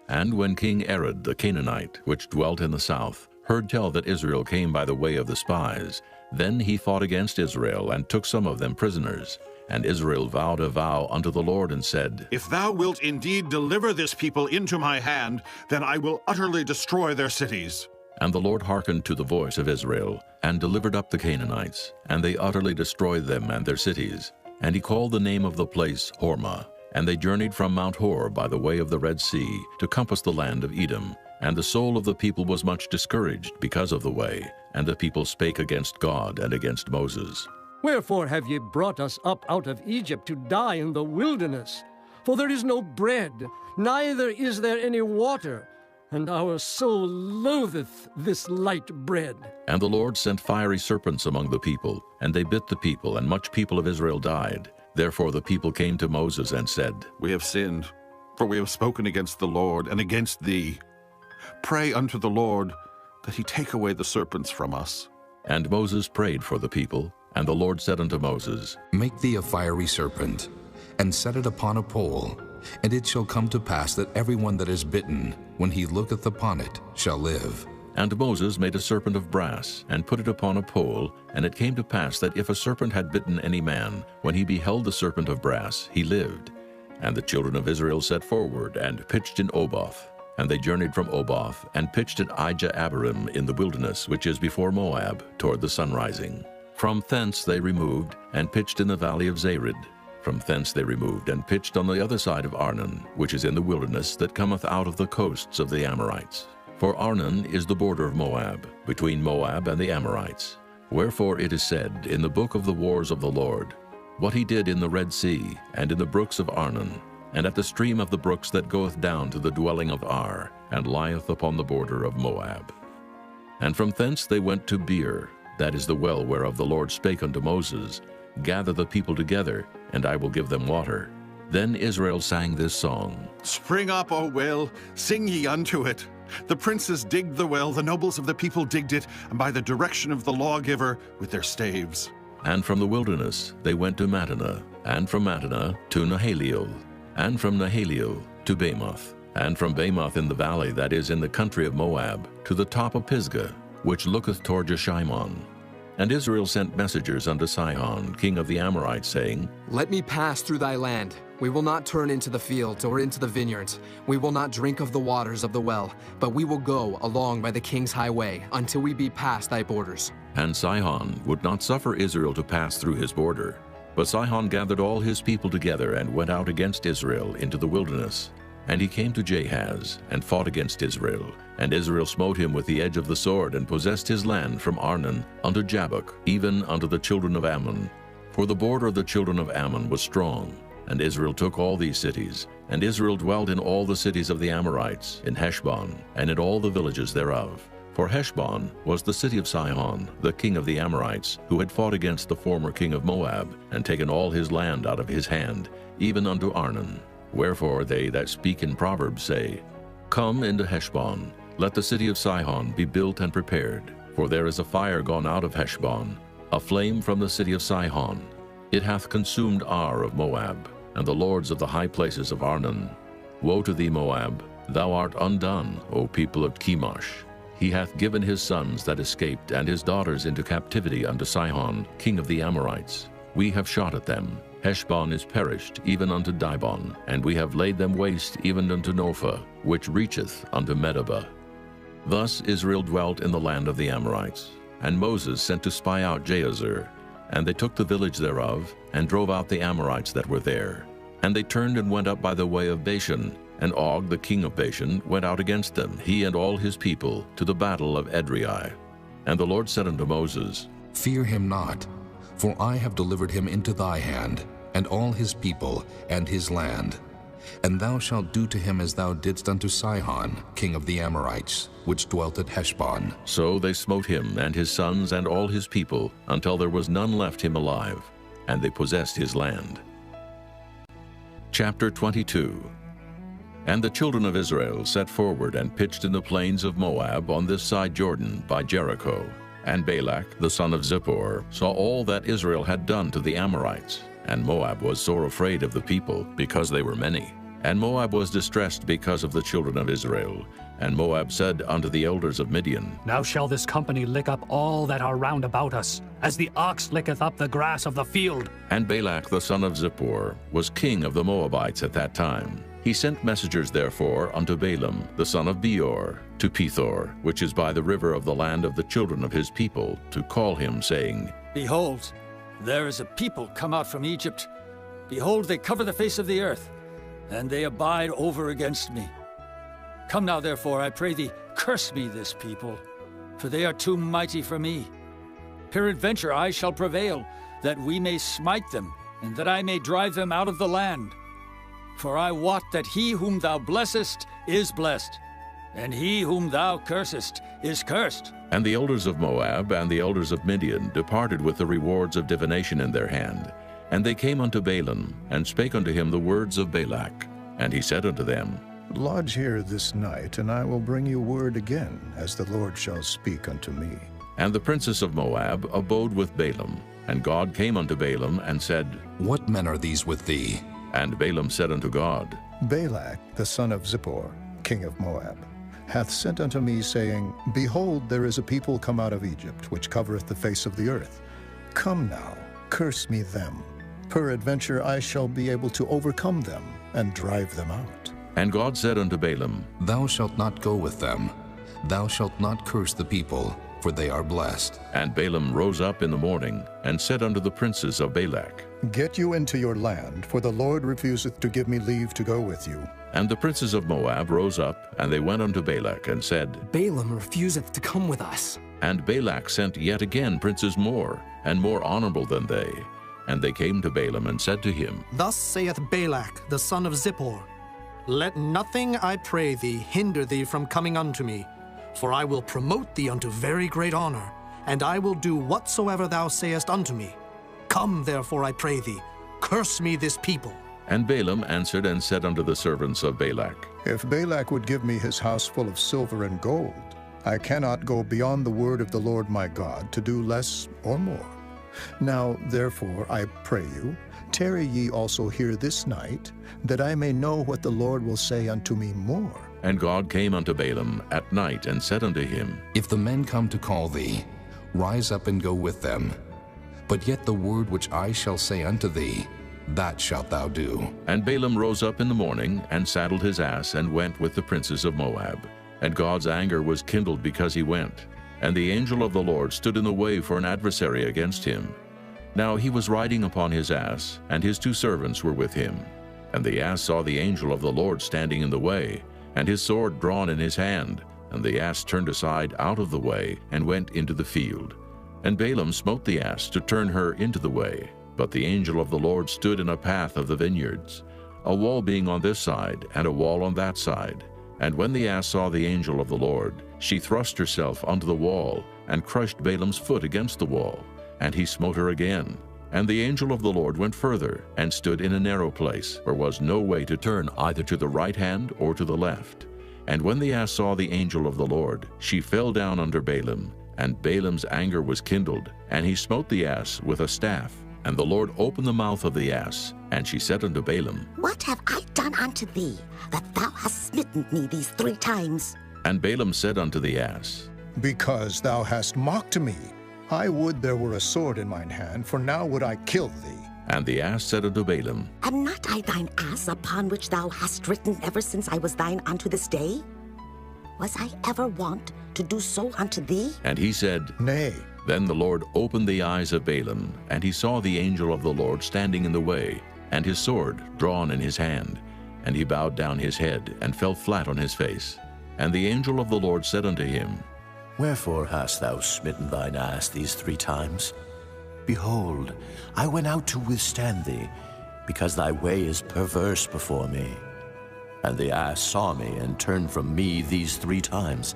And when King Arad the Canaanite, which dwelt in the south, heard tell that Israel came by the way of the spies, then he fought against Israel, and took some of them prisoners. And Israel vowed a vow unto the Lord, and said, If thou wilt indeed deliver this people into my hand, then I will utterly destroy their cities. And the Lord hearkened to the voice of Israel, and delivered up the Canaanites, and they utterly destroyed them and their cities. And he called the name of the place Hormah. And they journeyed from Mount Hor by the way of the Red Sea, to compass the land of Edom. And the soul of the people was much discouraged because of the way, and the people spake against God and against Moses. Wherefore have ye brought us up out of Egypt to die in the wilderness? For there is no bread, neither is there any water, and our soul loatheth this light bread. And the Lord sent fiery serpents among the people, and they bit the people, and much people of Israel died. Therefore the people came to Moses and said, We have sinned, for we have spoken against the Lord and against thee. Pray unto the Lord that he take away the serpents from us. And Moses prayed for the people, and the Lord said unto Moses, Make thee a fiery serpent, and set it upon a pole, and it shall come to pass that every one that is bitten, when he looketh upon it, shall live. And Moses made a serpent of brass, and put it upon a pole, and it came to pass that if a serpent had bitten any man, when he beheld the serpent of brass, he lived. And the children of Israel set forward, and pitched in Oboth. And they journeyed from Oboth, and pitched at Ijah-Abarim in the wilderness, which is before Moab, toward the sunrising. From thence they removed, and pitched in the valley of Zared. From thence they removed, and pitched on the other side of Arnon, which is in the wilderness that cometh out of the coasts of the Amorites. For Arnon is the border of Moab, between Moab and the Amorites. Wherefore it is said in the book of the wars of the Lord, what he did in the Red Sea, and in the brooks of Arnon, and at the stream of the brooks that goeth down to the dwelling of Ar, and lieth upon the border of Moab. And from thence they went to Beer, that is the well whereof the Lord spake unto Moses, Gather the people together, and I will give them water. Then Israel sang this song, Spring up, O well, sing ye unto it. The princes digged the well, the nobles of the people digged it, and by the direction of the lawgiver with their staves. And from the wilderness they went to Mattanah, and from Mattanah to Nahaliel, and from Nahaliel to Bamoth, and from Bamoth in the valley that is in the country of Moab, to the top of Pisgah, which looketh toward Jeshimon. And Israel sent messengers unto Sihon, king of the Amorites, saying, Let me pass through thy land. We will not turn into the fields or into the vineyards. We will not drink of the waters of the well, but we will go along by the king's highway until we be past thy borders. And Sihon would not suffer Israel to pass through his border. But Sihon gathered all his people together and went out against Israel into the wilderness. And he came to Jahaz, and fought against Israel. And Israel smote him with the edge of the sword, and possessed his land from Arnon unto Jabbok, even unto the children of Ammon. For the border of the children of Ammon was strong. And Israel took all these cities. And Israel dwelt in all the cities of the Amorites, in Heshbon, and in all the villages thereof. For Heshbon was the city of Sihon, the king of the Amorites, who had fought against the former king of Moab, and taken all his land out of his hand, even unto Arnon. Wherefore they that speak in Proverbs say, Come into Heshbon, let the city of Sihon be built and prepared. For there is a fire gone out of Heshbon, a flame from the city of Sihon. It hath consumed Ar of Moab, and the lords of the high places of Arnon. Woe to thee, Moab! Thou art undone, O people of Chemosh. He hath given his sons that escaped and his daughters into captivity unto Sihon, king of the Amorites. We have shot at them. Heshbon is perished, even unto Dibon, and we have laid them waste even unto Nophah, which reacheth unto Medeba. Thus Israel dwelt in the land of the Amorites. And Moses sent to spy out Jahazer. And they took the village thereof, and drove out the Amorites that were there. And they turned and went up by the way of Bashan. And Og, the king of Bashan, went out against them, he and all his people, to the battle of Edrei. And the Lord said unto Moses, Fear him not, for I have delivered him into thy hand, and all his people, and his land. And thou shalt do to him as thou didst unto Sihon, king of the Amorites, which dwelt at Heshbon. So they smote him and his sons and all his people, until there was none left him alive, and they possessed his land. Chapter 22. And the children of Israel set forward and pitched in the plains of Moab on this side Jordan by Jericho. And Balak, the son of Zippor, saw all that Israel had done to the Amorites. And Moab was sore afraid of the people, because they were many. And Moab was distressed because of the children of Israel. And Moab said unto the elders of Midian, Now shall this company lick up all that are round about us, as the ox licketh up the grass of the field. And Balak the son of Zippor was king of the Moabites at that time. He sent messengers therefore unto Balaam the son of Beor to Pethor, which is by the river of the land of the children of his people, to call him, saying, Behold, there is a people come out from Egypt. Behold, they cover the face of the earth, and they abide over against me. Come now, therefore, I pray thee, curse me this people, for they are too mighty for me. Peradventure I shall prevail, that we may smite them, and that I may drive them out of the land. For I wot that he whom thou blessest is blessed, and he whom thou cursest is cursed. And the elders of Moab and the elders of Midian departed with the rewards of divination in their hand. And they came unto Balaam, and spake unto him the words of Balak. And he said unto them, Lodge here this night, and I will bring you word again, as the Lord shall speak unto me. And the princess of Moab abode with Balaam. And God came unto Balaam, and said, What men are these with thee? And Balaam said unto God, Balak, the son of Zippor, king of Moab, hath sent unto me, saying, Behold, there is a people come out of Egypt, which covereth the face of the earth. Come now, curse me them. Peradventure I shall be able to overcome them, and drive them out. And God said unto Balaam, Thou shalt not go with them. Thou shalt not curse the people, for they are blessed. And Balaam rose up in the morning, and said unto the princes of Balak, Get you into your land, for the Lord refuseth to give me leave to go with you. And the princes of Moab rose up, and they went unto Balak, and said, Balaam refuseth to come with us. And Balak sent yet again princes more, and more honorable than they. And they came to Balaam, and said to him, Thus saith Balak, the son of Zippor, Let nothing, I pray thee, hinder thee from coming unto me, for I will promote thee unto very great honor, and I will do whatsoever thou sayest unto me. Come, therefore, I pray thee, curse me this people. And Balaam answered and said unto the servants of Balak, If Balak would give me his house full of silver and gold, I cannot go beyond the word of the Lord my God to do less or more. Now, therefore, I pray you, tarry ye also here this night, that I may know what the Lord will say unto me more. And God came unto Balaam at night, and said unto him, If the men come to call thee, rise up and go with them. But yet the word which I shall say unto thee, that shalt thou do. And Balaam rose up in the morning, and saddled his ass, and went with the princes of Moab. And God's anger was kindled because he went. And the angel of the Lord stood in the way for an adversary against him. Now he was riding upon his ass, and his 2 servants were with him. And the ass saw the angel of the Lord standing in the way, and his sword drawn in his hand. And the ass turned aside out of the way, and went into the field. And Balaam smote the ass to turn her into the way. But the angel of the Lord stood in a path of the vineyards, a wall being on this side, and a wall on that side. And when the ass saw the angel of the Lord, she thrust herself unto the wall, and crushed Balaam's foot against the wall. And he smote her again. And the angel of the Lord went further, and stood in a narrow place, where was no way to turn either to the right hand or to the left. And when the ass saw the angel of the Lord, she fell down under Balaam. And Balaam's anger was kindled, and he smote the ass with a staff. And the Lord opened the mouth of the ass, and she said unto Balaam, What have I done unto thee, that thou hast smitten me these 3 times? And Balaam said unto the ass, Because thou hast mocked me. I would there were a sword in mine hand, for now would I kill thee. And the ass said unto Balaam, Am not I thine ass, upon which thou hast ridden ever since I was thine unto this day? Was I ever wont to do so unto thee? And he said, Nay. Then the Lord opened the eyes of Balaam, and he saw the angel of the Lord standing in the way, and his sword drawn in his hand. And he bowed down his head, and fell flat on his face. And the angel of the Lord said unto him, Wherefore hast thou smitten thine ass these 3 times? Behold, I went out to withstand thee, because thy way is perverse before me. And the ass saw me, and turned from me these 3 times.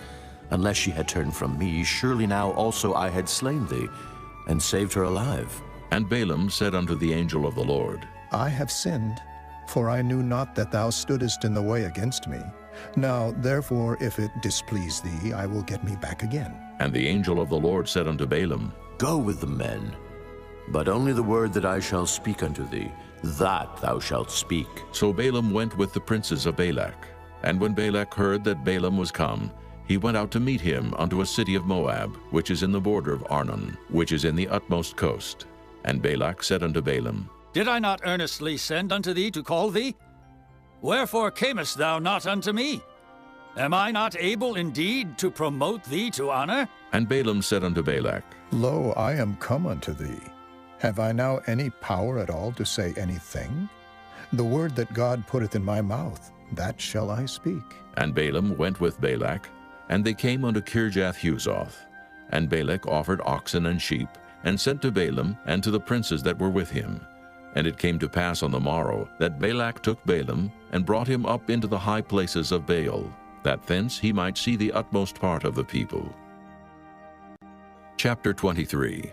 Unless she had turned from me, surely now also I had slain thee, and saved her alive. And Balaam said unto the angel of the Lord, I have sinned, for I knew not that thou stoodest in the way against me. Now, therefore, if it displease thee, I will get me back again. And the angel of the Lord said unto Balaam, Go with the men, but only the word that I shall speak unto thee, that thou shalt speak. So Balaam went with the princes of Balak. And when Balak heard that Balaam was come, he went out to meet him unto a city of Moab, which is in the border of Arnon, which is in the utmost coast. And Balak said unto Balaam, Did I not earnestly send unto thee to call thee? Wherefore camest thou not unto me? Am I not able indeed to promote thee to honor? And Balaam said unto Balak, Lo, I am come unto thee. Have I now any power at all to say anything? The word that God putteth in my mouth, that shall I speak. And Balaam went with Balak, and they came unto Kirjath-Huzoth. And Balak offered oxen and sheep, and sent to Balaam and to the princes that were with him. And it came to pass on the morrow that Balak took Balaam, and brought him up into the high places of Baal, that thence he might see the utmost part of the people. Chapter 23.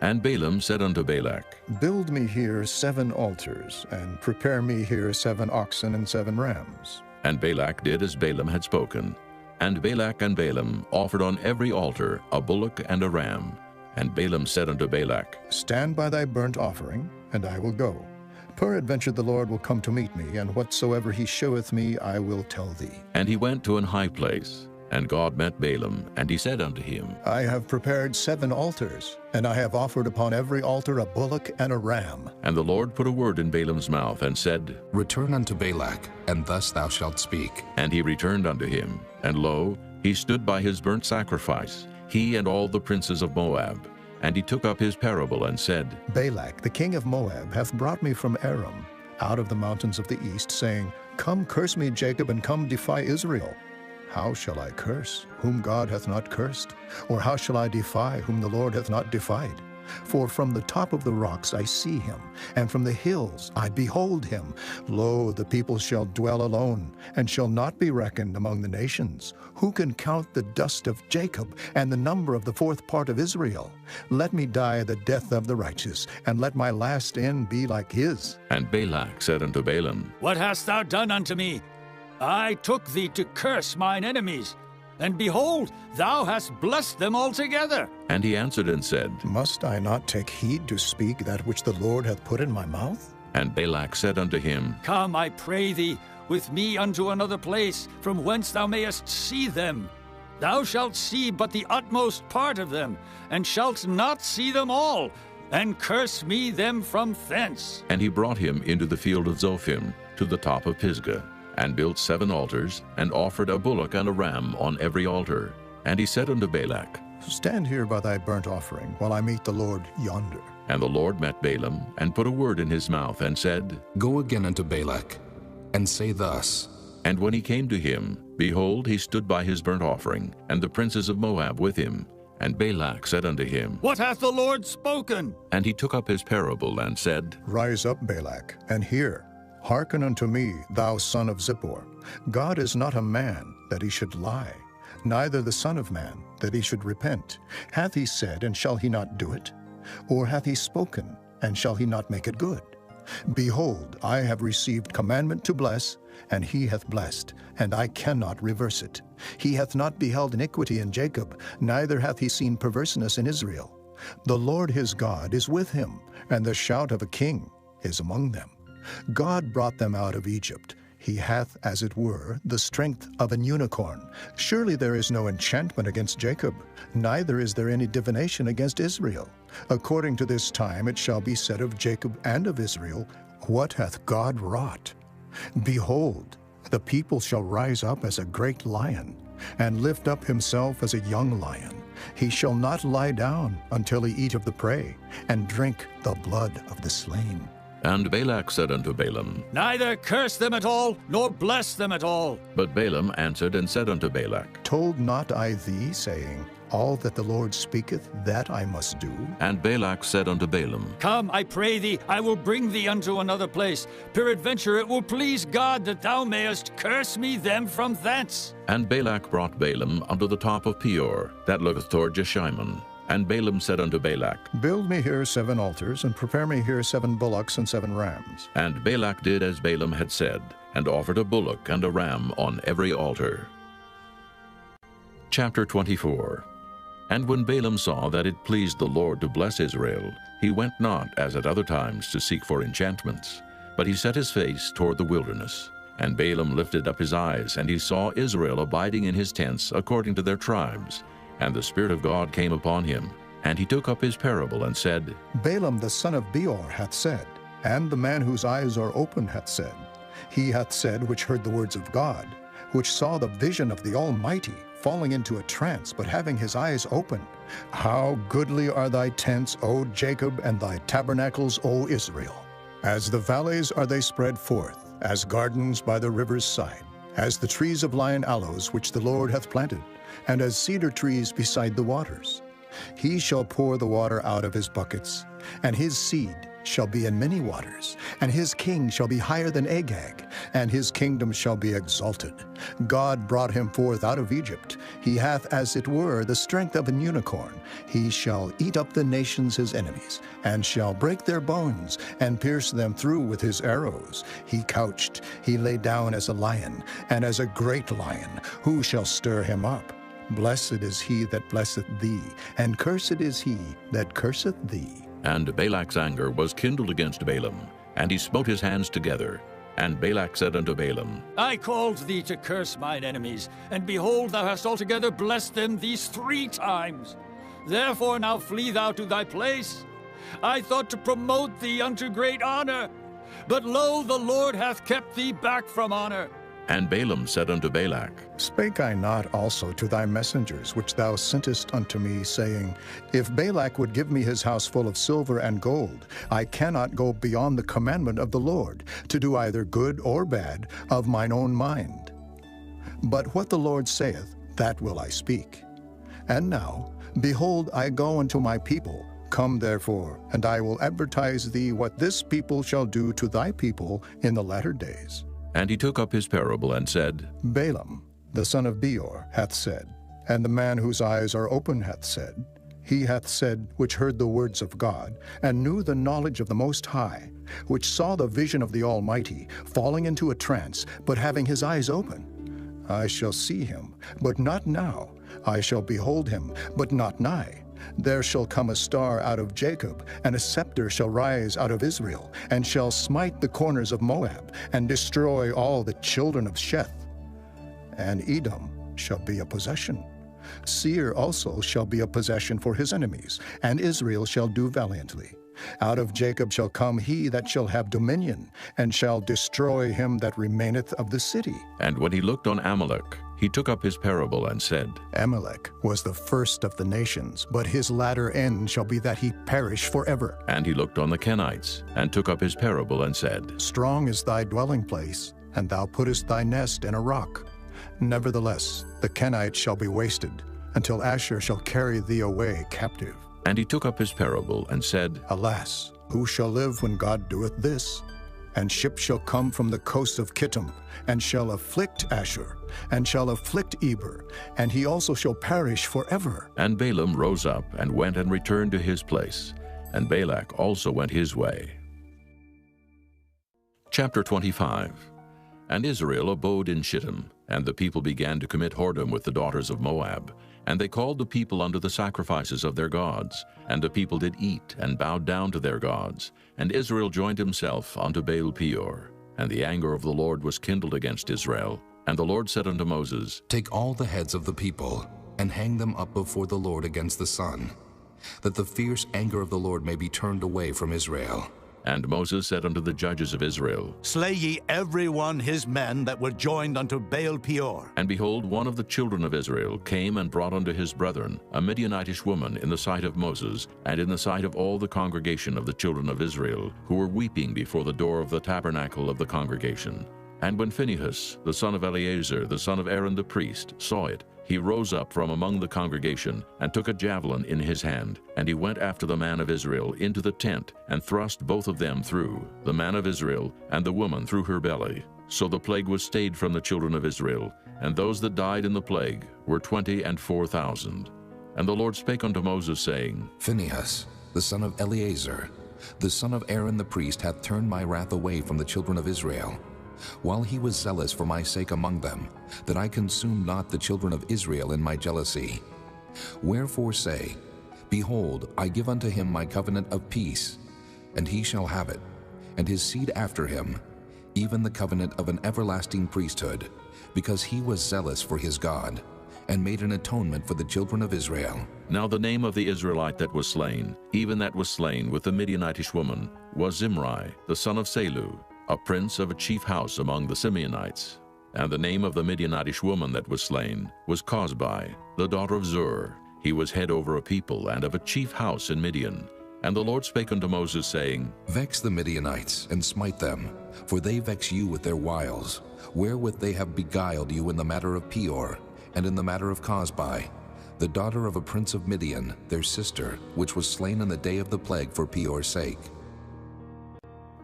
And Balaam said unto Balak, Build me here 7 altars, and prepare me here 7 oxen and 7 rams. And Balak did as Balaam had spoken. And Balak and Balaam offered on every altar a bullock and a ram. And Balaam said unto Balak, Stand by thy burnt offering, and I will go. Peradventure the Lord will come to meet me, and whatsoever he sheweth me I will tell thee. And he went to an high place. And God met Balaam, and he said unto him, I have prepared 7 altars, and I have offered upon every altar a bullock and a ram. And the Lord put a word in Balaam's mouth, and said, Return unto Balak, and thus thou shalt speak. And he returned unto him, and lo, he stood by his burnt sacrifice, he and all the princes of Moab. And he took up his parable, and said, Balak, the king of Moab, hath brought me from Aram, out of the mountains of the east, saying, Come curse me, Jacob, and come defy Israel. How shall I curse, whom God hath not cursed? Or how shall I defy, whom the Lord hath not defied? For from the top of the rocks I see him, and from the hills I behold him. Lo, the people shall dwell alone, and shall not be reckoned among the nations. Who can count the dust of Jacob, and the number of the 4th part of Israel? Let me die the death of the righteous, and let my last end be like his. And Balak said unto Balaam, What hast thou done unto me? I took thee to curse mine enemies, and behold, thou hast blessed them altogether. And he answered and said, Must I not take heed to speak that which the Lord hath put in my mouth? And Balak said unto him, Come, I pray thee, with me unto another place, from whence thou mayest see them. Thou shalt see but the utmost part of them, and shalt not see them all, and curse me them from thence. And he brought him into the field of Zophim, to the top of Pisgah, and built 7 altars, and offered a bullock and a ram on every altar. And he said unto Balak, Stand here by thy burnt offering, while I meet the Lord yonder. And the Lord met Balaam, and put a word in his mouth, and said, Go again unto Balak, and say thus. And when he came to him, behold, he stood by his burnt offering, and the princes of Moab with him. And Balak said unto him, What hath the Lord spoken? And he took up his parable, and said, Rise up, Balak, and hear. Hearken unto me, thou son of Zippor. God is not a man, that he should lie, neither the son of man, that he should repent. Hath he said, and shall he not do it? Or hath he spoken, and shall he not make it good? Behold, I have received commandment to bless, and he hath blessed, and I cannot reverse it. He hath not beheld iniquity in Jacob, neither hath he seen perverseness in Israel. The Lord his God is with him, and the shout of a king is among them. God brought them out of Egypt. He hath, as it were, the strength of an unicorn. Surely there is no enchantment against Jacob, neither is there any divination against Israel. According to this time it shall be said of Jacob and of Israel, What hath God wrought? Behold, The people shall rise up as a great lion, and lift up himself as a young lion. He shall not lie down until he eat of the prey, and drink the blood of the slain. And Balak said unto Balaam, Neither curse them at all, nor bless them at all. But Balaam answered and said unto Balak, Told not I thee, saying, All that the Lord speaketh, that I must do? And Balak said unto Balaam, Come, I pray thee, I will bring thee unto another place. Peradventure it will please God that thou mayest curse me them from thence. And Balak brought Balaam unto the top of Peor, that looketh toward Jeshimon. And Balaam said unto Balak, Build me here 7 altars, and prepare me here 7 bullocks and 7 rams. And Balak did as Balaam had said, and offered a bullock and a ram on every altar. Chapter 24. And when Balaam saw that it pleased the Lord to bless Israel, he went not, as at other times, to seek for enchantments, but he set his face toward the wilderness. And Balaam lifted up his eyes, and he saw Israel abiding in his tents according to their tribes. And the Spirit of God came upon him, and he took up his parable and said, Balaam the son of Beor hath said, and the man whose eyes are open hath said, He hath said which heard the words of God, which saw the vision of the Almighty, falling into a trance, but having his eyes open. How goodly are thy tents, O Jacob, and thy tabernacles, O Israel! As the valleys are they spread forth, as gardens by the river's side, as the trees of lion aloes which the Lord hath planted, and as cedar trees beside the waters. He shall pour the water out of his buckets, and his seed shall be in many waters, and his king shall be higher than Agag, and his kingdom shall be exalted. God brought him forth out of Egypt. He hath, as it were, the strength of an unicorn. He shall eat up the nations his enemies, and shall break their bones, and pierce them through with his arrows. He couched, he lay down as a lion, and as a great lion. Who shall stir him up? Blessed is he that blesseth thee, and cursed is he that curseth thee. And Balak's anger was kindled against Balaam, and he smote his hands together. And Balak said unto Balaam, I called thee to curse mine enemies, and behold, thou hast altogether blessed them these 3 times. Therefore now flee thou to thy place. I thought to promote thee unto great honor, but lo, the Lord hath kept thee back from honor. And Balaam said unto Balak, Spake I not also to thy messengers, which thou sentest unto me, saying, If Balak would give me his house full of silver and gold, I cannot go beyond the commandment of the Lord, to do either good or bad of mine own mind. But what the Lord saith, that will I speak. And now, behold, I go unto my people. Come therefore, and I will advertise thee what this people shall do to thy people in the latter days. And he took up his parable and said, Balaam, the son of Beor, hath said, and the man whose eyes are open hath said, He hath said, which heard the words of God, and knew the knowledge of the Most High, which saw the vision of the Almighty, falling into a trance, but having his eyes open. I shall see him, but not now. I shall behold him, but not nigh. There shall come a star out of Jacob, and a scepter shall rise out of Israel, and shall smite the corners of Moab, and destroy all the children of Sheth. And Edom shall be a possession. Seir also shall be a possession for his enemies, and Israel shall do valiantly. Out of Jacob shall come he that shall have dominion, and shall destroy him that remaineth of the city. And when he looked on Amalek, he took up his parable and said, Amalek was the first of the nations, but his latter end shall be that he perish forever. And he looked on the Kenites, and took up his parable and said, Strong is thy dwelling place, and thou puttest thy nest in a rock. Nevertheless, the Kenites shall be wasted, until Asher shall carry thee away captive. And he took up his parable and said, Alas, who shall live when God doeth this? And ships shall come from the coast of Kittim, and shall afflict Asher, and shall afflict Eber, and he also shall perish forever. And Balaam rose up, and went and returned to his place, and Balak also went his way. Chapter 25. And Israel abode in Shittim, and the people began to commit whoredom with the daughters of Moab. And they called the people unto the sacrifices of their gods. And the people did eat, and bowed down to their gods. And Israel joined himself unto Baal Peor. And the anger of the Lord was kindled against Israel. And the Lord said unto Moses, Take all the heads of the people, and hang them up before the Lord against the sun, that the fierce anger of the Lord may be turned away from Israel. And Moses said unto the judges of Israel, Slay ye every one his men that were joined unto Baal Peor. And behold, one of the children of Israel came and brought unto his brethren a Midianitish woman in the sight of Moses, and in the sight of all the congregation of the children of Israel, who were weeping before the door of the tabernacle of the congregation. And when Phinehas, the son of Eleazar, the son of Aaron the priest, saw it, he rose up from among the congregation, and took a javelin in his hand, and he went after the man of Israel into the tent, and thrust both of them through, the man of Israel and the woman through her belly. So the plague was stayed from the children of Israel, and those that died in the plague were 24,000. And the Lord spake unto Moses, saying, Phinehas, the son of Eleazar, the son of Aaron the priest, hath turned my wrath away from the children of Israel, while he was zealous for my sake among them, that I consumed not the children of Israel in my jealousy. Wherefore say, Behold, I give unto him my covenant of peace, and he shall have it, and his seed after him, even the covenant of an everlasting priesthood, because he was zealous for his God, and made an atonement for the children of Israel. Now the name of the Israelite that was slain, even that was slain with the Midianitish woman, was Zimri, the son of Salu, a prince of a chief house among the Simeonites. And the name of the Midianitish woman that was slain was Cosbi, the daughter of Zur. He was head over a people and of a chief house in Midian. And the Lord spake unto Moses, saying, Vex the Midianites, and smite them, for they vex you with their wiles, wherewith they have beguiled you in the matter of Peor, and in the matter of Cosbi, the daughter of a prince of Midian, their sister, which was slain in the day of the plague for Peor's sake.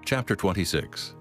Chapter 26.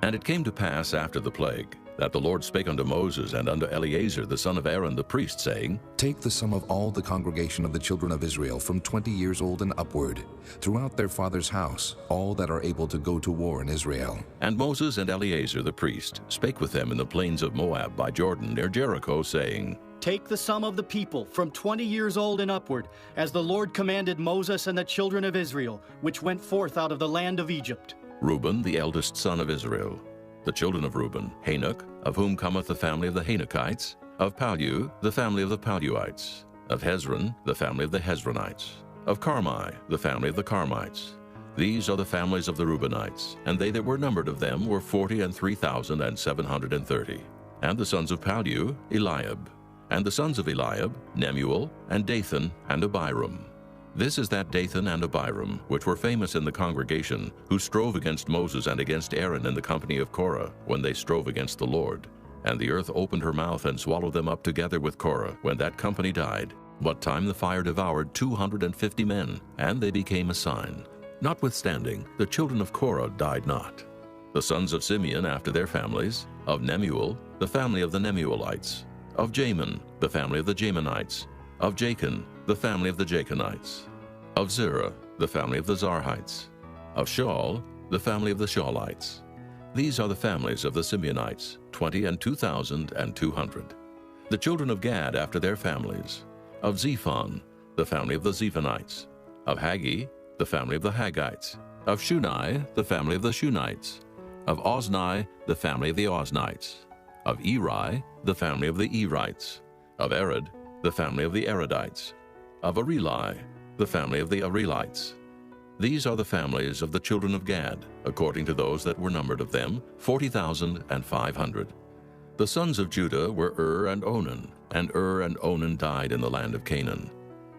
And it came to pass after the plague, that the Lord spake unto Moses and unto Eleazar the son of Aaron the priest, saying, Take the sum of all the congregation of the children of Israel from 20 years old and upward, throughout their father's house, all that are able to go to war in Israel. And Moses and Eleazar the priest spake with them in the plains of Moab by Jordan near Jericho, saying, Take the sum of the people from 20 years old and upward, as the Lord commanded Moses and the children of Israel, which went forth out of the land of Egypt. Reuben, the eldest son of Israel. The children of Reuben, Hanok, of whom cometh the family of the Hanokites. Of Pallu, the family of the Palluites. Of Hezron, the family of the Hezronites. Of Carmi, the family of the Carmites. These are the families of the Reubenites, and they that were numbered of them were 43,730. And the sons of Pallu, Eliab. And the sons of Eliab, Nemuel, and Dathan, and Abiram. This is that Dathan and Abiram, which were famous in the congregation, who strove against Moses and against Aaron in the company of Korah, when they strove against the Lord. And the earth opened her mouth and swallowed them up together with Korah, when that company died. What time the fire devoured 250 men, and they became a sign. Notwithstanding, the children of Korah died not. The sons of Simeon after their families, of Nemuel, the family of the Nemuelites. Of Jamin, the family of the Jaminites. Of Jachin, the family of the Jachinites. Of Zerah, the family of the Zarhites. Of Shaul, the family of the Shaulites. These are the families of the Simeonites, 22,200. The children of Gad after their families. Of Zephon, the family of the Zephonites. Of Haggi, the family of the Haggites. Of Shunai, the family of the Shunites. Of Ozni, the family of the Oznites. Of Eri, the family of the Erites. Of Arad, the family of the Aradites. Of Areli, the family of the Arelites. These are the families of the children of Gad, according to those that were numbered of them, 40,500. The sons of Judah were and Onan, and and Onan died in the land of Canaan.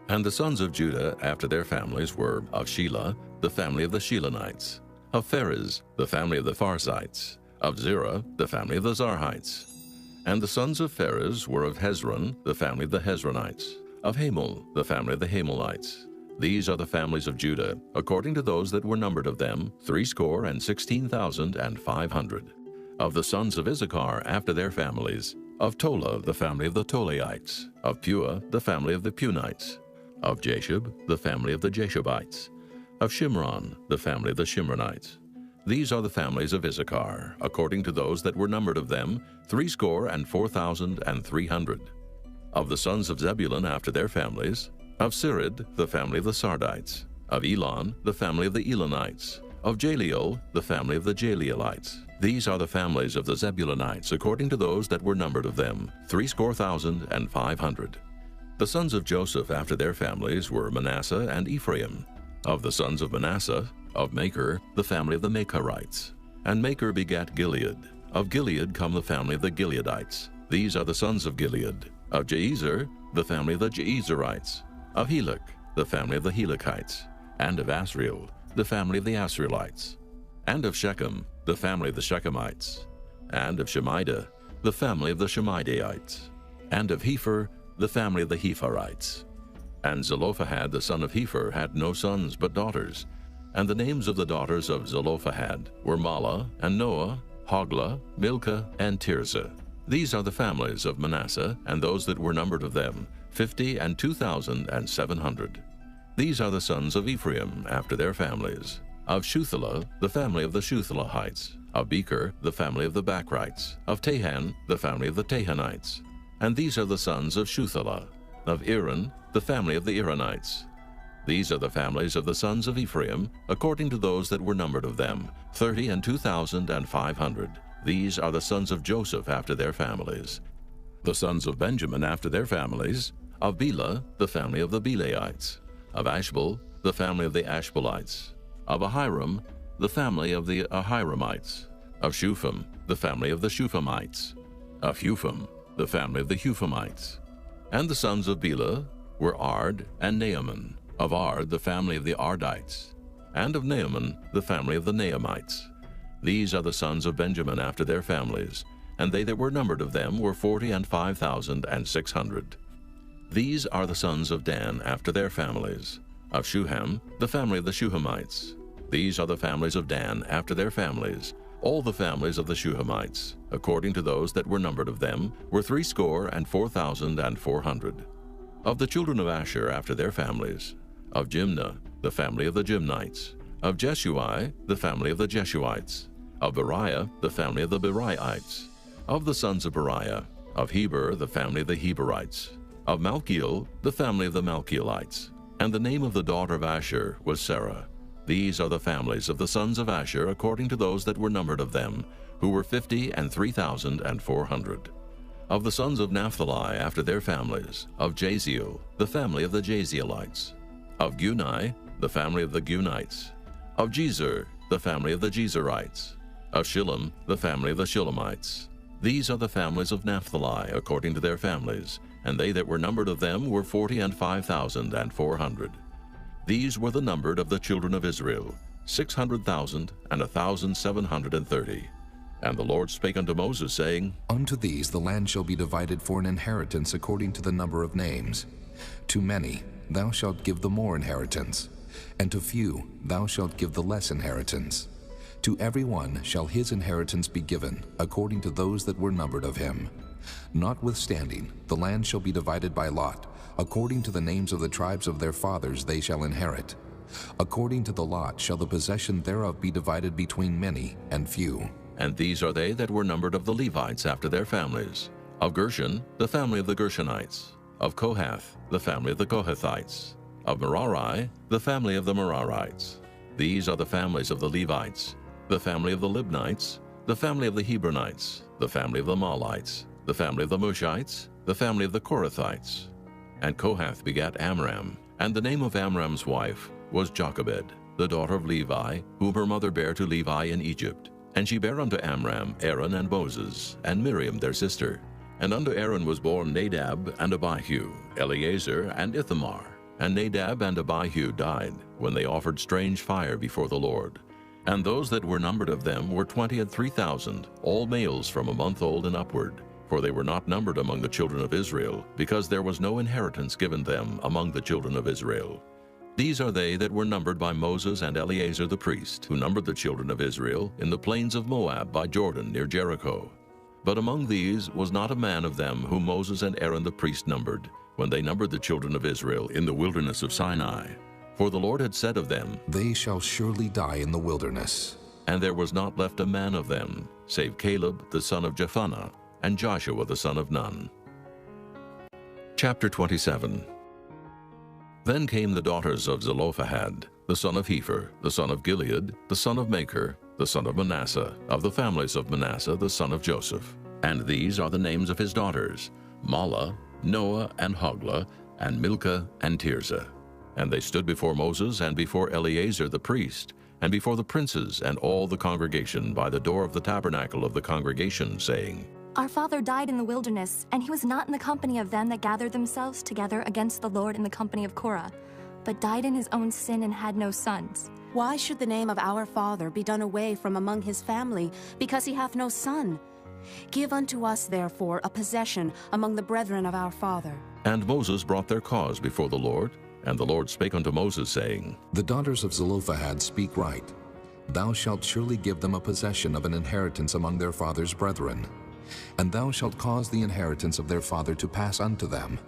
And the sons of Judah after their families were of Shelah, the family of the Shelonites. Of Pharez, the family of the Pharzites. Of Zerah, the family of the Zarhites. And the sons of Pharez were of Hezron, the family of the Hezronites. Of Hamul, the family of the Hamelites. These are the families of Judah, according to those that were numbered of them, 16,500. Of the sons of Issachar after their families, of Tola, the family of the Tolaites. Of Pua, the family of the Punites. Of Jashub, the family of the Jashubites. Of Shimron, the family of the Shimronites. These are the families of Issachar, according to those that were numbered of them, 64,300. Of the sons of Zebulun after their families, of Sirid, the family of the Sardites. Of Elon, the family of the Elonites. Of Jaleel, the family of the Jaleelites. These are the families of the Zebulunites, according to those that were numbered of them, 64,500. The sons of Joseph after their families were Manasseh and Ephraim. Of the sons of Manasseh, Of Machir, the family of the Machirites. And Machir begat Gilead. Of Gilead come the family of the Gileadites. These are the sons of Gilead. Of Jeezer, the family of the Jeezerites. Of Helek, the family of the Helekites. And of Asriel, the family of the Asrielites. And of Shechem, the family of the Shechemites. And of Shemida, the family of the Shemidaites. And of Hepher, the family of the Hepherites. And Zelophehad the son of Hepher had no sons but daughters. And the names of the daughters of Zelophehad were Mahlah, and Noah, Hoglah, Milcah, and Tirzah. These are the families of Manasseh, and those that were numbered of them, 50 and 2,700. These are the sons of Ephraim after their families. Of Shuthelah, the family of the Shuthelahites. Of Becher, the family of the Bachrites. Of Tahan, the family of the Tahanites. And these are the sons of Shuthelah. Of Aaron, the family of the Aaronites. These are the families of the sons of Ephraim, according to those that were numbered of them, 30 and 2,500. These are the sons of Joseph after their families. The sons of Benjamin after their families. Of Bela, the family of the Belaites. Of Ashbel, the family of the Ashbelites. Of Ahiram, the family of the Ahiramites. Of Shupham, the family of the Shuphamites. Of Hupham, the family of the Huphamites. And the sons of Bela were Ard and Naaman. Of Ard, the family of the Ardites. And of Naaman, the family of the Naamites. These are the sons of Benjamin after their families, and they that were numbered of them were 40 and 5,600. These are the sons of Dan after their families. Of Shuham, the family of the Shuhamites. These are the families of Dan after their families. All the families of the Shuhamites, according to those that were numbered of them, were 64,400. Of the children of Asher after their families. Of Jimnah, the family of the Jimnites. Of Jeshui, the family of the Jeshuites. Of Beriah, the family of the Beriaites. Of the sons of Beriah. Of Heber, the family of the Heberites. Of Malchiel, the family of the Malchielites. And the name of the daughter of Asher was Sarah. These are the families of the sons of Asher according to those that were numbered of them, who were 50 and 3,400. Of the sons of Naphtali after their families. Of Jaziel, the family of the Jazielites. Of Guni, the family of the Gunites. Of Jezer, the family of the Jezerites. Of Shillem, the family of the Shillemites. These are the families of Naphtali according to their families, and they that were numbered of them were 40 and 5,400. These were the numbered of the children of Israel, 600,000 and 1,730. And the Lord spake unto Moses, saying, Unto these the land shall be divided for an inheritance according to the number of names. To many thou shalt give the more inheritance, and to few thou shalt give the less inheritance. To every one shall his inheritance be given, according to those that were numbered of him. Notwithstanding, the land shall be divided by lot, according to the names of the tribes of their fathers they shall inherit. According to the lot shall the possession thereof be divided between many and few. And these are they that were numbered of the Levites after their families. Of Gershon, the family of the Gershonites. Of Kohath, the family of the Kohathites. Of Merari, the family of the Merarites. These are the families of the Levites. The family of the Libnites, the family of the Hebronites, the family of the Mahlites, the family of the Mushites, the family of the Korathites. And Kohath begat Amram, and the name of Amram's wife was Jochebed, the daughter of Levi, whom her mother bare to Levi in Egypt. And she bare unto Amram Aaron and Moses, and Miriam their sister. And unto Aaron was born Nadab and Abihu, Eleazar and Ithamar. And Nadab and Abihu died, when they offered strange fire before the Lord. And those that were numbered of them were 23,000, all males from a month old and upward. For they were not numbered among the children of Israel, because there was no inheritance given them among the children of Israel. These are they that were numbered by Moses and Eleazar the priest, who numbered the children of Israel in the plains of Moab by Jordan near Jericho. But among these was not a man of them whom Moses and Aaron the priest numbered, when they numbered the children of Israel in the wilderness of Sinai. For the Lord had said of them, They shall surely die in the wilderness. And there was not left a man of them, save Caleb the son of Jephunneh, and Joshua the son of Nun. Chapter 27. Then came the daughters of Zelophehad, the son of Hepher, the son of Gilead, the son of Machir, the son of Manasseh, of the families of Manasseh, the son of Joseph. And these are the names of his daughters, Mahlah, Noah, and Hoglah, and Milcah, and Tirzah. And they stood before Moses and before Eleazar the priest, and before the princes and all the congregation by the door of the tabernacle of the congregation, saying, Our father died in the wilderness, and he was not in the company of them that gathered themselves together against the Lord in the company of Korah, but died in his own sin and had no sons. Why should the name of our father be done away from among his family, because he hath no son? Give unto us, therefore, a possession among the brethren of our father. And Moses brought their cause before the Lord, and the Lord spake unto Moses, saying, The daughters of Zelophehad speak right. Thou shalt surely give them a possession of an inheritance among their father's brethren. And thou shalt cause the inheritance of their father to pass unto them.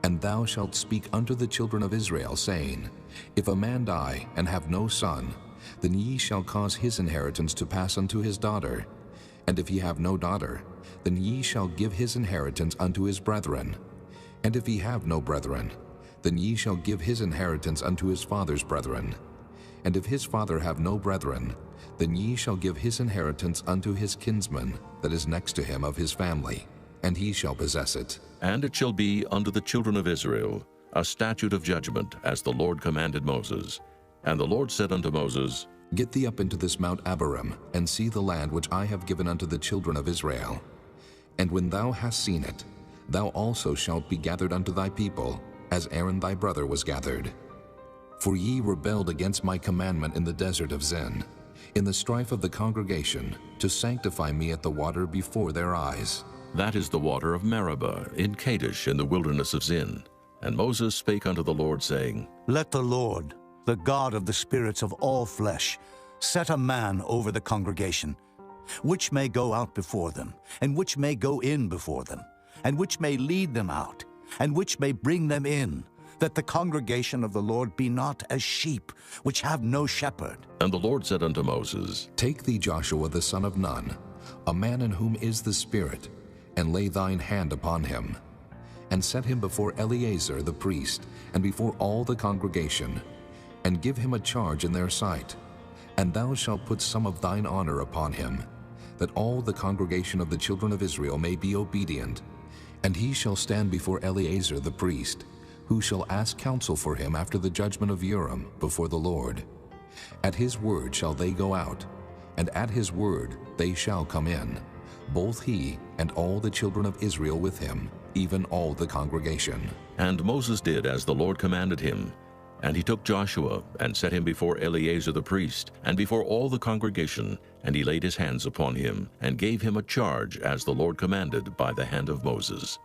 And thou shalt speak unto the children of Israel, saying, If a man die and have no son, then ye shall cause his inheritance to pass unto his daughter. And if he have no daughter, then ye shall give his inheritance unto his brethren. And if he have no brethren, then ye shall give his inheritance unto his father's brethren. And if his father have no brethren, then ye shall give his inheritance unto his kinsman that is next to him of his family, and he shall possess it. And it shall be unto the children of Israel a statute of judgment, as the Lord commanded Moses. And the Lord said unto Moses, Get thee up into this Mount Abarim, and see the land which I have given unto the children of Israel. And when thou hast seen it, thou also shalt be gathered unto thy people, as Aaron thy brother was gathered. For ye rebelled against my commandment in the desert of Zin, in the strife of the congregation, to sanctify me at the water before their eyes. That is the water of Meribah, in Kadesh, in the wilderness of Zin. And Moses spake unto the Lord, saying, Let the Lord, the God of the spirits of all flesh, set a man over the congregation, which may go out before them, and which may go in before them, and which may lead them out, and which may bring them in, that the congregation of the Lord be not as sheep, which have no shepherd. And the Lord said unto Moses, Take thee Joshua the son of Nun, a man in whom is the Spirit, and lay thine hand upon him, and set him before Eleazar the priest, and before all the congregation, and give him a charge in their sight. And thou shalt put some of thine honor upon him, that all the congregation of the children of Israel may be obedient. And he shall stand before Eleazar the priest, who shall ask counsel for him after the judgment of Urim before the Lord. At his word shall they go out, and at his word they shall come in, both he and all the children of Israel with him, even all the congregation. And Moses did as the Lord commanded him. And he took Joshua, and set him before Eleazar the priest, and before all the congregation, and he laid his hands upon him, and gave him a charge as the Lord commanded by the hand of Moses.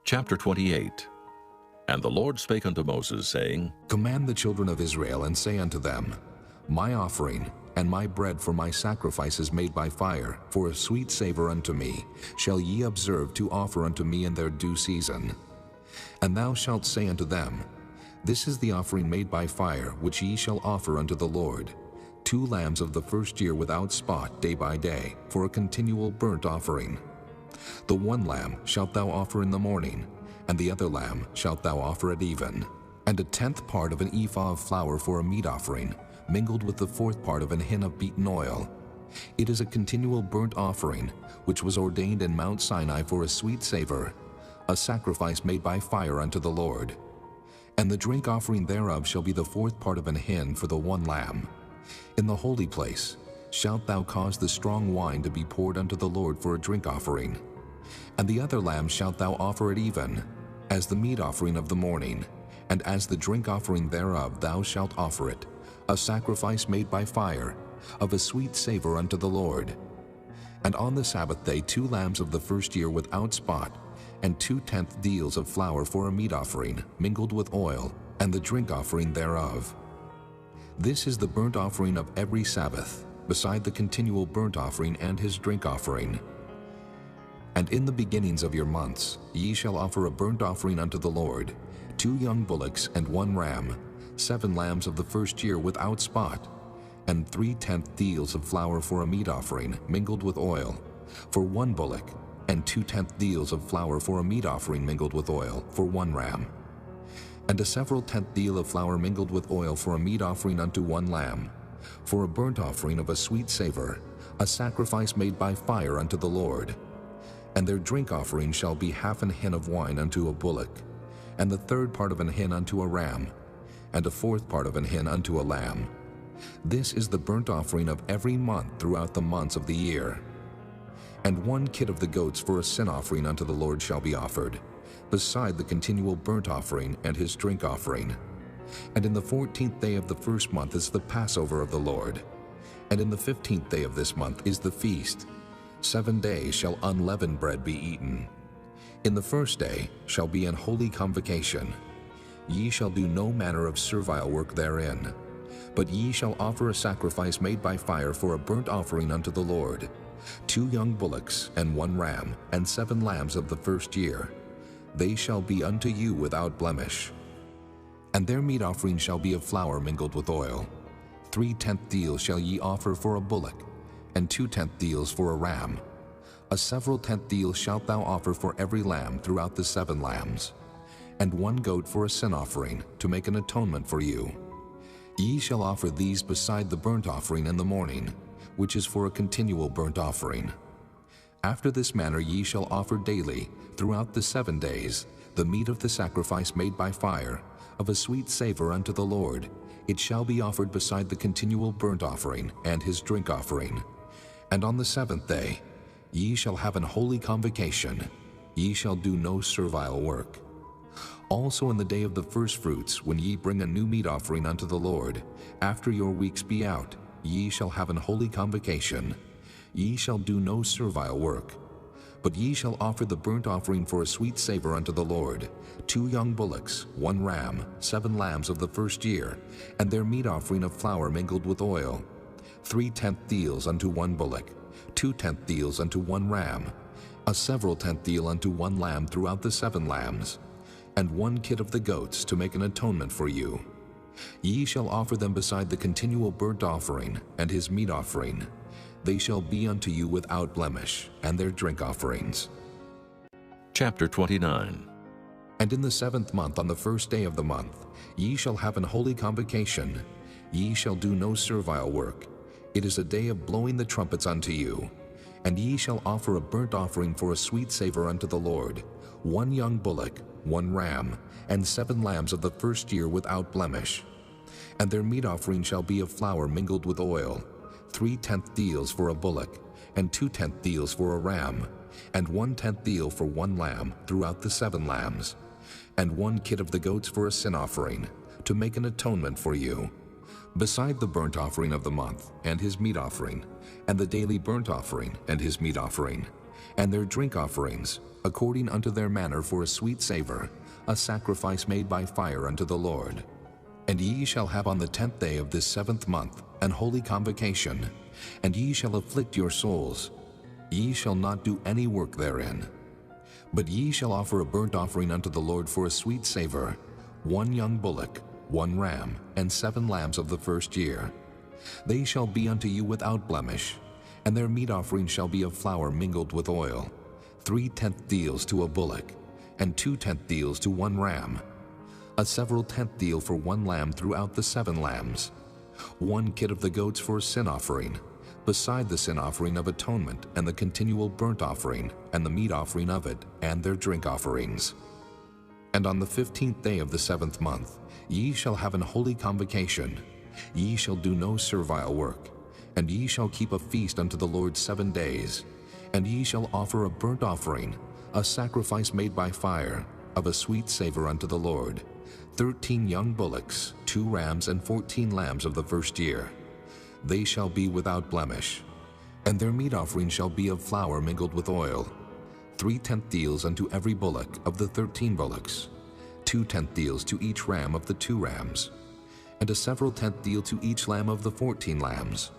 Chapter 28. And the Lord spake unto Moses, saying, Command the children of Israel, and say unto them, My offering and my bread for my sacrifices made by fire, for a sweet savor unto me, shall ye observe to offer unto me in their due season. And thou shalt say unto them, This is the offering made by fire, which ye shall offer unto the Lord, 2 lambs of the first year without spot day by day, for a continual burnt offering. The 1 lamb shalt thou offer in the morning, and the other lamb shalt thou offer at even. And a 10th part of an ephah of flour for a meat offering, mingled with the 4th part of an hin of beaten oil. It is a continual burnt offering, which was ordained in Mount Sinai for a sweet savor, a sacrifice made by fire unto the Lord. And the drink offering thereof shall be the 4th part of an hin for the 1 lamb. In the holy place shalt thou cause the strong wine to be poured unto the Lord for a drink offering. And the other lamb shalt thou offer at even, as the meat offering of the morning, and as the drink offering thereof thou shalt offer it, a sacrifice made by fire, of a sweet savor unto the Lord. And on the Sabbath day 2 lambs of the first year without spot, and 2/10 deals of flour for a meat offering, mingled with oil, and the drink offering thereof. This is the burnt offering of every Sabbath, beside the continual burnt offering and his drink offering. And in the beginnings of your months ye shall offer a burnt offering unto the Lord, 2 young bullocks and 1 ram, 7 lambs of the first year without spot, and 3/10 deals of flour for a meat offering, mingled with oil, for 1 bullock, and 2/10 deals of flour for a meat offering mingled with oil, for 1 ram. And a several 10th deal of flour mingled with oil for a meat offering unto 1 lamb, for a burnt offering of a sweet savor, a sacrifice made by fire unto the Lord. And their drink offering shall be 1/2 an hin of wine unto a bullock, and the 3rd part of an hin unto a ram, and a 4th part of an hin unto a lamb. This is the burnt offering of every month throughout the months of the year. And 1 kid of the goats for a sin offering unto the Lord shall be offered, beside the continual burnt offering and his drink offering. And in the 14th day of the first month is the Passover of the Lord. And in the 15th day of this month is the feast. 7 days shall unleavened bread be eaten. In the first day shall be an holy convocation. Ye shall do no manner of servile work therein, but ye shall offer a sacrifice made by fire for a burnt offering unto the Lord, 2 young bullocks and 1 ram, and 7 lambs of the first year. They shall be unto you without blemish. And their meat offering shall be of flour mingled with oil. 3/10 deals shall ye offer for a bullock, and 2/10 deals for a ram. A several 10th deal shalt thou offer for every lamb throughout the 7 lambs, and 1 goat for a sin offering, to make an atonement for you. Ye shall offer these beside the burnt offering in the morning, which is for a continual burnt offering. After this manner ye shall offer daily, throughout the 7 days, the meat of the sacrifice made by fire, of a sweet savor unto the Lord. It shall be offered beside the continual burnt offering and his drink offering. And on the 7th day ye shall have an holy convocation. Ye shall do no servile work. Also in the day of the firstfruits, when ye bring a new meat offering unto the Lord, after your weeks be out, ye shall have an holy convocation. Ye shall do no servile work. But ye shall offer the burnt offering for a sweet savor unto the Lord, 2 young bullocks, 1 ram, 7 lambs of the first year, and their meat offering of flour mingled with oil, 3/10 deals unto 1 bullock, 2/10 deals unto 1 ram, a several 10th deal unto 1 lamb throughout the 7 lambs, and 1 kid of the goats to make an atonement for you. Ye shall offer them beside the continual burnt offering and his meat offering. They shall be unto you without blemish, and their drink offerings. Chapter 29. And in the 7th month, on the 1st day of the month, ye shall have an holy convocation. Ye shall do no servile work. It is a day of blowing the trumpets unto you. And ye shall offer a burnt offering for a sweet savor unto the Lord, 1 young bullock, 1 ram, and 7 lambs of the first year without blemish. And their meat offering shall be of flour mingled with oil, 3/10 deals for a bullock, and 2/10 deals for a ram, and 1/10 deal for 1 lamb throughout the 7 lambs, and 1 kid of the goats for a sin offering, to make an atonement for you. Beside the burnt offering of the month, and his meat offering, and the daily burnt offering, and his meat offering, and their drink offerings, according unto their manner for a sweet savor, a sacrifice made by fire unto the Lord. And ye shall have on the 10th day of this 7th month an holy convocation, and ye shall afflict your souls. Ye shall not do any work therein. But ye shall offer a burnt offering unto the Lord for a sweet savor, 1 young bullock, 1 ram, and 7 lambs of the first year. They shall be unto you without blemish, and their meat offering shall be of flour mingled with oil, 3/10 deals to a bullock, and 2/10 deals to 1 ram, a several 10th deal for 1 lamb throughout the 7 lambs, 1 kid of the goats for a sin offering, beside the sin offering of atonement and the continual burnt offering and the meat offering of it and their drink offerings. And on the 15th day of the 7th month ye shall have an holy convocation. Ye shall do no servile work, and ye shall keep a feast unto the Lord 7 days, and ye shall offer a burnt offering, a sacrifice made by fire, of a sweet savor unto the Lord, 13 young bullocks, 2 rams, and 14 lambs of the first year. They shall be without blemish. And their meat offering shall be of flour mingled with oil, 3/10 deals unto every bullock of the 13 bullocks, 2/10 deals to each ram of the 2 rams, and a several 10th deal to each lamb of the 14 lambs,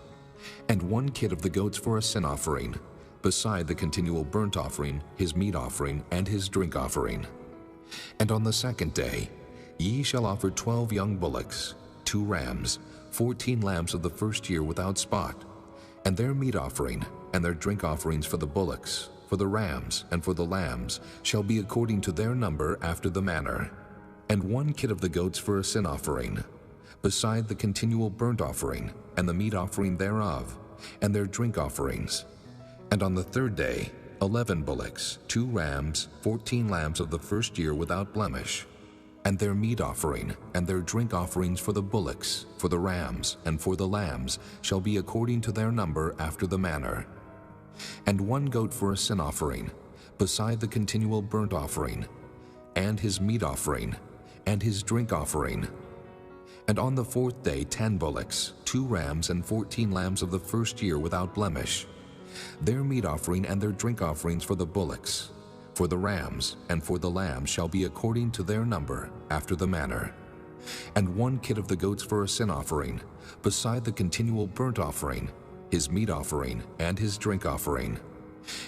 and 1 kid of the goats for a sin offering, beside the continual burnt offering, his meat offering, and his drink offering. And on the 2nd day ye shall offer 12 young bullocks, 2 rams, 14 lambs of the first year without spot, and their meat offering and their drink offerings for the bullocks, for the rams, and for the lambs shall be according to their number after the manner, and 1 kid of the goats for a sin offering, beside the continual burnt offering and the meat offering thereof, and their drink offerings. And on the 3rd day 11 bullocks, 2 rams, 14 lambs of the first year without blemish, And their meat offering and their drink offerings for the bullocks, for the rams, and for the lambs shall be according to their number after the manner. And 1 goat for a sin offering, beside the continual burnt offering, and his meat offering, and his drink offering. And on the 4th day 10 bullocks, 2 rams, and 14 lambs of the first year without blemish. Their meat offering and their drink offerings for the bullocks, for the rams, and for the lambs shall be according to their number, after the manner. And 1 kid of the goats for a sin offering, beside the continual burnt offering, his meat offering, and his drink offering.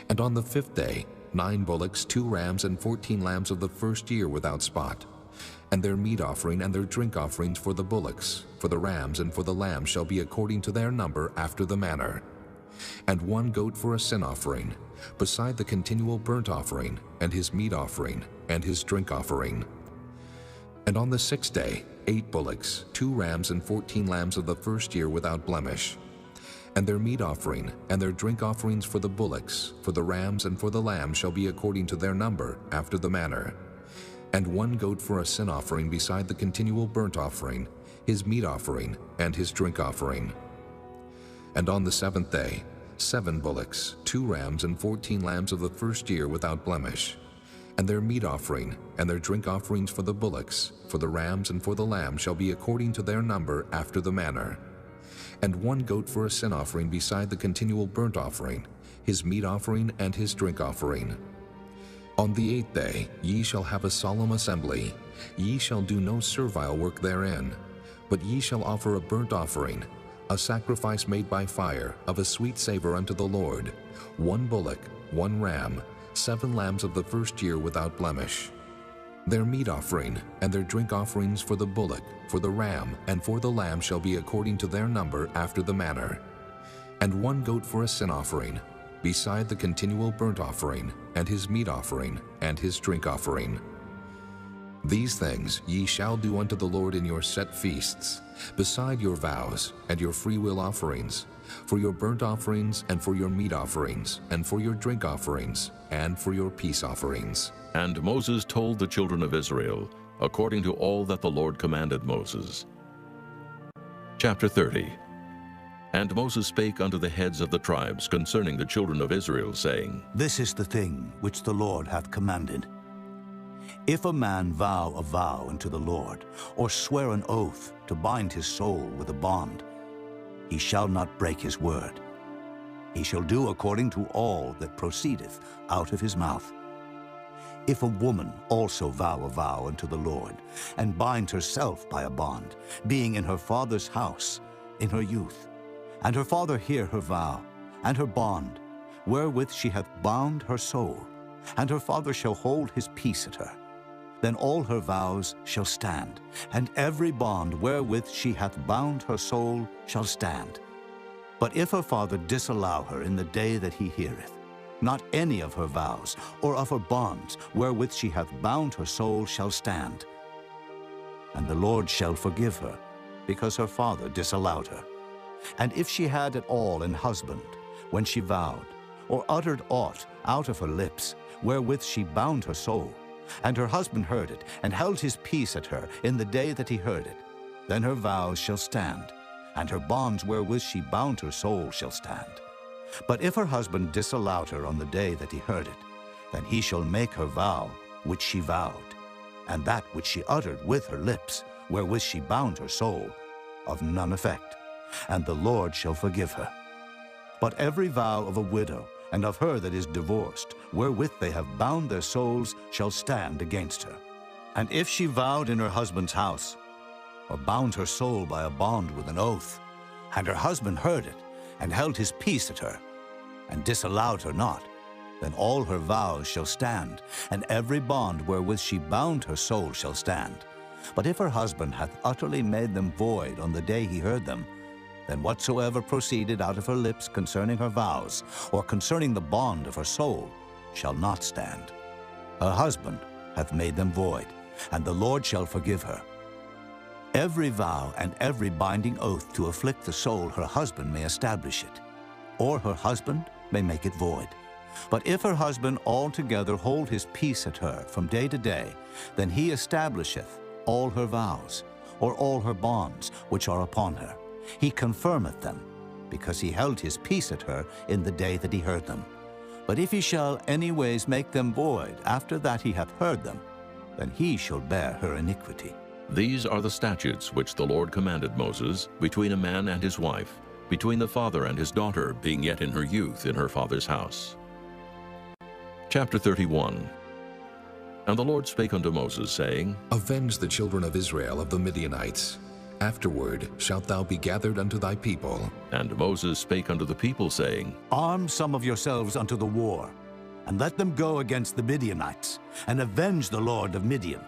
And on the 5th day 9 bullocks, 2 rams, and 14 lambs of the first year without spot. And their meat offering and their drink offerings for the bullocks, for the rams, and for the lambs shall be according to their number, after the manner. And 1 goat for a sin offering, beside the continual burnt offering, and his meat offering, and his drink offering. And on the 6th day 8 bullocks, 2 rams, and 14 lambs of the first year without blemish. And their meat offering and their drink offerings for the bullocks, for the rams, and for the lambs shall be according to their number, after the manner. And 1 goat for a sin offering beside the continual burnt offering, his meat offering, and his drink offering. And on the 7th day 7 bullocks, 2 rams, and 14 lambs of the first year without blemish. And their meat offering and their drink offerings for the bullocks, for the rams, and for the lambs shall be according to their number, after the manner. And 1 goat for a sin offering beside the continual burnt offering, his meat offering, and his drink offering. On the 8th day ye shall have a solemn assembly. Ye shall do no servile work therein, but ye shall offer a burnt offering, a sacrifice made by fire, of a sweet savor unto the Lord, 1 bullock, 1 ram, 7 lambs of the first year without blemish. Their meat offering and their drink offerings for the bullock, for the ram, and for the lamb shall be according to their number, after the manner. And 1 goat for a sin offering, beside the continual burnt offering, and his meat offering, and his drink offering. These things ye shall do unto the Lord in your set feasts, beside your vows and your freewill offerings, for your burnt offerings, and for your meat offerings, and for your drink offerings, and for your peace offerings. And Moses told the children of Israel, according to all that the Lord commanded Moses. Chapter 30. And Moses spake unto the heads of the tribes concerning the children of Israel, saying, This is the thing which the Lord hath commanded. If a man vow a vow unto the Lord, or swear an oath to bind his soul with a bond, he shall not break his word. He shall do according to all that proceedeth out of his mouth. If a woman also vow a vow unto the Lord, and bind herself by a bond, being in her father's house in her youth, and her father hear her vow, and her bond, wherewith she hath bound her soul, and her father shall hold his peace at her, then all her vows shall stand, and every bond wherewith she hath bound her soul shall stand. But if her father disallow her in the day that he heareth, not any of her vows or of her bonds wherewith she hath bound her soul shall stand. And the Lord shall forgive her, because her father disallowed her. And if she had at all an husband, when she vowed, or uttered aught out of her lips, wherewith she bound her soul, and her husband heard it, and held his peace at her in the day that he heard it, then her vows shall stand, and her bonds wherewith she bound her soul shall stand. But if her husband disallowed her on the day that he heard it, then he shall make her vow which she vowed, and that which she uttered with her lips, wherewith she bound her soul, of none effect, and the Lord shall forgive her. But every vow of a widow, and of her that is divorced, wherewith they have bound their souls, shall stand against her. And if she vowed in her husband's house, or bound her soul by a bond with an oath, and her husband heard it, and held his peace at her, and disallowed her not, then all her vows shall stand, and every bond wherewith she bound her soul shall stand. But if her husband hath utterly made them void on the day he heard them, then whatsoever proceeded out of her lips concerning her vows, or concerning the bond of her soul, shall not stand. Her husband hath made them void, and the Lord shall forgive her. Every vow and every binding oath to afflict the soul her husband may establish it, or her husband may make it void. But if her husband altogether hold his peace at her from day to day, then he establisheth all her vows, or all her bonds which are upon her. He confirmeth them, because he held his peace at her in the day that he heard them. But if he shall any ways make them void after that he hath heard them, then he shall bear her iniquity. These are the statutes which the Lord commanded Moses between a man and his wife, between the father and his daughter, being yet in her youth in her father's house. Chapter 31. And the Lord spake unto Moses, saying, Avenge the children of Israel of the Midianites. Afterward shalt thou be gathered unto thy people. And Moses spake unto the people, saying, Arm some of yourselves unto the war, and let them go against the Midianites, and avenge the Lord of Midian.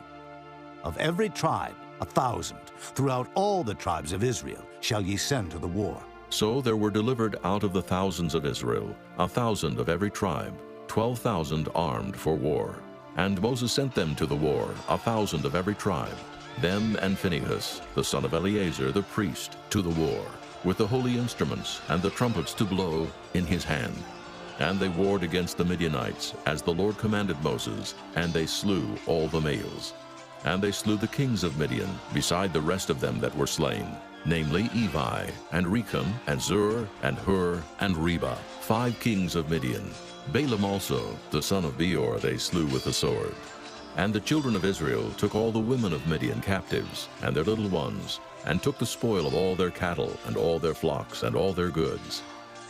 Of every tribe 1,000, throughout all the tribes of Israel, shall ye send to the war. So there were delivered out of the thousands of Israel 1,000 of every tribe, 12,000 armed for war. And Moses sent them to the war, 1,000 of every tribe, them and Phinehas, the son of Eleazar the priest, to the war, with the holy instruments and the trumpets to blow in his hand. And they warred against the Midianites, as the Lord commanded Moses, and they slew all the males. And they slew the kings of Midian, beside the rest of them that were slain, namely Evi, and Rechem, and Zur, and Hur, and Reba, 5 kings of Midian. Balaam also, the son of Beor, they slew with the sword. And the children of Israel took all the women of Midian captives, and their little ones, and took the spoil of all their cattle, and all their flocks, and all their goods.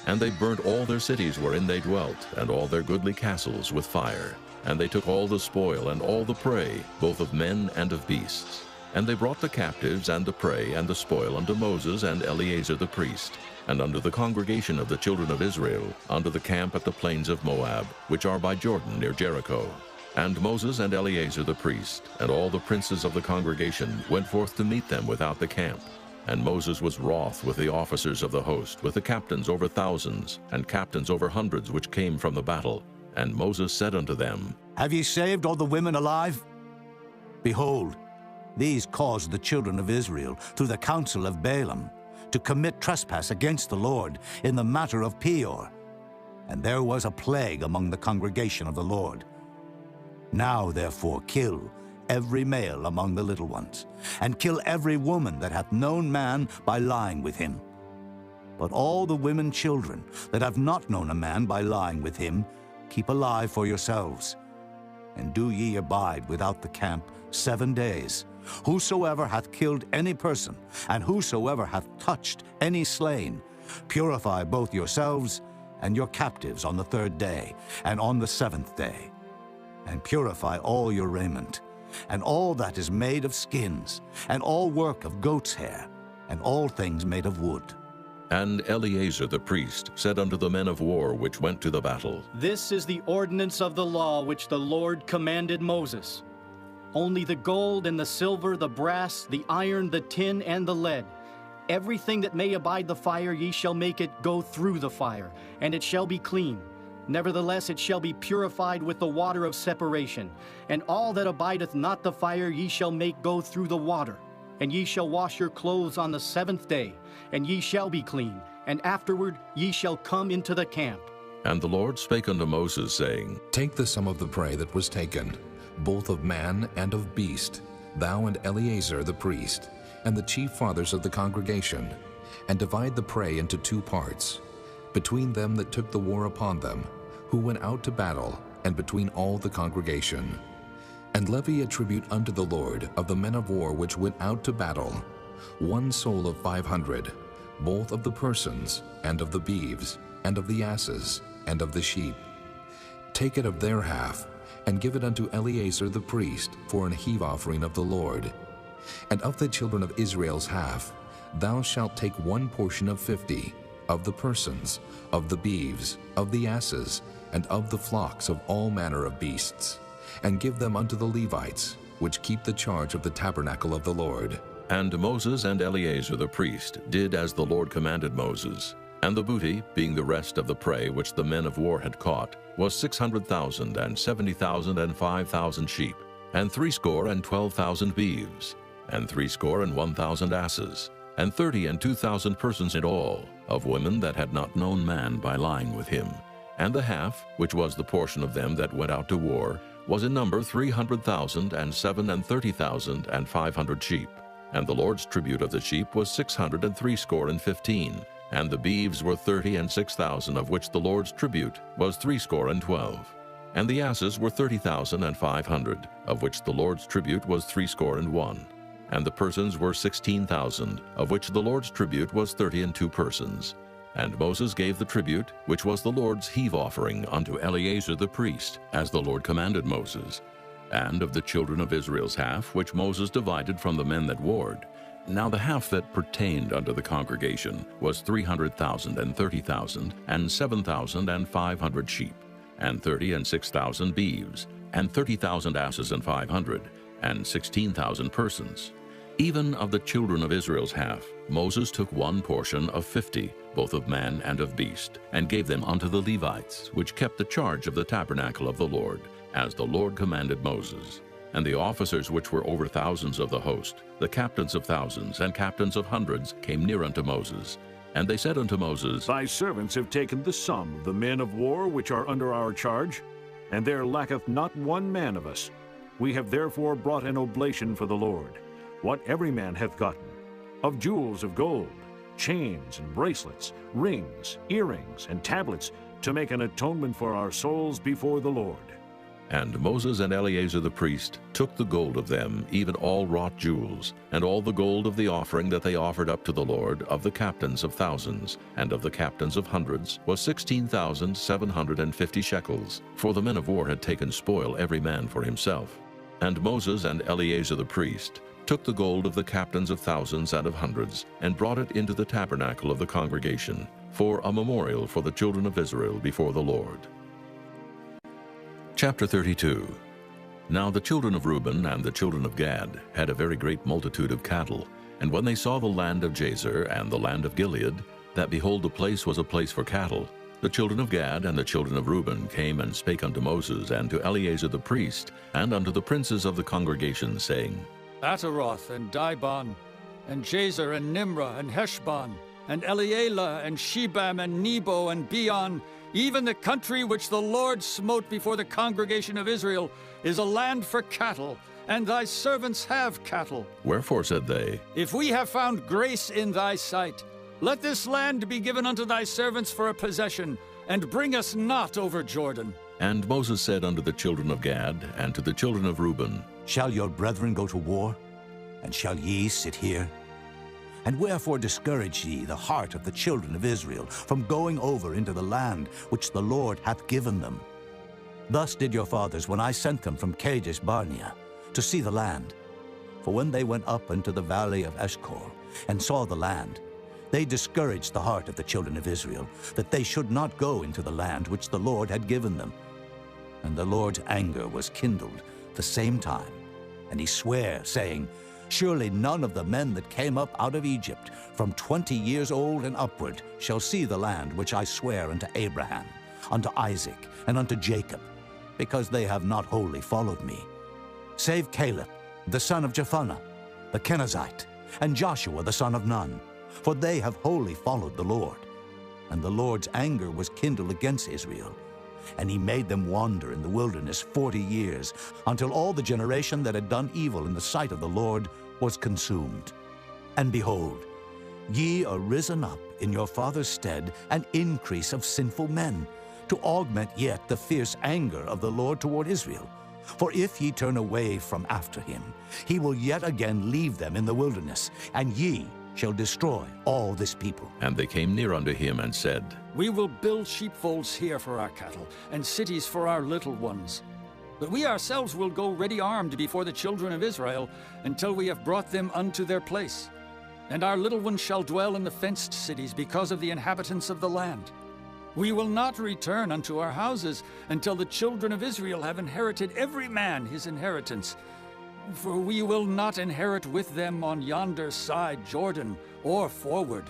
And they burnt all their cities wherein they dwelt, and all their goodly castles with fire. And they took all the spoil and all the prey, both of men and of beasts. And they brought the captives and the prey and the spoil unto Moses and Eleazar the priest, and unto the congregation of the children of Israel, unto the camp at the plains of Moab, which are by Jordan near Jericho. And Moses and Eleazar the priest, and all the princes of the congregation, went forth to meet them without the camp. And Moses was wroth with the officers of the host, with the captains over thousands, and captains over hundreds which came from the battle. And Moses said unto them, Have ye saved all the women alive? Behold, these caused the children of Israel, through the counsel of Balaam, to commit trespass against the Lord in the matter of Peor. And there was a plague among the congregation of the Lord. Now therefore kill every male among the little ones, and kill every woman that hath known man by lying with him. But all the women children that have not known a man by lying with him, keep alive for yourselves. And do ye abide without the camp 7 days. Whosoever hath killed any person, and whosoever hath touched any slain, purify both yourselves and your captives on the 3rd day, and on the 7th day. And purify all your raiment, and all that is made of skins, and all work of goat's hair, and all things made of wood. And Eleazar the priest said unto the men of war which went to the battle, This is the ordinance of the law which the Lord commanded Moses. Only the gold and the silver, the brass, the iron, the tin, and the lead, everything that may abide the fire, ye shall make it go through the fire, and it shall be clean. Nevertheless it shall be purified with the water of separation. And all that abideth not the fire ye shall make go through the water. And ye shall wash your clothes on the 7th day, and ye shall be clean, and afterward ye shall come into the camp. And the Lord spake unto Moses, saying, Take the sum of the prey that was taken, both of man and of beast, thou and Eleazar the priest, and the chief fathers of the congregation, and divide the prey into 2 parts, between them that took the war upon them, who went out to battle, and between all the congregation. And levy a tribute unto the Lord of the men of war which went out to battle, 1 soul of 500, both of the persons, and of the beeves, and of the asses, and of the sheep. Take it of their half, and give it unto Eleazar the priest for an heave offering of the Lord. And of the children of Israel's half, thou shalt take 1 portion of 50, of the persons, of the beeves, of the asses, and of the flocks of all manner of beasts, and give them unto the Levites, which keep the charge of the tabernacle of the Lord. And Moses and Eleazar the priest did as the Lord commanded Moses. And the booty, being the rest of the prey which the men of war had caught, was 600,000, and 70,000, and 5,000 sheep, and 62,000 beeves, and 61,000 asses, and 32,000 persons in all, of women that had not known man by lying with him. And the half, which was the portion of them that went out to war, was in number 300,000, and 37,500 sheep. And the Lord's tribute of the sheep was 615, and the beeves were 30 and 6,000, of which the Lord's tribute was 12. And the asses were 30,500, of which the Lord's tribute was 61. And the persons were 16,000, of which the Lord's tribute was 32 persons. And Moses gave the tribute, which was the Lord's heave offering, unto Eleazar the priest, as the Lord commanded Moses. And of the children of Israel's half, which Moses divided from the men that warred. Now the half that pertained unto the congregation was 300,000 and 30,000, and 7,500 sheep, and 30 and 6,000 beeves, and 30,000 asses and 500, and 16,000 persons. Even of the children of Israel's half, Moses took one portion of 50, both of man and of beast, and gave them unto the Levites, which kept the charge of the tabernacle of the Lord, as the Lord commanded Moses. And the officers which were over thousands of the host, the captains of thousands and captains of hundreds, came near unto Moses. And they said unto Moses, Thy servants have taken the sum of the men of war which are under our charge, and there lacketh not one man of us. We have therefore brought an oblation for the Lord, what every man hath gotten, of jewels of gold, chains and bracelets, rings, earrings, and tablets, to make an atonement for our souls before the Lord. And Moses and Eleazar the priest took the gold of them, even all wrought jewels, and all the gold of the offering that they offered up to the Lord, of the captains of thousands, and of the captains of hundreds, was 16,750 shekels, for the men of war had taken spoil every man for himself. And Moses and Eleazar the priest took the gold of the captains of thousands and of hundreds, and brought it into the tabernacle of the congregation, for a memorial for the children of Israel before the Lord. Chapter 32. Now the children of Reuben and the children of Gad had a very great multitude of cattle. And when they saw the land of Jazer and the land of Gilead, that behold the place was a place for cattle, the children of Gad and the children of Reuben came and spake unto Moses and to Eleazar the priest, and unto the princes of the congregation, saying, Ataroth and Dibon, and Jazer and Nimrah and Heshbon, and Elealeh and Shebam and Nebo and Beon, even the country which the Lord smote before the congregation of Israel, is a land for cattle, and thy servants have cattle. Wherefore, said they, If we have found grace in thy sight, let this land be given unto thy servants for a possession, and bring us not over Jordan. And Moses said unto the children of Gad and to the children of Reuben, Shall your brethren go to war, and shall ye sit here? And wherefore discourage ye the heart of the children of Israel from going over into the land which the Lord hath given them? Thus did your fathers when I sent them from Kadesh Barnea to see the land. For when they went up into the valley of Eshcol and saw the land, they discouraged the heart of the children of Israel, that they should not go into the land which the Lord had given them. And the Lord's anger was kindled the same time, and he sware, saying, Surely none of the men that came up out of Egypt from 20 years old and upward shall see the land which I swear unto Abraham, unto Isaac, and unto Jacob, because they have not wholly followed me, save Caleb, the son of Jephunneh, the Kenizzite, and Joshua the son of Nun, for they have wholly followed the Lord. And the Lord's anger was kindled against Israel, and he made them wander in the wilderness 40 years, until all the generation that had done evil in the sight of the Lord was consumed. And behold, ye are risen up in your father's stead an increase of sinful men, to augment yet the fierce anger of the Lord toward Israel. For if ye turn away from after him, he will yet again leave them in the wilderness, and ye shall destroy all this people. And they came near unto him and said, We will build sheepfolds here for our cattle, and cities for our little ones. But we ourselves will go ready armed before the children of Israel, until we have brought them unto their place. And our little ones shall dwell in the fenced cities, because of the inhabitants of the land. We will not return unto our houses, until the children of Israel have inherited every man his inheritance. For we will not inherit with them on yonder side Jordan, or forward,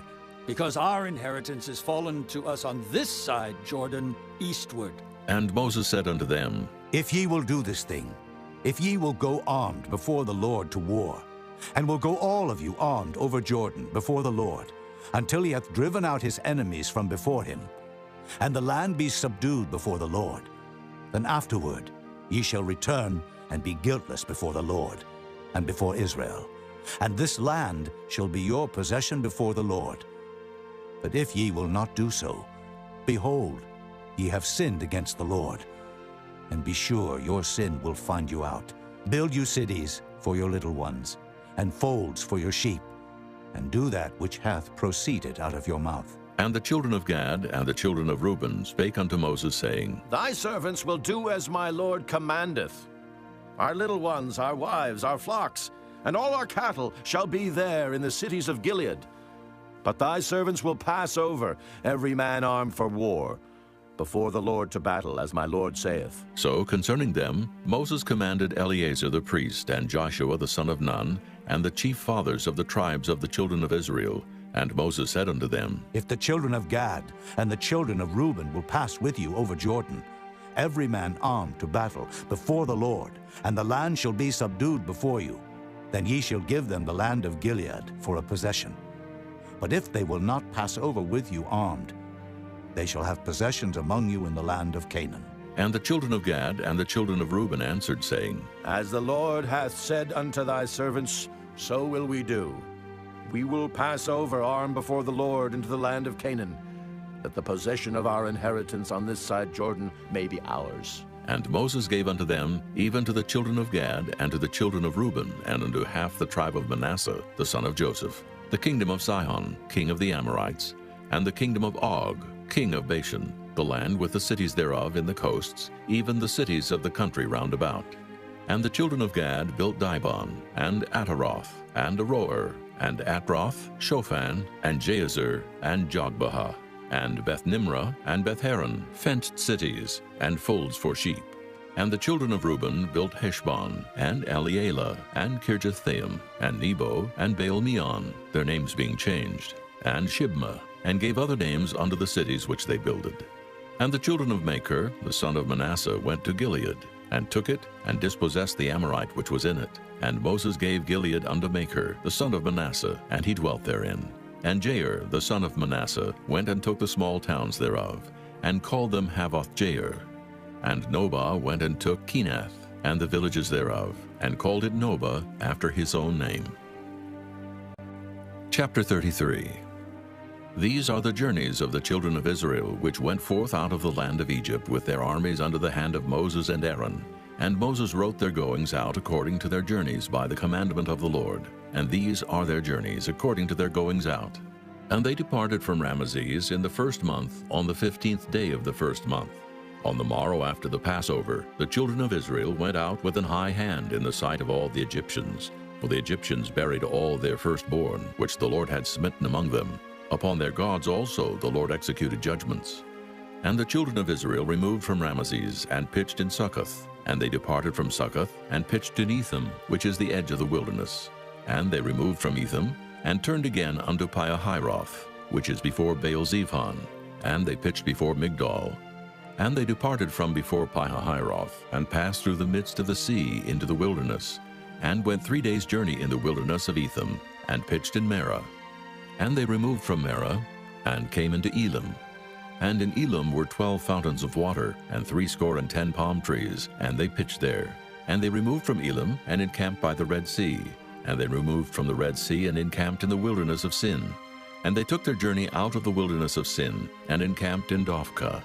because our inheritance is fallen to us on this side Jordan, eastward. And Moses said unto them, If ye will do this thing, if ye will go armed before the Lord to war, and will go all of you armed over Jordan before the Lord, until he hath driven out his enemies from before him, and the land be subdued before the Lord. Then afterward ye shall return and be guiltless before the Lord and before Israel. And this land shall be your possession before the Lord. But if ye will not do so, behold, ye have sinned against the Lord. And be sure your sin will find you out. Build you cities for your little ones, and folds for your sheep, and do that which hath proceeded out of your mouth. And the children of Gad and the children of Reuben spake unto Moses, saying, Thy servants will do as my Lord commandeth. Our little ones, our wives, our flocks, and all our cattle shall be there in the cities of Gilead. But thy servants will pass over, every man armed for war, before the Lord to battle, as my Lord saith. So concerning them Moses commanded Eleazar the priest, and Joshua the son of Nun, and the chief fathers of the tribes of the children of Israel. And Moses said unto them, If the children of Gad and the children of Reuben will pass with you over Jordan, every man armed to battle before the Lord, and the land shall be subdued before you, then ye shall give them the land of Gilead for a possession. But if they will not pass over with you armed, they shall have possessions among you in the land of Canaan. And the children of Gad and the children of Reuben answered, saying, As the Lord hath said unto thy servants, so will we do. We will pass over armed before the Lord into the land of Canaan, that the possession of our inheritance on this side Jordan may be ours. And Moses gave unto them, even to the children of Gad, and to the children of Reuben, and unto half the tribe of Manasseh, the son of Joseph, the kingdom of Sihon, king of the Amorites, and the kingdom of Og, king of Bashan, the land with the cities thereof in the coasts, even the cities of the country round about. And the children of Gad built Dibon, and Ataroth, and Aroer, and Atroth, Shophan, and Jazer, and Jogbehah, and Beth-nimrah, and Beth-haran, fenced cities, and folds for sheep. And the children of Reuben built Heshbon, and Elealeh, and Kirjathim, and Nebo, and Baal-meon, their names being changed, and Shibmah, and gave other names unto the cities which they builded. And the children of Machir, the son of Manasseh, went to Gilead, and took it, and dispossessed the Amorite which was in it. And Moses gave Gilead unto Machir, the son of Manasseh, and he dwelt therein. And Jair, the son of Manasseh, went and took the small towns thereof, and called them Havoth-jair. And Nobah went and took Kenath, and the villages thereof, and called it Nobah after his own name. Chapter 33. These are the journeys of the children of Israel, which went forth out of the land of Egypt with their armies under the hand of Moses and Aaron. And Moses wrote their goings out according to their journeys by the commandment of the Lord. And these are their journeys according to their goings out. And they departed from Ramesses in the first month, on the 15th day of the first month. On the morrow after the Passover, the children of Israel went out with an high hand in the sight of all the Egyptians. For the Egyptians buried all their firstborn, which the Lord had smitten among them. Upon their gods also the Lord executed judgments. And the children of Israel removed from Ramesses, and pitched in Succoth. And they departed from Succoth, and pitched in Etham, which is the edge of the wilderness. And they removed from Etham, and turned again unto Pihahiroth, which is before Baal-zephon. And they pitched before Migdol. And they departed from before Pihahiroth, and passed through the midst of the sea into the wilderness, and went 3 days' journey in the wilderness of Etham, and pitched in Marah. And they removed from Marah, and came into Elim. And in Elim were 12 fountains of water, and 70 palm trees, and they pitched there. And they removed from Elim, and encamped by the Red Sea. And they removed from the Red Sea, and encamped in the wilderness of Sin. And they took their journey out of the wilderness of Sin, and encamped in Dophkah.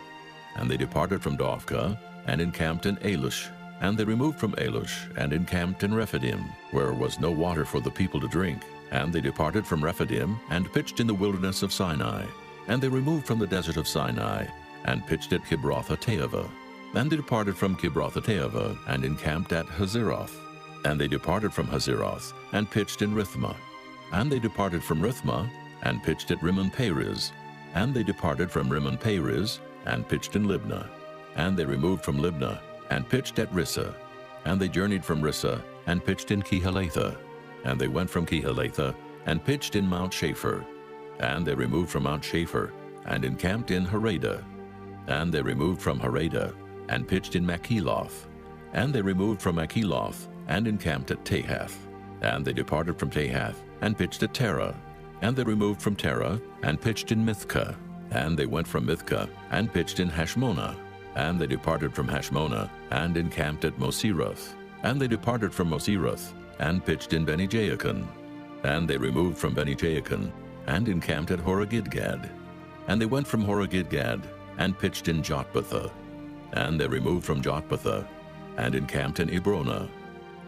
And they departed from Dophkah, and encamped in Alush. And they removed from Alush, and encamped in Rephidim, where was no water for the people to drink. And they departed from Rephidim, and pitched in the wilderness of Sinai. And they removed from the desert of Sinai, and pitched at Kibroth-hattaavah. And they departed from Kibroth-hattaavah, and encamped at Hazeroth. And they departed from Hazeroth, and pitched in Rithmah. And they departed from Rithmah, and pitched at Rimmon-Perez. And they departed from Rimmon-Perez, and pitched in Libnah. And they removed from Libnah, and pitched at Rissah. And they journeyed from Rissah, and pitched in Kehelathah. And they went from Kehelathah, and pitched in Mount Shapher. And they removed from Mount Shapher, and encamped in Haradah. And they removed from Haradah, and pitched in Makheloth. And they removed from Makheloth, and encamped at Tahath. And they departed from Tahath, and pitched at Terah. And they removed from Terah, and pitched in Mithkah. And they went from Mithcah, and pitched in Hashmonah. And they departed from Hashmonah, and encamped at Moseroth. And they departed from Moseroth, and pitched in Beni-Jaakon. And they removed from Beni-Jaakon, and encamped at Horah-Gidgad. And they went from Horah-Gidgad, and pitched in Jotbathah. And they removed from Jotbathah, and encamped in Ebrona.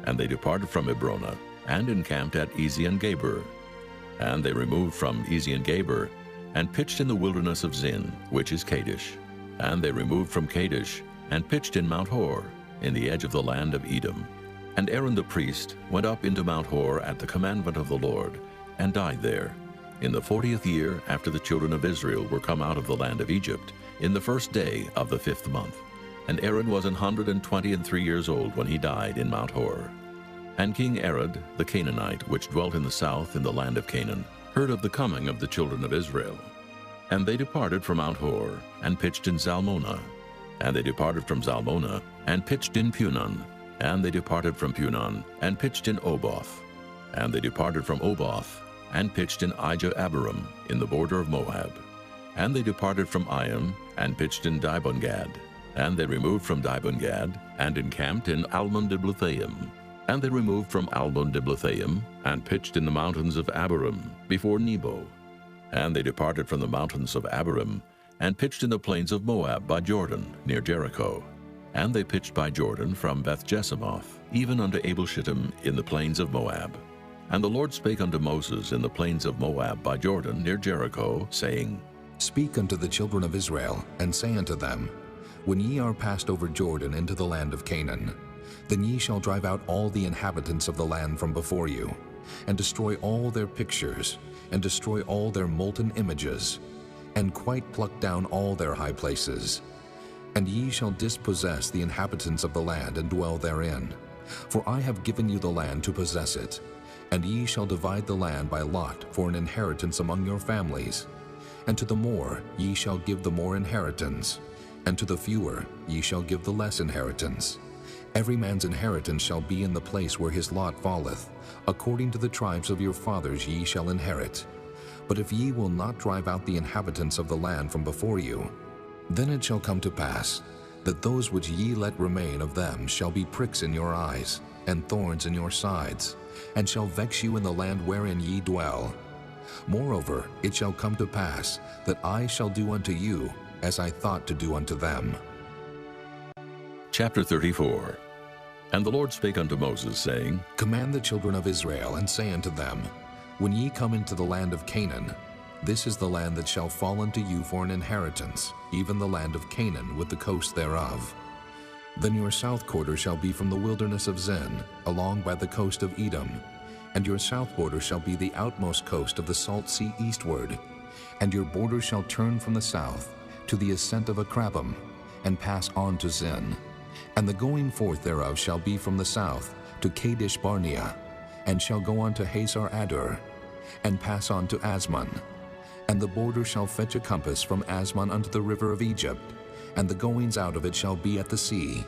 And they departed from Ebrona, and encamped at Ezion-Geber. And they removed from Ezion-Geber, and pitched in the wilderness of Zin, which is Kadesh. And they removed from Kadesh, and pitched in Mount Hor, in the edge of the land of Edom. And Aaron the priest went up into Mount Hor at the commandment of the Lord, and died there, in the 40th year after the children of Israel were come out of the land of Egypt, in the 1st day of the 5th month. And Aaron was 123 years old when he died in Mount Hor. And King Arad the Canaanite, which dwelt in the south in the land of Canaan, heard of the coming of the children of Israel. And they departed from Mount Hor, and pitched in Zalmonah. And they departed from Zalmonah, and pitched in Punon. And they departed from Punon, and pitched in Oboth. And they departed from Oboth, and pitched in Ijah-Abarim, in the border of Moab. And they departed from Iam, and pitched in Dibon-Gad. And they removed from Dibon-Gad, and encamped in Almon-Diblathaim. And they removed from Almon-Diblathaim, and pitched in the mountains of Abarim, before Nebo. And they departed from the mountains of Abarim, and pitched in the plains of Moab by Jordan, near Jericho. And they pitched by Jordan from Beth-Jesimoth, even unto Abel-Shittim in the plains of Moab. And the Lord spake unto Moses in the plains of Moab by Jordan, near Jericho, saying, Speak unto the children of Israel, and say unto them, When ye are passed over Jordan into the land of Canaan, then ye shall drive out all the inhabitants of the land from before you, and destroy all their pictures, and destroy all their molten images, and quite pluck down all their high places. And ye shall dispossess the inhabitants of the land, and dwell therein. For I have given you the land to possess it, and ye shall divide the land by lot for an inheritance among your families. And to the more ye shall give the more inheritance, and to the fewer ye shall give the less inheritance. Every man's inheritance shall be in the place where his lot falleth. According to the tribes of your fathers ye shall inherit. But if ye will not drive out the inhabitants of the land from before you, then it shall come to pass that those which ye let remain of them shall be pricks in your eyes, and thorns in your sides, and shall vex you in the land wherein ye dwell. Moreover, it shall come to pass that I shall do unto you as I thought to do unto them. Chapter 34. And the Lord spake unto Moses, saying, Command the children of Israel, and say unto them, When ye come into the land of Canaan, this is the land that shall fall unto you for an inheritance, even the land of Canaan with the coast thereof. Then your south quarter shall be from the wilderness of Zin, along by the coast of Edom, and your south border shall be the outmost coast of the salt sea eastward, and your border shall turn from the south to the ascent of Akrabim, and pass on to Zin. And the going forth thereof shall be from the south to Kadesh Barnea, and shall go on to Hazar Adur, and pass on to Asmon. And the border shall fetch a compass from Asmon unto the river of Egypt, and the goings out of it shall be at the sea.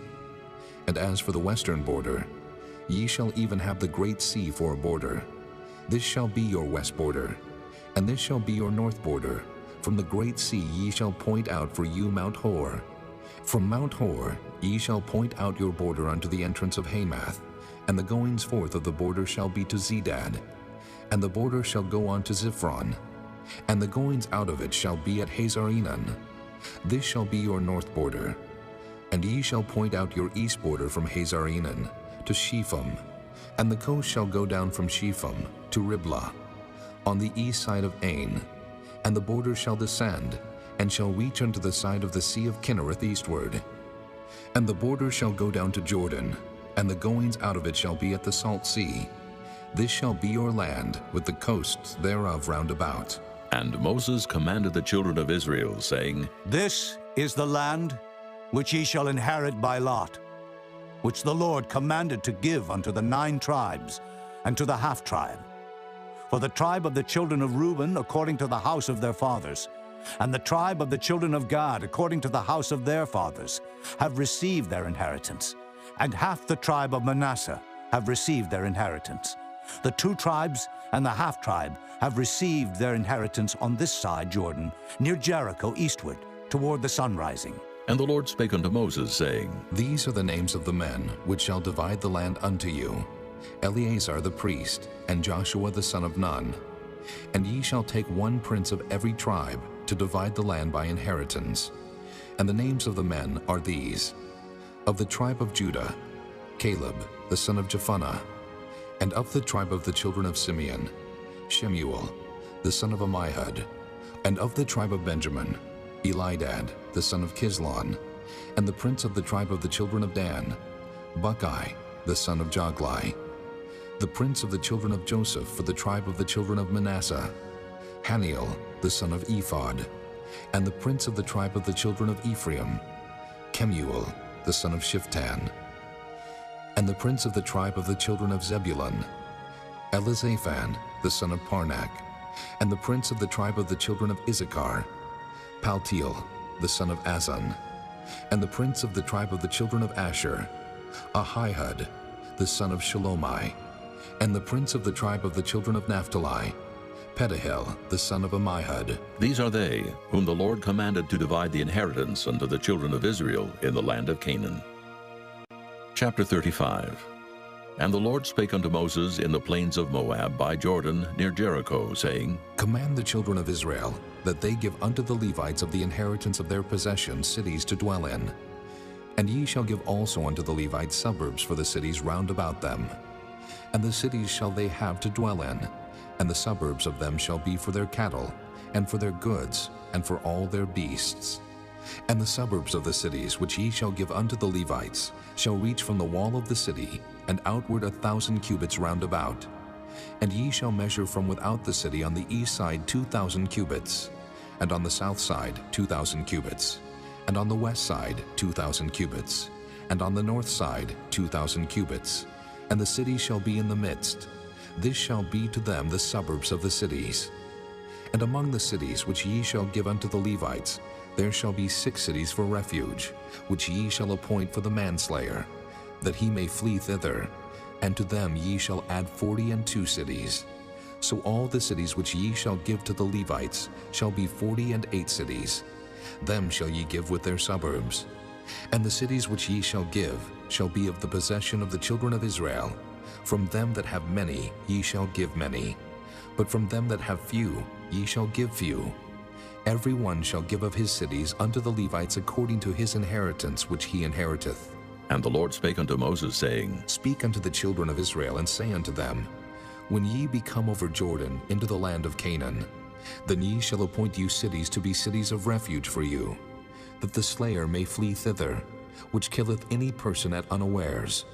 And as for the western border, ye shall even have the great sea for a border. This shall be your west border, and this shall be your north border. From the great sea ye shall point out for you Mount Hor. From Mount Hor ye shall point out your border unto the entrance of Hamath, and the goings forth of the border shall be to Zedad, and the border shall go on to Ziphron, and the goings out of it shall be at Hazar-Enan. This shall be your north border. And ye shall point out your east border from Hazar-Enan to Shepham, and the coast shall go down from Shepham to Riblah, on the east side of Ain, and the border shall descend, and shall reach unto the side of the sea of Kinnereth eastward. And the border shall go down to Jordan, and the goings out of it shall be at the salt sea. This shall be your land, with the coasts thereof round about. And Moses commanded the children of Israel, saying, This is the land which ye shall inherit by lot, which the Lord commanded to give unto the 9 tribes, and to the half-tribe. For the tribe of the children of Reuben according to the house of their fathers, and the tribe of the children of Gad according to the house of their fathers, have received their inheritance, and half the tribe of Manasseh have received their inheritance, The 2 tribes and the half-tribe have received their inheritance on this side Jordan, near Jericho eastward, toward the sun rising. And the Lord spake unto Moses, saying, These are the names of the men which shall divide the land unto you, Eleazar the priest, and Joshua the son of Nun. And ye shall take 1 prince of every tribe to divide the land by inheritance. And the names of the men are these: of the tribe of Judah, Caleb the son of Jephunneh; and of the tribe of the children of Simeon, Shemuel the son of Ammihud; and of the tribe of Benjamin, Elidad the son of Kislon; and the prince of the tribe of the children of Dan, Buckai the son of Joglai; the prince of the children of Joseph for the tribe of the children of Manasseh, Haniel the son of Ephod; and the prince of the tribe of the children of Ephraim, Kemuel the son of Shiftan; and the prince of the tribe of the children of Zebulun, Elizaphan the son of Parnak; and the prince of the tribe of the children of Issachar, Paltiel the son of Azan; and the prince of the tribe of the children of Asher, Ahihud the son of Shalomai; and the prince of the tribe of the children of Naphtali, Pedahel the son of Ammihud. These are they whom the Lord commanded to divide the inheritance unto the children of Israel in the land of Canaan. Chapter 35. And the Lord spake unto Moses in the plains of Moab by Jordan near Jericho, saying, Command the children of Israel that they give unto the Levites of the inheritance of their possession cities to dwell in. And ye shall give also unto the Levites suburbs for the cities round about them. And the cities shall they have to dwell in, and the suburbs of them shall be for their cattle, and for their goods, and for all their beasts. And the suburbs of the cities which ye shall give unto the Levites shall reach from the wall of the city, and outward 1,000 cubits round about. And ye shall measure from without the city on the east side 2,000 cubits, and on the south side 2,000 cubits, and on the west side 2,000 cubits, and on the north side 2,000 cubits. And the city shall be in the midst. This shall be to them the suburbs of the cities. And among the cities which ye shall give unto the Levites, there shall be 6 cities for refuge, which ye shall appoint for the manslayer, that he may flee thither, and to them ye shall add 42 cities. So all the cities which ye shall give to the Levites shall be 48 cities. Them shall ye give with their suburbs. And the cities which ye shall give shall be of the possession of the children of Israel. From them that have many ye shall give many, but from them that have few ye shall give few. Every one shall give of his cities unto the Levites according to his inheritance which he inheriteth. And the Lord spake unto Moses, saying, Speak unto the children of Israel, and say unto them, When ye be come over Jordan into the land of Canaan, then ye shall appoint you cities to be cities of refuge for you, that the slayer may flee thither, which killeth any person at unawares.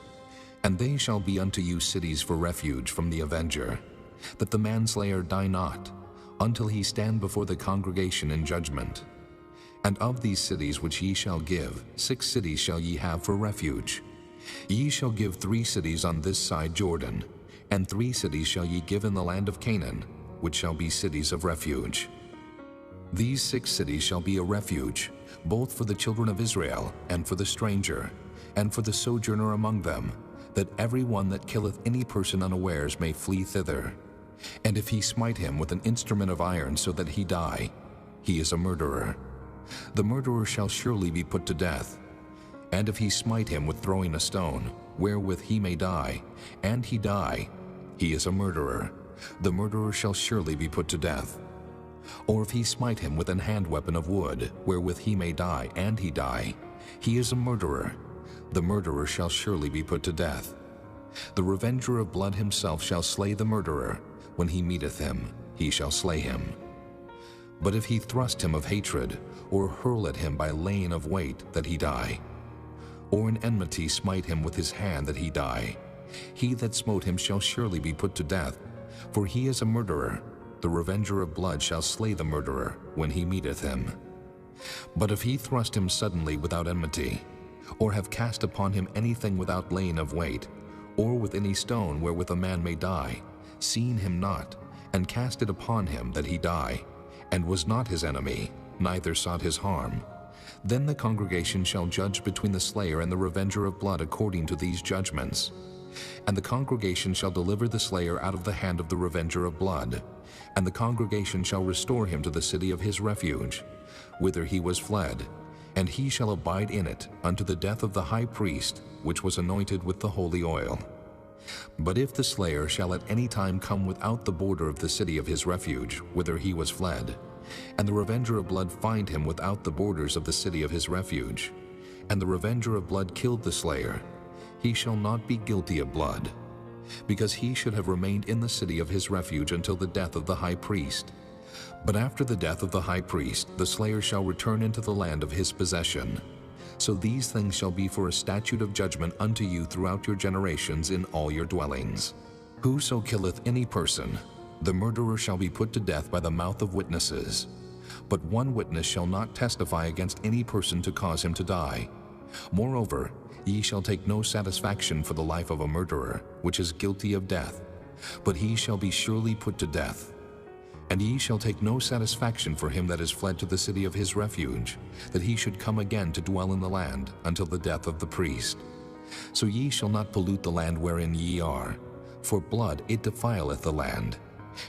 And they shall be unto you cities for refuge from the avenger, that the manslayer die not, until he stand before the congregation in judgment. And of these cities which ye shall give, 6 cities shall ye have for refuge. Ye shall give 3 cities on this side Jordan, and 3 cities shall ye give in the land of Canaan, which shall be cities of refuge. These 6 cities shall be a refuge, both for the children of Israel, and for the stranger, and for the sojourner among them, that every one that killeth any person unawares may flee thither. And if he smite him with an instrument of iron so that he die, he is a murderer. The murderer shall surely be put to death. And if he smite him with throwing a stone, wherewith he may die, and he die, he is a murderer. The murderer shall surely be put to death. Or if he smite him with an hand weapon of wood, wherewith he may die, and he die, he is a murderer. The murderer shall surely be put to death. The revenger of blood himself shall slay the murderer. When he meeteth him, he shall slay him. But if he thrust him of hatred, or hurl at him by laying of weight, that he die, or in enmity smite him with his hand, that he die, he that smote him shall surely be put to death, for he is a murderer. The revenger of blood shall slay the murderer when he meeteth him. But if he thrust him suddenly without enmity, or have cast upon him anything without laying of weight, or with any stone wherewith a man may die, seeing him not, and cast it upon him that he die, and was not his enemy, neither sought his harm, then the congregation shall judge between the slayer and the revenger of blood according to these judgments. And the congregation shall deliver the slayer out of the hand of the revenger of blood, and the congregation shall restore him to the city of his refuge, whither he was fled, and he shall abide in it unto the death of the high priest, which was anointed with the holy oil. But if the slayer shall at any time come without the border of the city of his refuge, whither he was fled, and the revenger of blood find him without the borders of the city of his refuge, and the revenger of blood killed the slayer, he shall not be guilty of blood, because he should have remained in the city of his refuge until the death of the high priest. But after the death of the high priest, the slayer shall return into the land of his possession. So these things shall be for a statute of judgment unto you throughout your generations in all your dwellings. Whoso killeth any person, the murderer shall be put to death by the mouth of witnesses. But one witness shall not testify against any person to cause him to die. Moreover, ye shall take no satisfaction for the life of a murderer, which is guilty of death, but he shall be surely put to death. And ye shall take no satisfaction for him that is fled to the city of his refuge, that he should come again to dwell in the land until the death of the priest. So ye shall not pollute the land wherein ye are, for blood it defileth the land,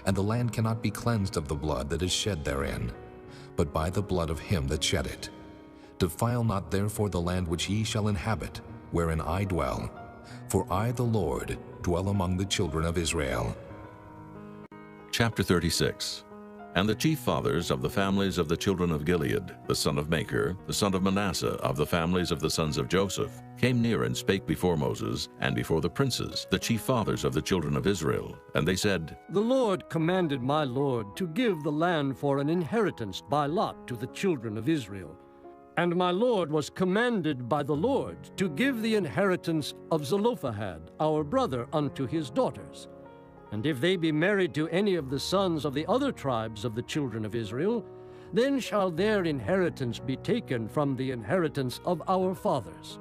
and the land cannot be cleansed of the blood that is shed therein, but by the blood of him that shed it. Defile not therefore the land which ye shall inhabit, wherein I dwell, for I the Lord dwell among the children of Israel. Chapter 36. And the chief fathers of the families of the children of Gilead, the son of Machir, the son of Manasseh, of the families of the sons of Joseph, came near and spake before Moses, and before the princes, the chief fathers of the children of Israel. And they said, The Lord commanded my Lord to give the land for an inheritance by lot to the children of Israel. And my Lord was commanded by the Lord to give the inheritance of Zelophehad, our brother, unto his daughters. And if they be married to any of the sons of the other tribes of the children of Israel, then shall their inheritance be taken from the inheritance of our fathers,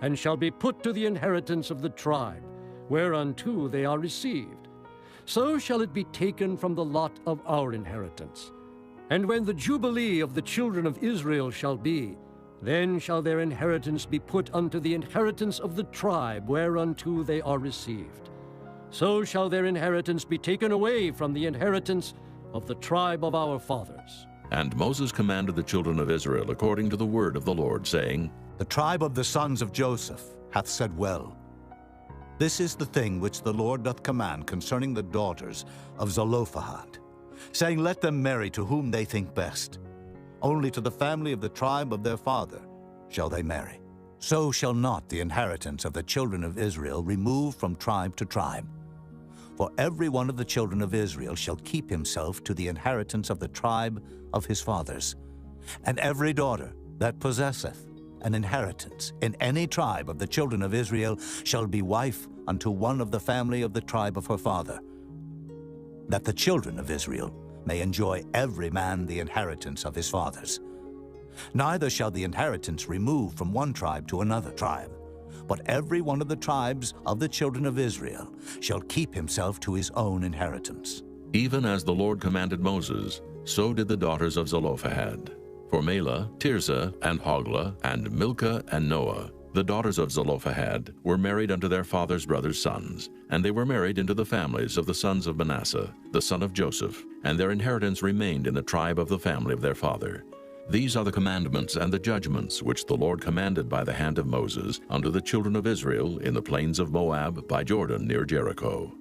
and shall be put to the inheritance of the tribe, whereunto they are received. So shall it be taken from the lot of our inheritance. And when the jubilee of the children of Israel shall be, then shall their inheritance be put unto the inheritance of the tribe, whereunto they are received. So shall their inheritance be taken away from the inheritance of the tribe of our fathers. And Moses commanded the children of Israel according to the word of the Lord, saying, The tribe of the sons of Joseph hath said well. This is the thing which the Lord doth command concerning the daughters of Zelophehad, saying, Let them marry to whom they think best. Only to the family of the tribe of their father shall they marry. So shall not the inheritance of the children of Israel remove from tribe to tribe. For every one of the children of Israel shall keep himself to the inheritance of the tribe of his fathers. And every daughter that possesseth an inheritance in any tribe of the children of Israel shall be wife unto one of the family of the tribe of her father, that the children of Israel may enjoy every man the inheritance of his fathers. Neither shall the inheritance remove from one tribe to another tribe, but every one of the tribes of the children of Israel shall keep himself to his own inheritance. Even as the Lord commanded Moses, so did the daughters of Zelophehad. For Mahlah, Tirzah, and Hoglah, and Milcah, and Noah, the daughters of Zelophehad, were married unto their father's brothers' sons, and they were married into the families of the sons of Manasseh, the son of Joseph, and their inheritance remained in the tribe of the family of their father. These are the commandments and the judgments which the Lord commanded by the hand of Moses unto the children of Israel in the plains of Moab by Jordan near Jericho.